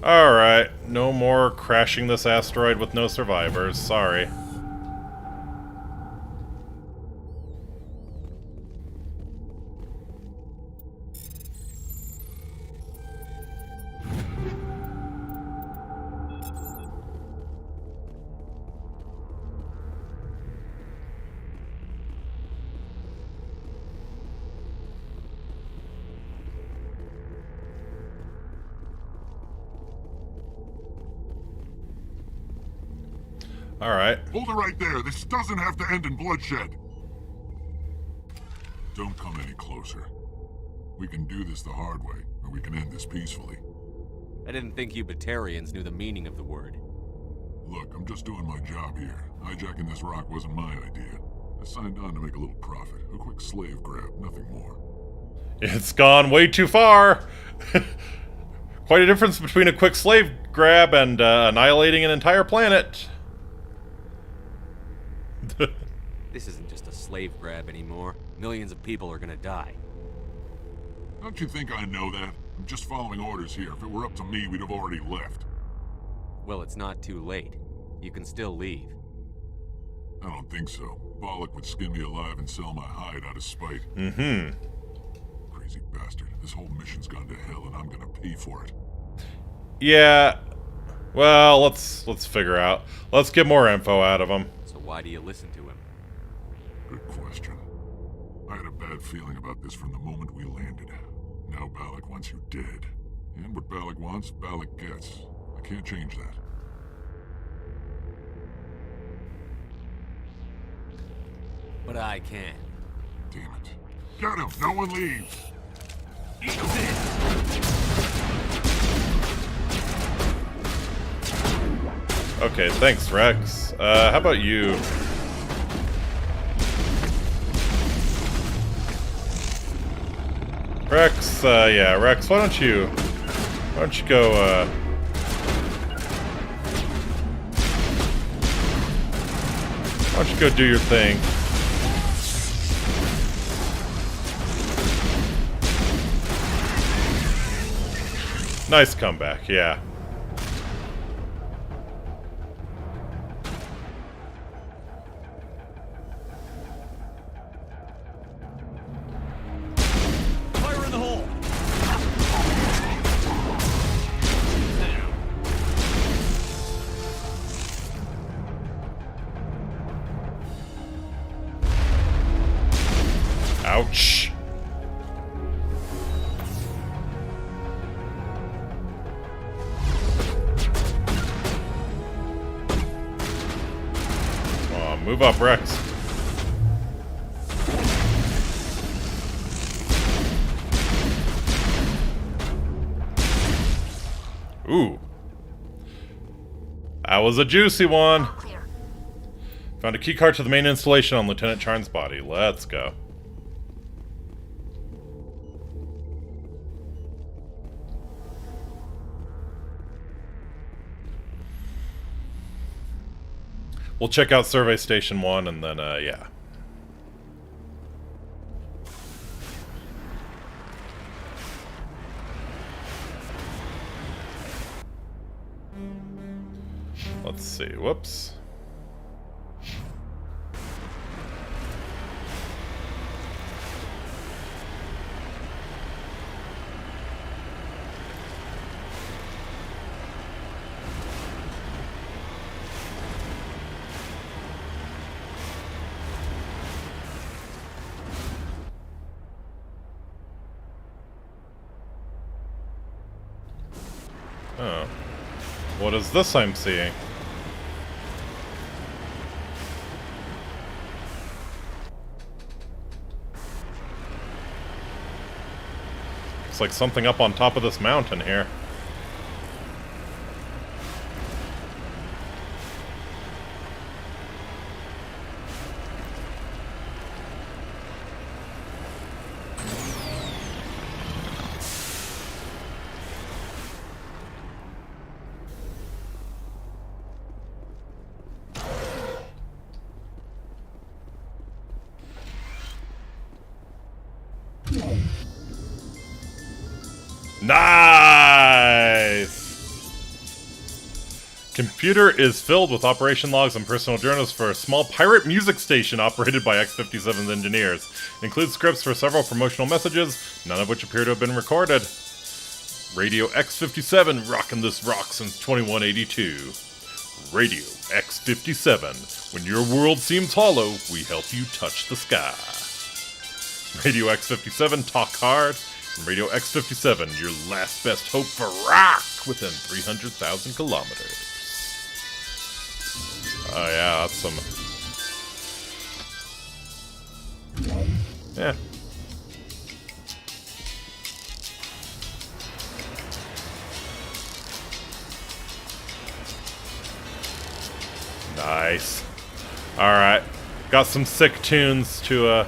Alright. No more crashing this asteroid with no survivors. Sorry. Alright. Hold it right there. This doesn't have to end in bloodshed. Don't come any closer. We can do this the hard way, or we can end this peacefully. I didn't think you Batarians knew the meaning of the word. Look, I'm just doing my job here. Hijacking this rock wasn't my idea. I signed on to make a little profit. A quick slave grab, nothing more. It's gone way too far! Quite a difference between a quick slave grab and annihilating an entire planet. This isn't just a slave grab anymore. Millions of people are gonna die. Don't you think I know that? I'm just following orders here. If it were up to me, we'd have already left. Well, it's not too late. You can still leave. I don't think so. Bollock would skin me alive and sell my hide out of spite. Mm-hmm. Crazy bastard. This whole mission's gone to hell and I'm gonna pay for it. Yeah. Well, let's figure out. Let's get more info out of him. So why do you listen to him? Good question. I had a bad feeling about this from the moment we landed. Now Bollock wants you dead. And what Bollock wants, Bollock gets. I can't change that. But I can. Damn it. Get him! No one leaves! Eat this! Okay, thanks, Rex. How about you? Rex, yeah, Rex, why don't you go, why don't you go do your thing? Nice comeback, yeah. Fire in the hole! Ouch. Move up, Rex. Ooh. That was a juicy one. Found a keycard to the main installation on Lieutenant Charn's body. Let's go. We'll check out Survey Station 1 and then, yeah. Let's see. Whoops. Oh. What is this I'm seeing? Looks like something up on top of this mountain here. Nice! Computer is filled with operation logs and personal journals for a small pirate music station operated by X-57's engineers. It includes scripts for several promotional messages, none of which appear to have been recorded. Radio X-57, rocking this rock since 2182. Radio X-57, when your world seems hollow, we help you touch the sky. Radio X-57, talk hard. And Radio X-57, your last best hope for rock within 300,000 kilometers. Oh yeah, that's some... Yeah. Nice. Alright. Got some sick tunes to,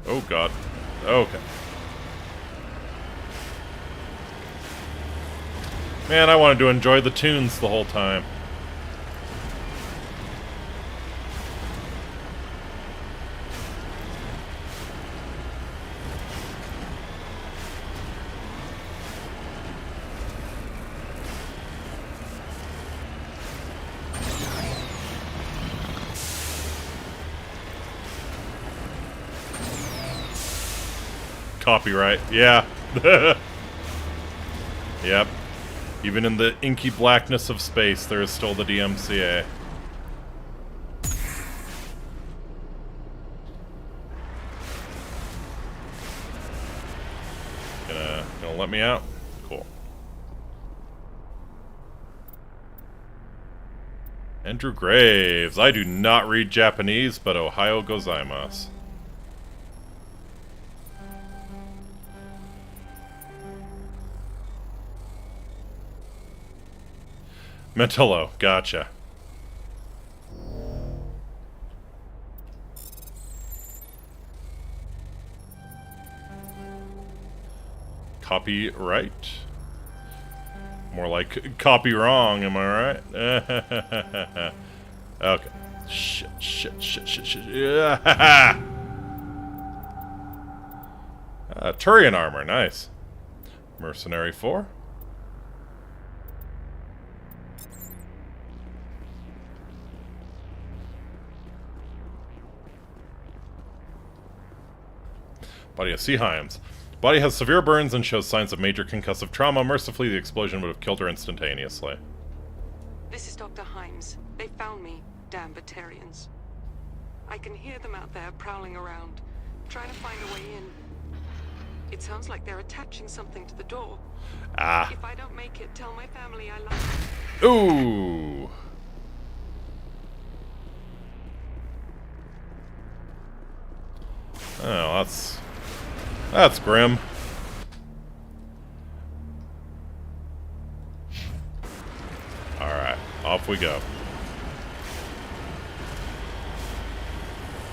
Oh god. Okay. Man, I wanted to enjoy the tunes the whole time. Copyright, yeah. Yep. Even in the inky blackness of space, there is still the DMCA. Gonna let me out? Cool. Andrew Graves. I do not read Japanese, but Ohio gozaimasu. Mentallo, gotcha. Copyright? More like copy wrong, am I right? Okay. Shit. Yeah. Turian armor, nice. Mercenary 4. Body of Seaheims. Body has severe burns and shows signs of major concussive trauma. Mercifully, the explosion would have killed her instantaneously. This is Dr. Himes. They found me, damn Batarians. I can hear them out there prowling around, trying to find a way in. It sounds like they're attaching something to the door. Ah. If I don't make it, tell my family I love them. Ooh. Oh, that's grim. off we go.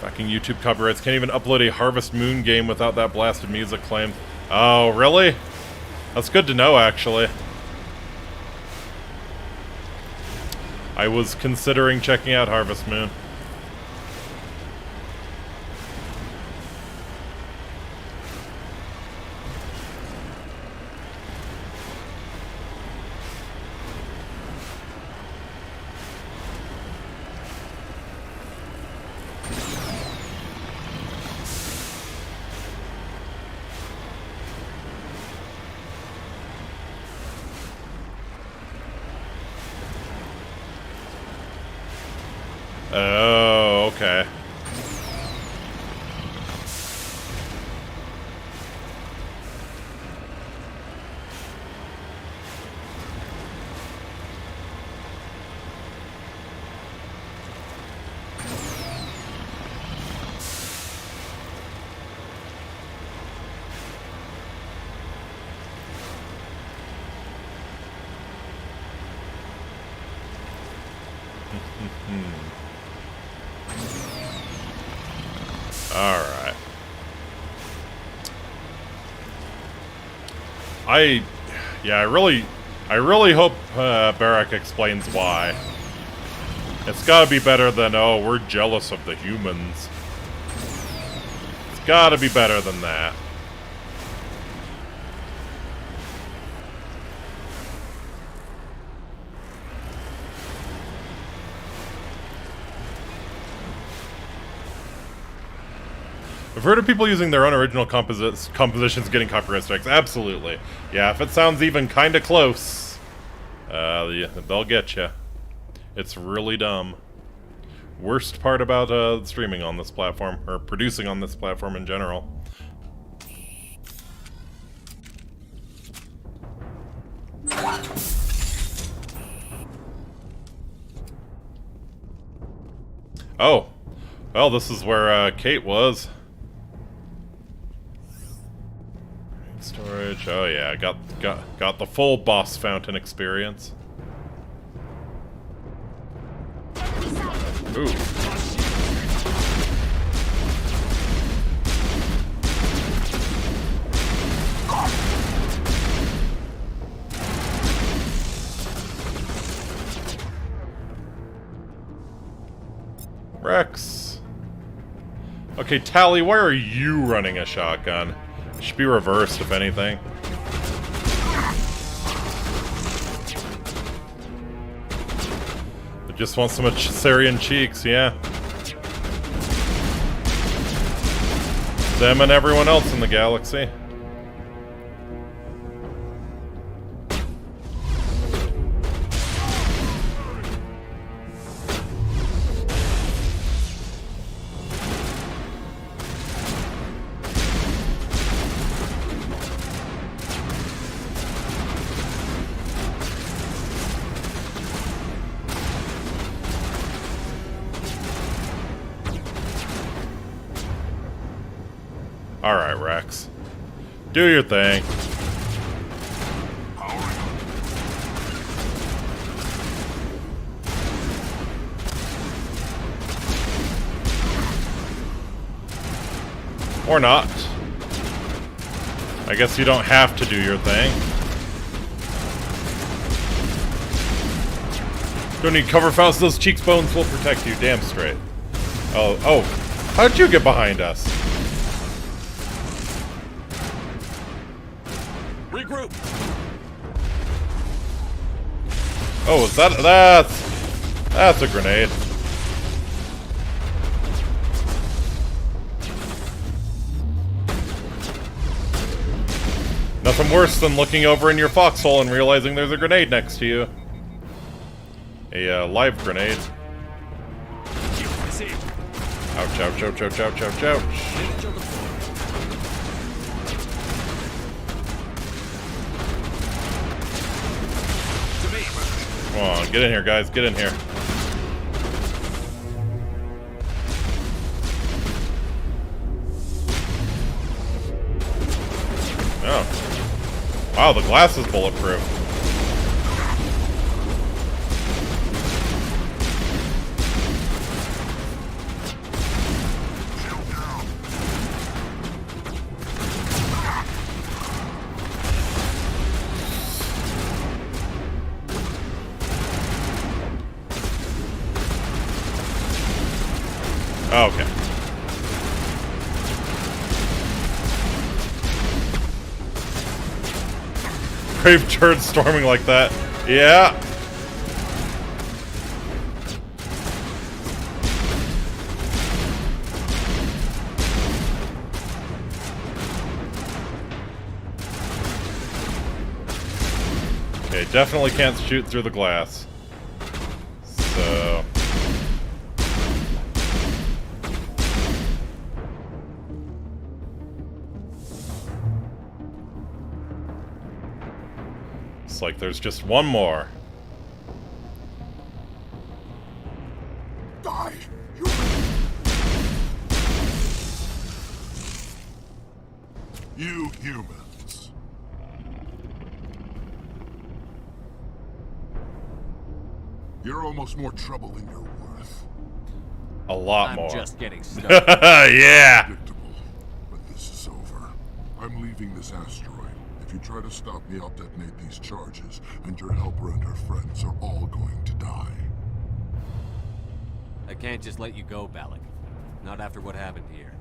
Fucking YouTube copyrights. Can't even upload a Harvest Moon game without that blasted music claim. Oh, really? That's good to know, actually. I was considering checking out Harvest Moon. Oh, okay. Alright. I really hope Barrack explains why. It's gotta be better than, oh, we're jealous of the humans. It's gotta be better than that. I've heard of people using their own original compositions getting copyright strikes. Absolutely. Yeah, if it sounds even kind of close, they'll get you. It's really dumb. Worst part about streaming on this platform, or producing on this platform in general. Oh. Well, this is where Kate was. Storage. Oh yeah, got the full boss fountain experience. Ooh. Rex. Okay, Tally, why are you running a shotgun? It should be reversed, if anything. I just want so much Syrian cheeks, yeah. Them and everyone else in the galaxy. Alright, Rex. Do your thing. Or not. I guess you don't have to do your thing. Don't need cover founts, those cheekbones will protect you, damn straight. Oh. How'd you get behind us? Regroup. Oh, is that's a grenade. Nothing worse than looking over in your foxhole and realizing there's a grenade next to you. A live grenade. Ouch, ouch, ouch, ouch, ouch, ouch, ouch. Come on, get in here, guys, get in here. Oh. Wow, the glass is bulletproof. Okay. Brave turd storming like that. Yeah. Okay, definitely can't shoot through the glass. So... It's like there's just one more. Die! You humans. You're almost more trouble than you're worth. A lot more. I'm just getting started. Yeah! Predictable, but this is over. I'm leaving this asteroid. If you try to stop me, I'll detonate these charges, and your helper and her friends are all going to die. I can't just let you go, Balak. Not after what happened here.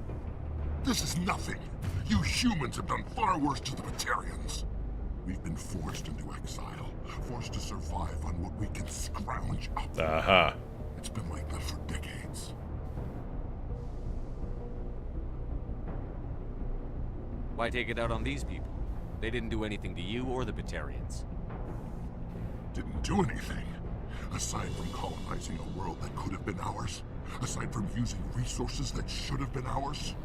This is nothing. You humans have done far worse to the Batarians. We've been forced into exile, forced to survive on what we can scrounge up. Uh-huh. It's been like that for decades. Why take it out on these people? They didn't do anything to you or the Batarians. Didn't do anything. Aside from colonizing a world that could have been ours. Aside from using resources that should have been ours.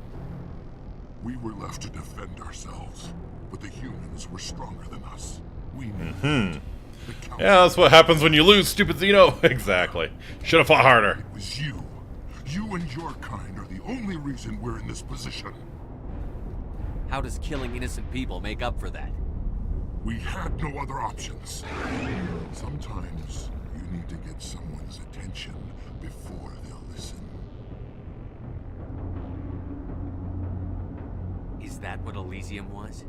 We were left to defend ourselves. But the humans were stronger than us. We knew. Yeah, that's what happens when you lose, stupid Xeno. Exactly. Should have fought harder. It was you. You and your kind are the only reason we're in this position. How does killing innocent people make up for that? We had no other options. Sometimes you need to get someone's attention before they'll listen. Is that what Elysium was?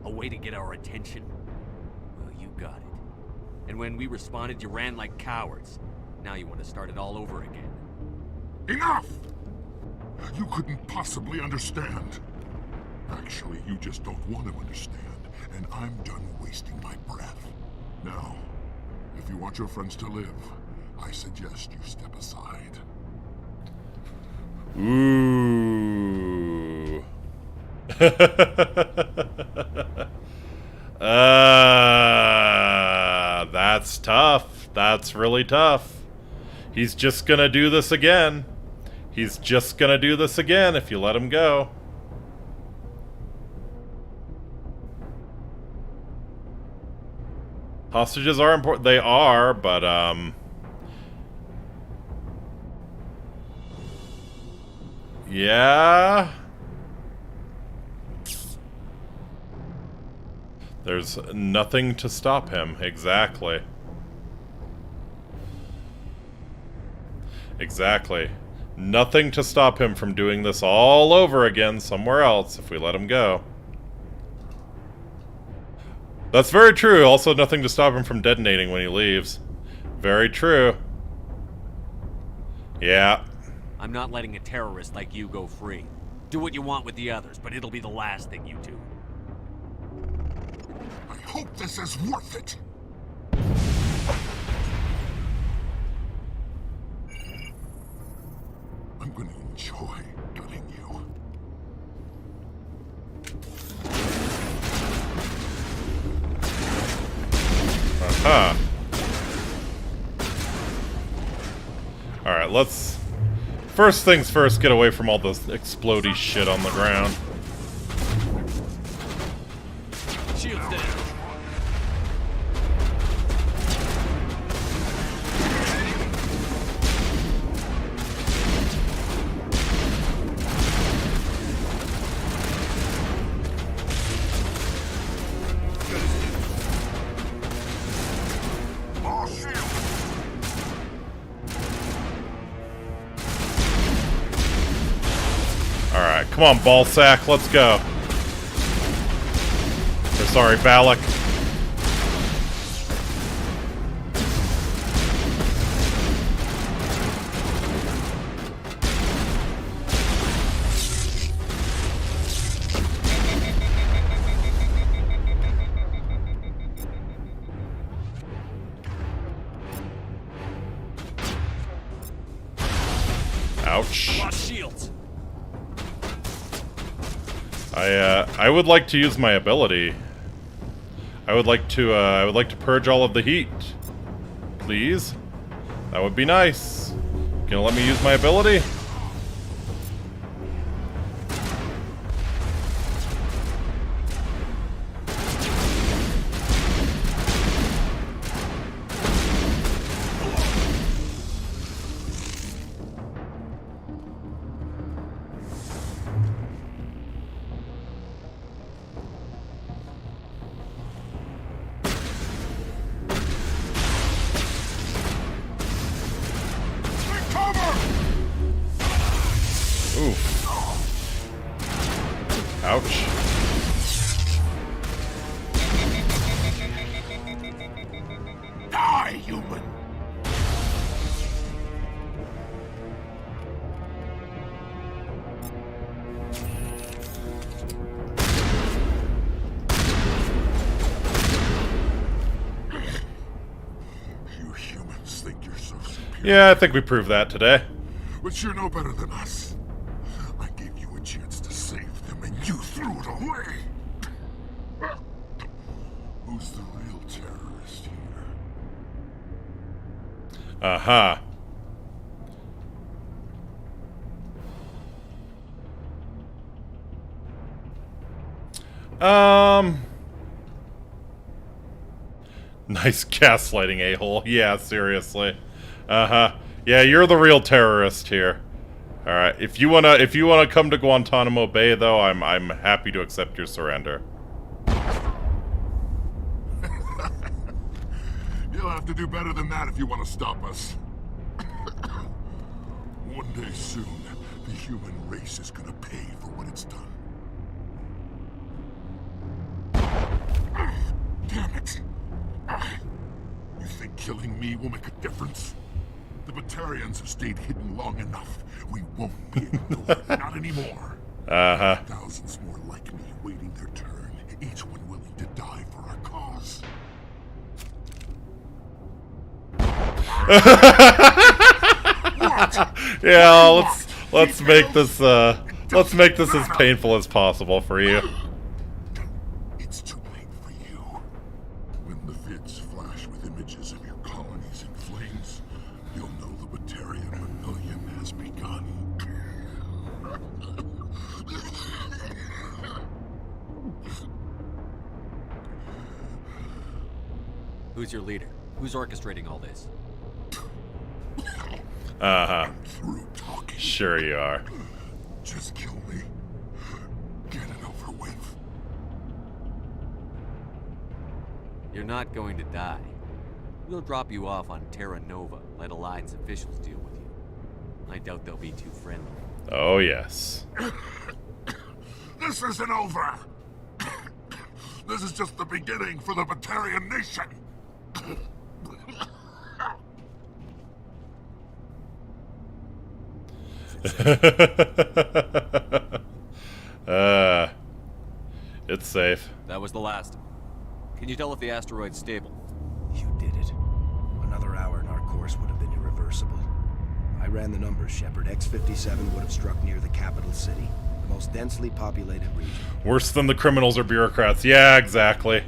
A way to get our attention? Well, you got it. And when we responded, you ran like cowards. Now you want to start it all over again. Enough! You couldn't possibly understand. Actually, you just don't want to understand, and I'm done wasting my breath. Now, if you want your friends to live, I suggest you step aside. Ooh. That's tough. That's really tough. He's just gonna do this again. He's just gonna do this again if you let him go. Hostages are important. They are, but, yeah. There's nothing to stop him. Exactly. Exactly. Nothing to stop him from doing this all over again somewhere else if we let him go. That's very true. Also, nothing to stop him from detonating when he leaves. Very true. Yeah. I'm not letting a terrorist like you go free. Do what you want with the others, but it'll be the last thing you do. I hope this is worth it. I'm gonna enjoy gutting you. Aha. Alright, let's... First things first, get away from all this explodey shit on the ground. Shields down. Alright, come on, ballsack, let's go. Or sorry, Balak. Ouch. Lost shields. I would like to use my ability. I would like to purge all of the heat. Please? That would be nice. Gonna let me use my ability? Ouch. Die, human! You humans think you're so superior. Yeah, I think we proved that today. But you're no better than us. I gave you a chance to save them, and you threw it away. Who's the real terrorist here? Uh-huh. Nice gaslighting, a-hole. Yeah, seriously. Uh-huh. Yeah, you're the real terrorist here. All right. If you wanna come to Guantanamo Bay, though, I'm happy to accept your surrender. You'll have to do better than that if you want to stop us. One day soon, the human race is gonna pay for what it's done. Damn it! You think killing me will make a difference? The Batarians have stayed hidden long enough. We won't be ignored. Not anymore. Uh-huh. Thousands more like me waiting their turn, each one willing to die for our cause. Yeah, let's make this as painful as possible for you. It's too late for you. When the vids flash with images of your colonies in flames, you'll know the Batarian rebellion has begun. Who's your leader? Who's orchestrating all this? Uh-huh. Through talking. Sure you are. Just kill me. Get it over with. You're not going to die. We'll drop you off on Terra Nova, let Alliance officials deal with you. I doubt they'll be too friendly. Oh, yes. This isn't over! This is just the beginning for the Batarian nation! It's safe. That was the last. Can you tell if the asteroid's stable? You did it. Another hour and our course would have been irreversible. I ran the numbers, Shepard. X-57 would have struck near the capital city, the most densely populated region. Worse than the criminals or bureaucrats. Yeah, exactly.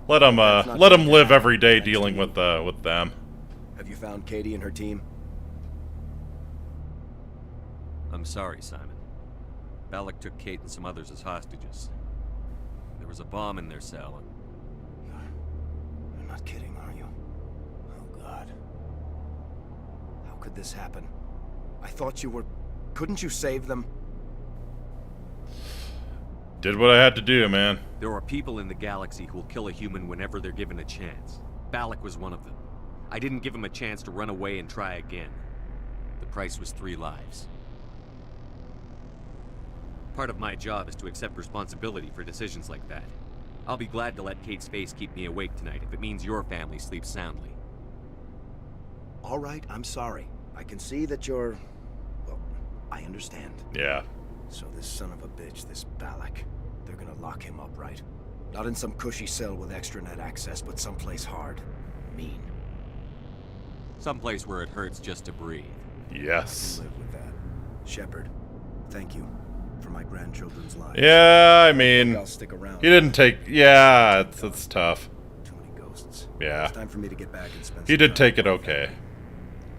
Let them live every day dealing with them. Have you found Katie and her team? I'm sorry, Simon. Balak took Kate and some others as hostages. There was a bomb in their cell and... You're not kidding, are you? Oh, God. How could this happen? I thought you were... Couldn't you save them? Did what I had to do, man. There are people in the galaxy who will kill a human whenever they're given a chance. Balak was one of them. I didn't give him a chance to run away and try again. The price was 3 lives. Part of my job is to accept responsibility for decisions like that. I'll be glad to let Kate's face keep me awake tonight if it means your family sleeps soundly. All right, I'm sorry. I can see that you're... Well, I understand. Yeah. So this son of a bitch, this Balak, they're gonna lock him up, right? Not in some cushy cell with extranet access, but someplace hard. Mean. Someplace where it hurts just to breathe. Yes. I can live with that. Shepard, thank you for my grandchildren's lives. Yeah, I mean, I'll stick around. he didn't take. Yeah, it's tough. Too many ghosts. Yeah. It's time for me to get back and spend He some did time take it with my okay. family.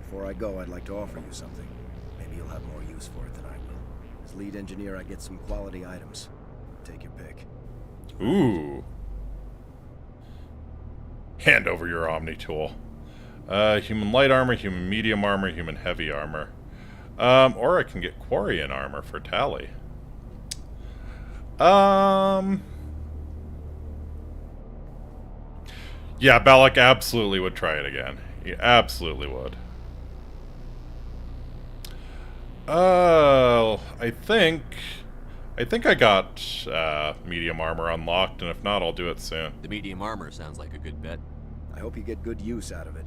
Before I go, I'd like to offer you something. Maybe you'll have more use for it than I will. As lead engineer, I get some quality items. Take your pick. Ooh. Hand over your Omni tool. Human light armor, human medium armor, human heavy armor. Or I can get Quarian armor for Tally. Yeah, Balak absolutely would try it again. He absolutely would. I think I got medium armor unlocked, and if not, I'll do it soon. The medium armor sounds like a good bet. I hope you get good use out of it.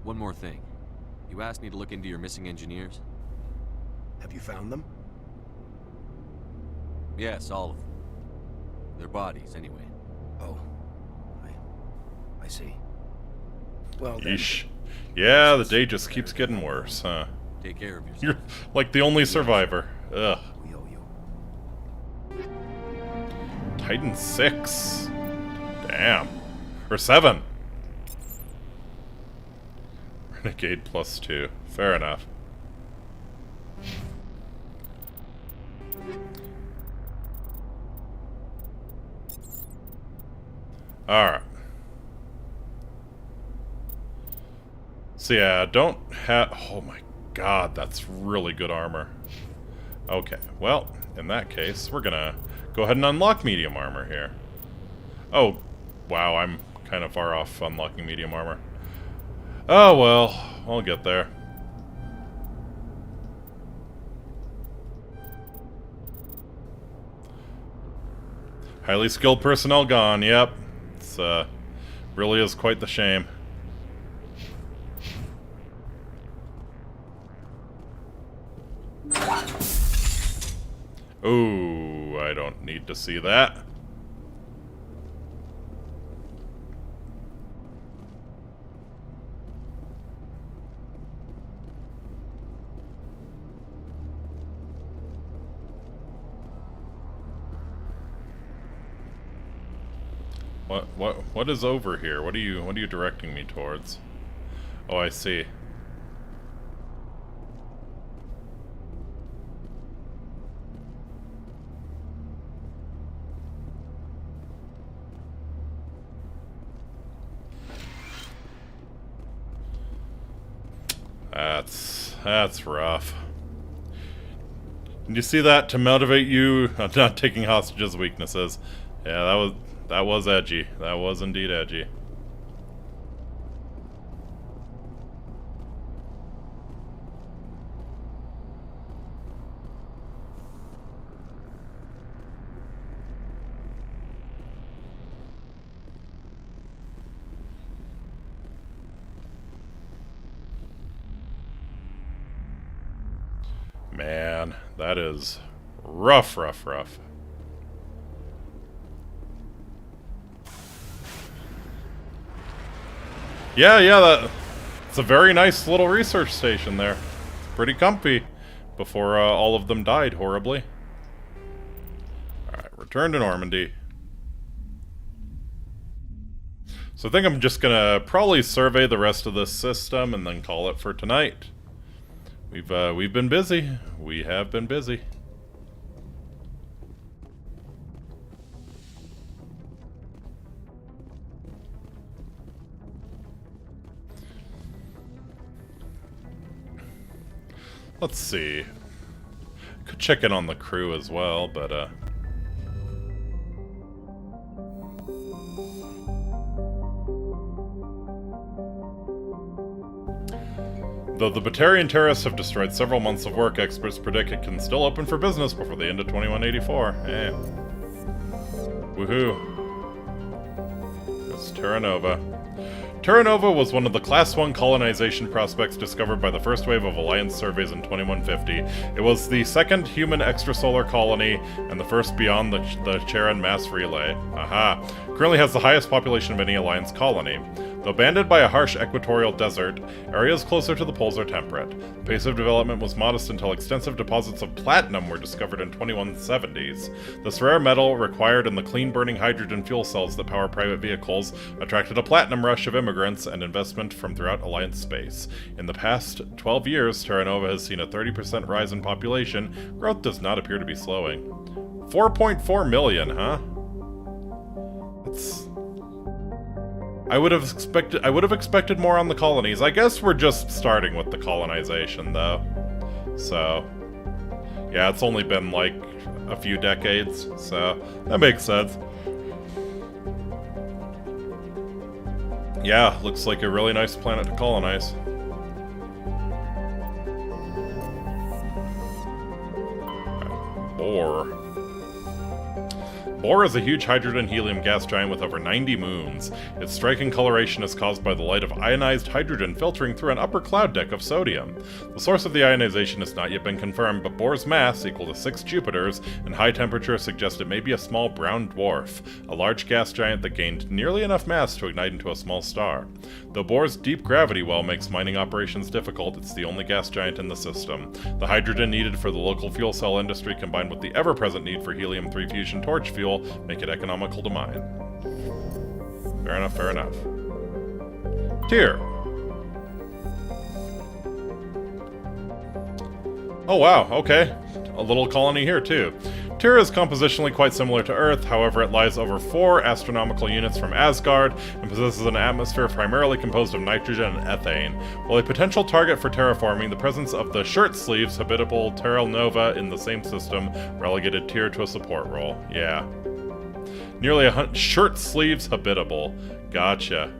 One more thing. You asked me to look into your missing engineers? Have you found them? Yes, all of them. Their bodies, anyway. Oh. I see. Well, then, Yeesh. Yeah, the day just keeps getting worse, huh? Take care of yourself. You're like the only survivor. Ugh. we owe you. Titan 6. Damn. Or 7. Renegade +2. Fair enough. Alright. So yeah, don't have... Oh my god, that's really good armor. Okay, well, in that case, we're gonna go ahead and unlock medium armor here. Oh, wow, I'm kind of far off unlocking medium armor. Oh well, I'll get there. Highly skilled personnel gone, yep. It's, really is quite the shame. Ooh, I don't need to see that. What is over here? What are you directing me towards? Oh, I see. That's rough. Did you see that? To motivate you, not taking hostages' weaknesses. Yeah, that was edgy. That was indeed edgy. Man, that is rough. Yeah, it's a very nice little research station there. It's pretty comfy before all of them died horribly. Alright, return to Normandy. So I think I'm just gonna probably survey the rest of this system and then call it for tonight. We've been busy. We have been busy. Let's see. Could check in on the crew as well, but though the Batarian terrorists have destroyed several months of work, experts predict it can still open for business before the end of 2184. Eh. Woohoo. There's Terra Nova. Terra Nova was one of the Class 1 colonization prospects discovered by the first wave of Alliance surveys in 2150. It was the second human extrasolar colony and the first beyond the Charon mass relay. Aha. Currently has the highest population of any Alliance colony. Though banded by a harsh equatorial desert, areas closer to the poles are temperate. The pace of development was modest until extensive deposits of platinum were discovered in 2170s. This rare metal, required in the clean-burning hydrogen fuel cells that power private vehicles, attracted a platinum rush of immigrants and investment from throughout Alliance space. In the past 12 years, Terra Nova has seen a 30% rise in population. Growth does not appear to be slowing. 4.4 million, huh? That's... I would have expected more on the colonies. I guess we're just starting with the colonization, though. So, yeah, it's only been like a few decades, so that makes sense. Yeah, looks like a really nice planet to colonize. Bohr. Bohr is a huge hydrogen-helium gas giant with over 90 moons. Its striking coloration is caused by the light of ionized hydrogen filtering through an upper cloud deck of sodium. The source of the ionization has not yet been confirmed, but Bohr's mass, equal to 6 Jupiters, and high temperature suggest it may be a small brown dwarf, a large gas giant that gained nearly enough mass to ignite into a small star. Though Bohr's deep gravity well makes mining operations difficult, it's the only gas giant in the system. The hydrogen needed for the local fuel cell industry, combined with the ever-present need for helium-3 fusion torch fuel, make it economical to mine. Fair enough, fair enough. Tyr. Oh wow, okay. A little colony here too. Tyr is compositionally quite similar to Earth, however it lies over 4 astronomical units from Asgard and possesses an atmosphere primarily composed of nitrogen and ethane. While a potential target for terraforming, the presence of the shirt sleeves habitable Terra Nova in the same system relegated Tyr to a support role. Yeah. Nearly 100 shirt sleeves habitable. Gotcha.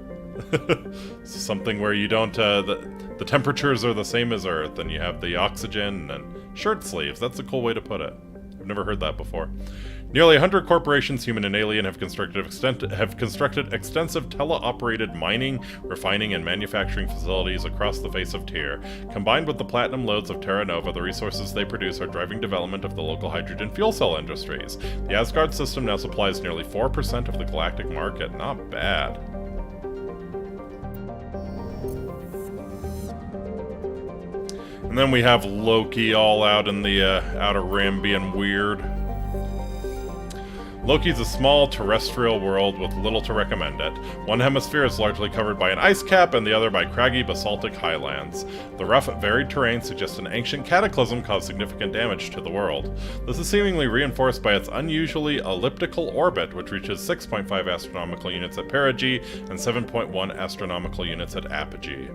Something where you don't, the temperatures are the same as Earth, and you have the oxygen and shirt sleeves. That's a cool way to put it. I've never heard that before. Nearly 100 corporations, human and alien, have constructed extensive teleoperated mining, refining, and manufacturing facilities across the face of Tyr. Combined with the platinum loads of Terra Nova, the resources they produce are driving development of the local hydrogen fuel cell industries. The Asgard system now supplies nearly 4% of the galactic market. Not bad. And then we have Loki all out in the Outer Rim being weird. Loki's a small terrestrial world with little to recommend it. One hemisphere is largely covered by an ice cap and the other by craggy basaltic highlands. The rough, varied terrain suggests an ancient cataclysm caused significant damage to the world. This is seemingly reinforced by its unusually elliptical orbit, which reaches 6.5 astronomical units at perigee and 7.1 astronomical units at apogee.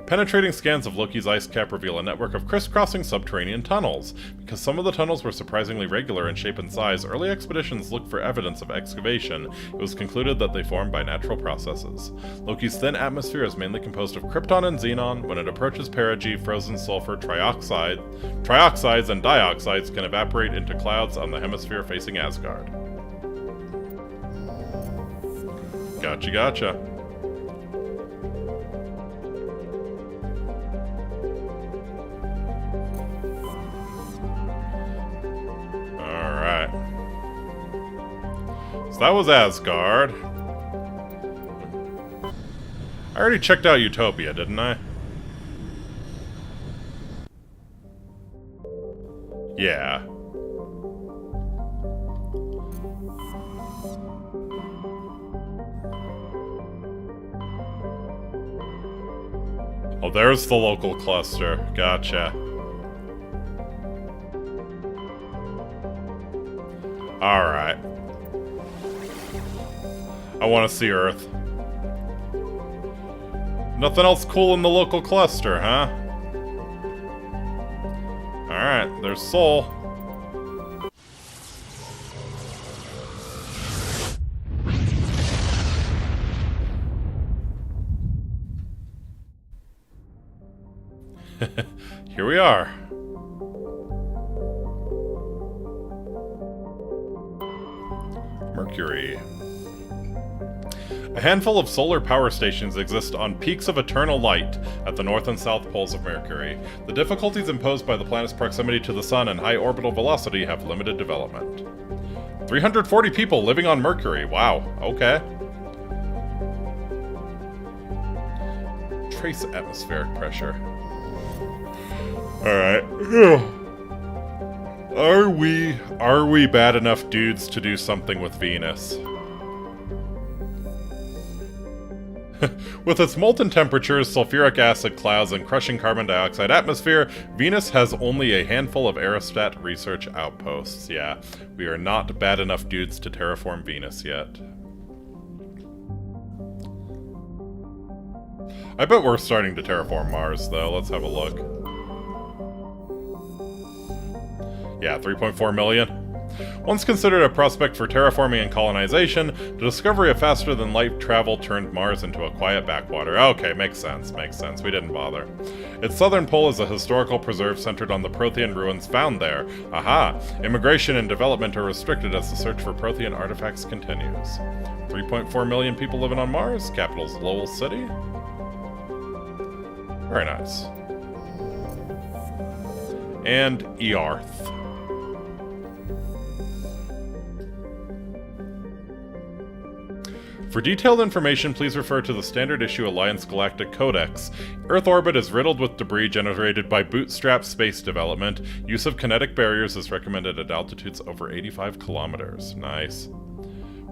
Penetrating scans of Loki's ice cap reveal a network of crisscrossing subterranean tunnels. Because some of the tunnels were surprisingly regular in shape and size, early expeditions looked for evidence of excavation. It was concluded that they formed by natural processes. Loki's thin atmosphere is mainly composed of krypton and xenon. When it approaches perigee, frozen sulfur trioxides and dioxides can evaporate into clouds on the hemisphere facing Asgard. Gotcha, gotcha. So that was Asgard. I already checked out Utopia, didn't I? Yeah. Oh, there's the local cluster. Gotcha. Alright. I want to see Earth. Nothing else cool in the local cluster, huh? Alright, there's Sol. Here we are. Mercury. A handful of solar power stations exist on peaks of eternal light at the north and south poles of Mercury. The difficulties imposed by the planet's proximity to the sun and high orbital velocity have limited development. 340 people living on Mercury. Wow, okay. Trace atmospheric pressure. Alright. Are we bad enough dudes to do something with Venus? With its molten temperatures, sulfuric acid clouds, and crushing carbon dioxide atmosphere, Venus has only a handful of aerostat research outposts. Yeah, we are not bad enough dudes to terraform Venus yet. I bet we're starting to terraform Mars, though. Let's have a look. Yeah, 3.4 million. Once considered a prospect for terraforming and colonization, the discovery of faster-than-light travel turned Mars into a quiet backwater. Okay, makes sense, makes sense. We didn't bother. Its southern pole is a historical preserve centered on the Prothean ruins found there. Aha! Immigration and development are restricted as the search for Prothean artifacts continues. 3.4 million people living on Mars. Capital's Lowell City. Very nice. And Earth. For detailed information, please refer to the Standard Issue Alliance Galactic Codex. Earth orbit is riddled with debris generated by bootstrap space development. Use of kinetic barriers is recommended at altitudes over 85 kilometers. Nice.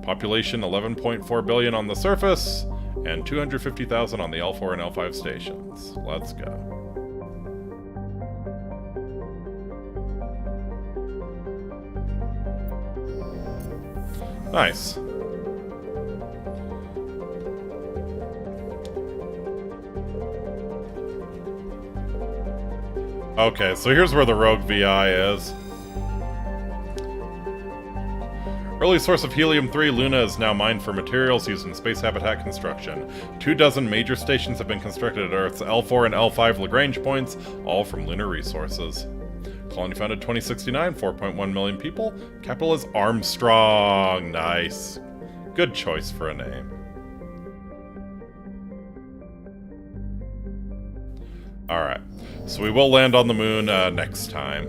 Population 11.4 billion on the surface, and 250,000 on the L4 and L5 stations. Let's go. Nice. Okay, so here's where the rogue VI is. Early source of helium-3, Luna is now mined for materials used in space habitat construction. 24 major stations have been constructed at Earth's L4 and L5 Lagrange points, all from lunar resources. Colony founded 2069, 4.1 million people. Capital is Armstrong. Nice. Good choice for a name. Alright, so we will land on the moon next time,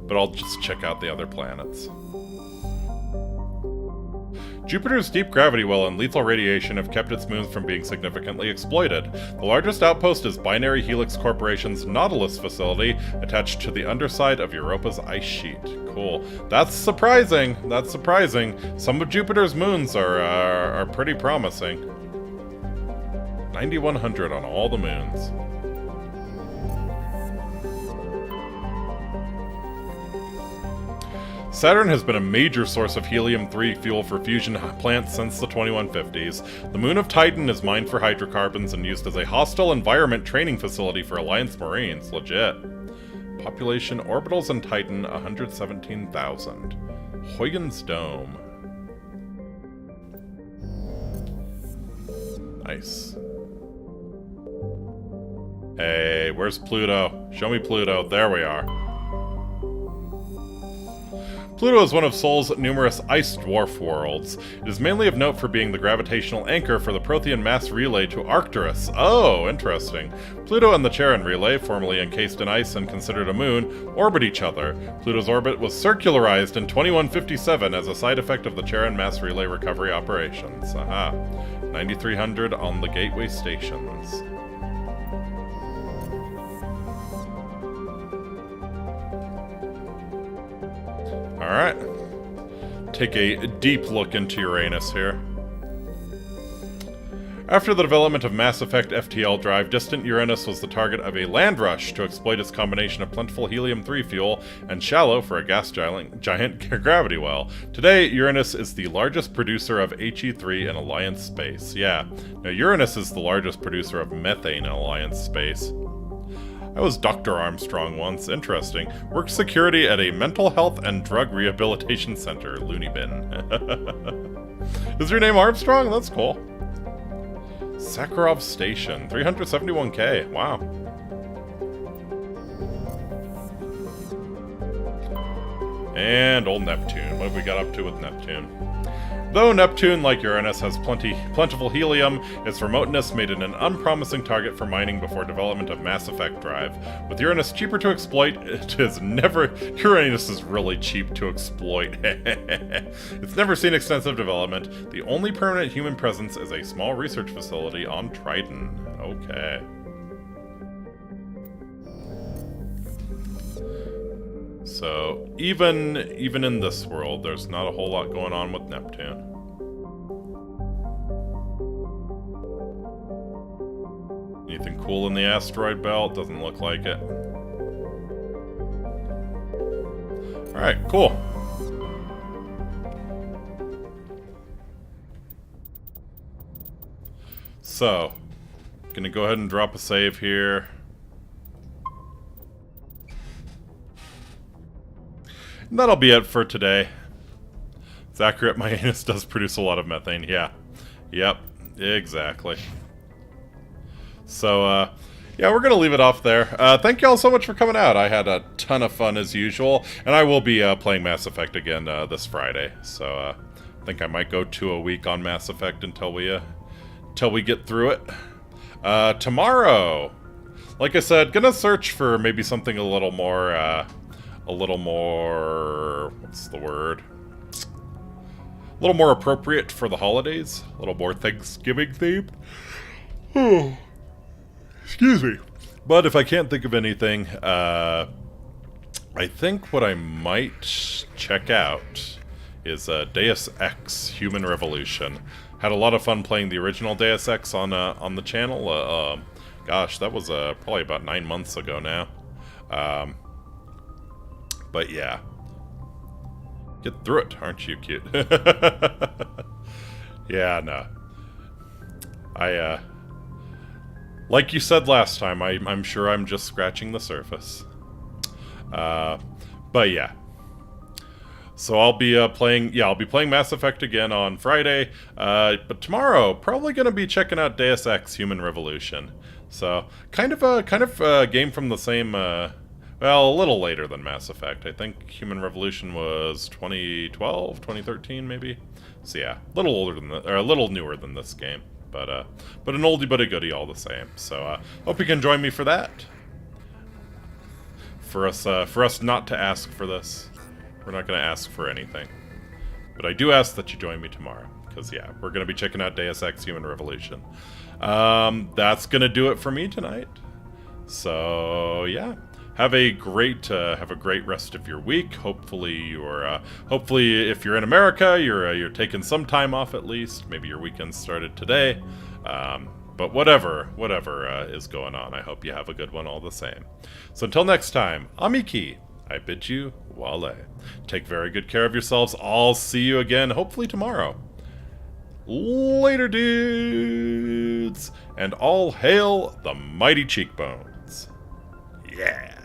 but I'll just check out the other planets. Jupiter's deep gravity well and lethal radiation have kept its moons from being significantly exploited. The largest outpost is Binary Helix Corporation's Nautilus facility, attached to the underside of Europa's ice sheet. Cool. That's surprising. That's surprising. Some of Jupiter's moons are pretty promising. 9,100 on all the moons. Saturn has been a major source of helium-3 fuel for fusion plants since the 2150s. The moon of Titan is mined for hydrocarbons and used as a hostile environment training facility for Alliance Marines. Legit. Population orbitals in Titan, 117,000. Huygens Dome. Nice. Hey, where's Pluto? Show me Pluto. There we are. Pluto is one of Sol's numerous ice dwarf worlds. It is mainly of note for being the gravitational anchor for the Prothean mass relay to Arcturus. Oh, interesting. Pluto and the Charon relay, formerly encased in ice and considered a moon, orbit each other. Pluto's orbit was circularized in 2157 as a side effect of the Charon mass relay recovery operations. Aha. 9,300 on the gateway stations. Alright. Take a deep look into Uranus here. After the development of Mass Effect FTL drive, distant Uranus was the target of a land rush to exploit its combination of plentiful helium-3 fuel and shallow for a gas giant gravity well. Today, Uranus is the largest producer of HE3 in Alliance space. Yeah, now Uranus is the largest producer of methane in Alliance space. I was Dr. Armstrong once. Interesting. Worked security at a mental health and drug rehabilitation center. Loony bin. Is your name Armstrong? That's cool. Sakharov Station. 371k. Wow. And old Neptune. What have we got up to with Neptune? Though Neptune, like Uranus, has plentiful helium, its remoteness made it an unpromising target for mining before development of Mass Effect drive. With Uranus cheaper to exploit, Uranus is really cheap to exploit. It's never seen extensive development. The only permanent human presence is a small research facility on Triton. Okay. So even in this world, there's not a whole lot going on with Neptune. Anything cool in the asteroid belt? Doesn't look like it. Alright, cool. So, gonna go ahead and drop a save here. And that'll be it for today. It's accurate, my anus does produce a lot of methane, yeah. Yep, exactly. So, yeah, we're going to leave it off there. Thank you all so much for coming out. I had a ton of fun as usual, and I will be playing Mass Effect again this Friday. So, I think I might go 2 a week on Mass Effect until we get through it. Tomorrow, like I said, gonna search for maybe something a little more, what's the word? A little more appropriate for the holidays. A little more Thanksgiving themed. Excuse me. But if I can't think of anything, I think what I might check out is Deus Ex: Human Revolution. Had a lot of fun playing the original Deus Ex on the channel. Gosh, that was probably about 9 months ago now. But yeah. Get through it, aren't you cute? Yeah, no. Like you said last time, I'm sure I'm just scratching the surface. But yeah. So I'll be playing Mass Effect again on Friday. But tomorrow, probably gonna be checking out Deus Ex: Human Revolution. So kind of a game from the same. Well, a little later than Mass Effect. I think Human Revolution was 2012, 2013, maybe. So yeah, a little older than or a little newer than this game. But an oldie but a goodie all the same. So hope you can join me for that. For us not to ask for this, we're not going to ask for anything. But I do ask that you join me tomorrow, because yeah, we're going to be checking out Deus Ex: Human Revolution. That's going to do it for me tonight. So yeah, have a great rest of your week. Hopefully if you're in America, you're taking some time off at least. Maybe your weekend started today. But whatever is going on, I hope you have a good one all the same. So until next time, Amiki, I bid you wale. Take very good care of yourselves. I'll see you again, hopefully tomorrow. Later, dudes! And all hail the mighty Cheekbones. Yeah!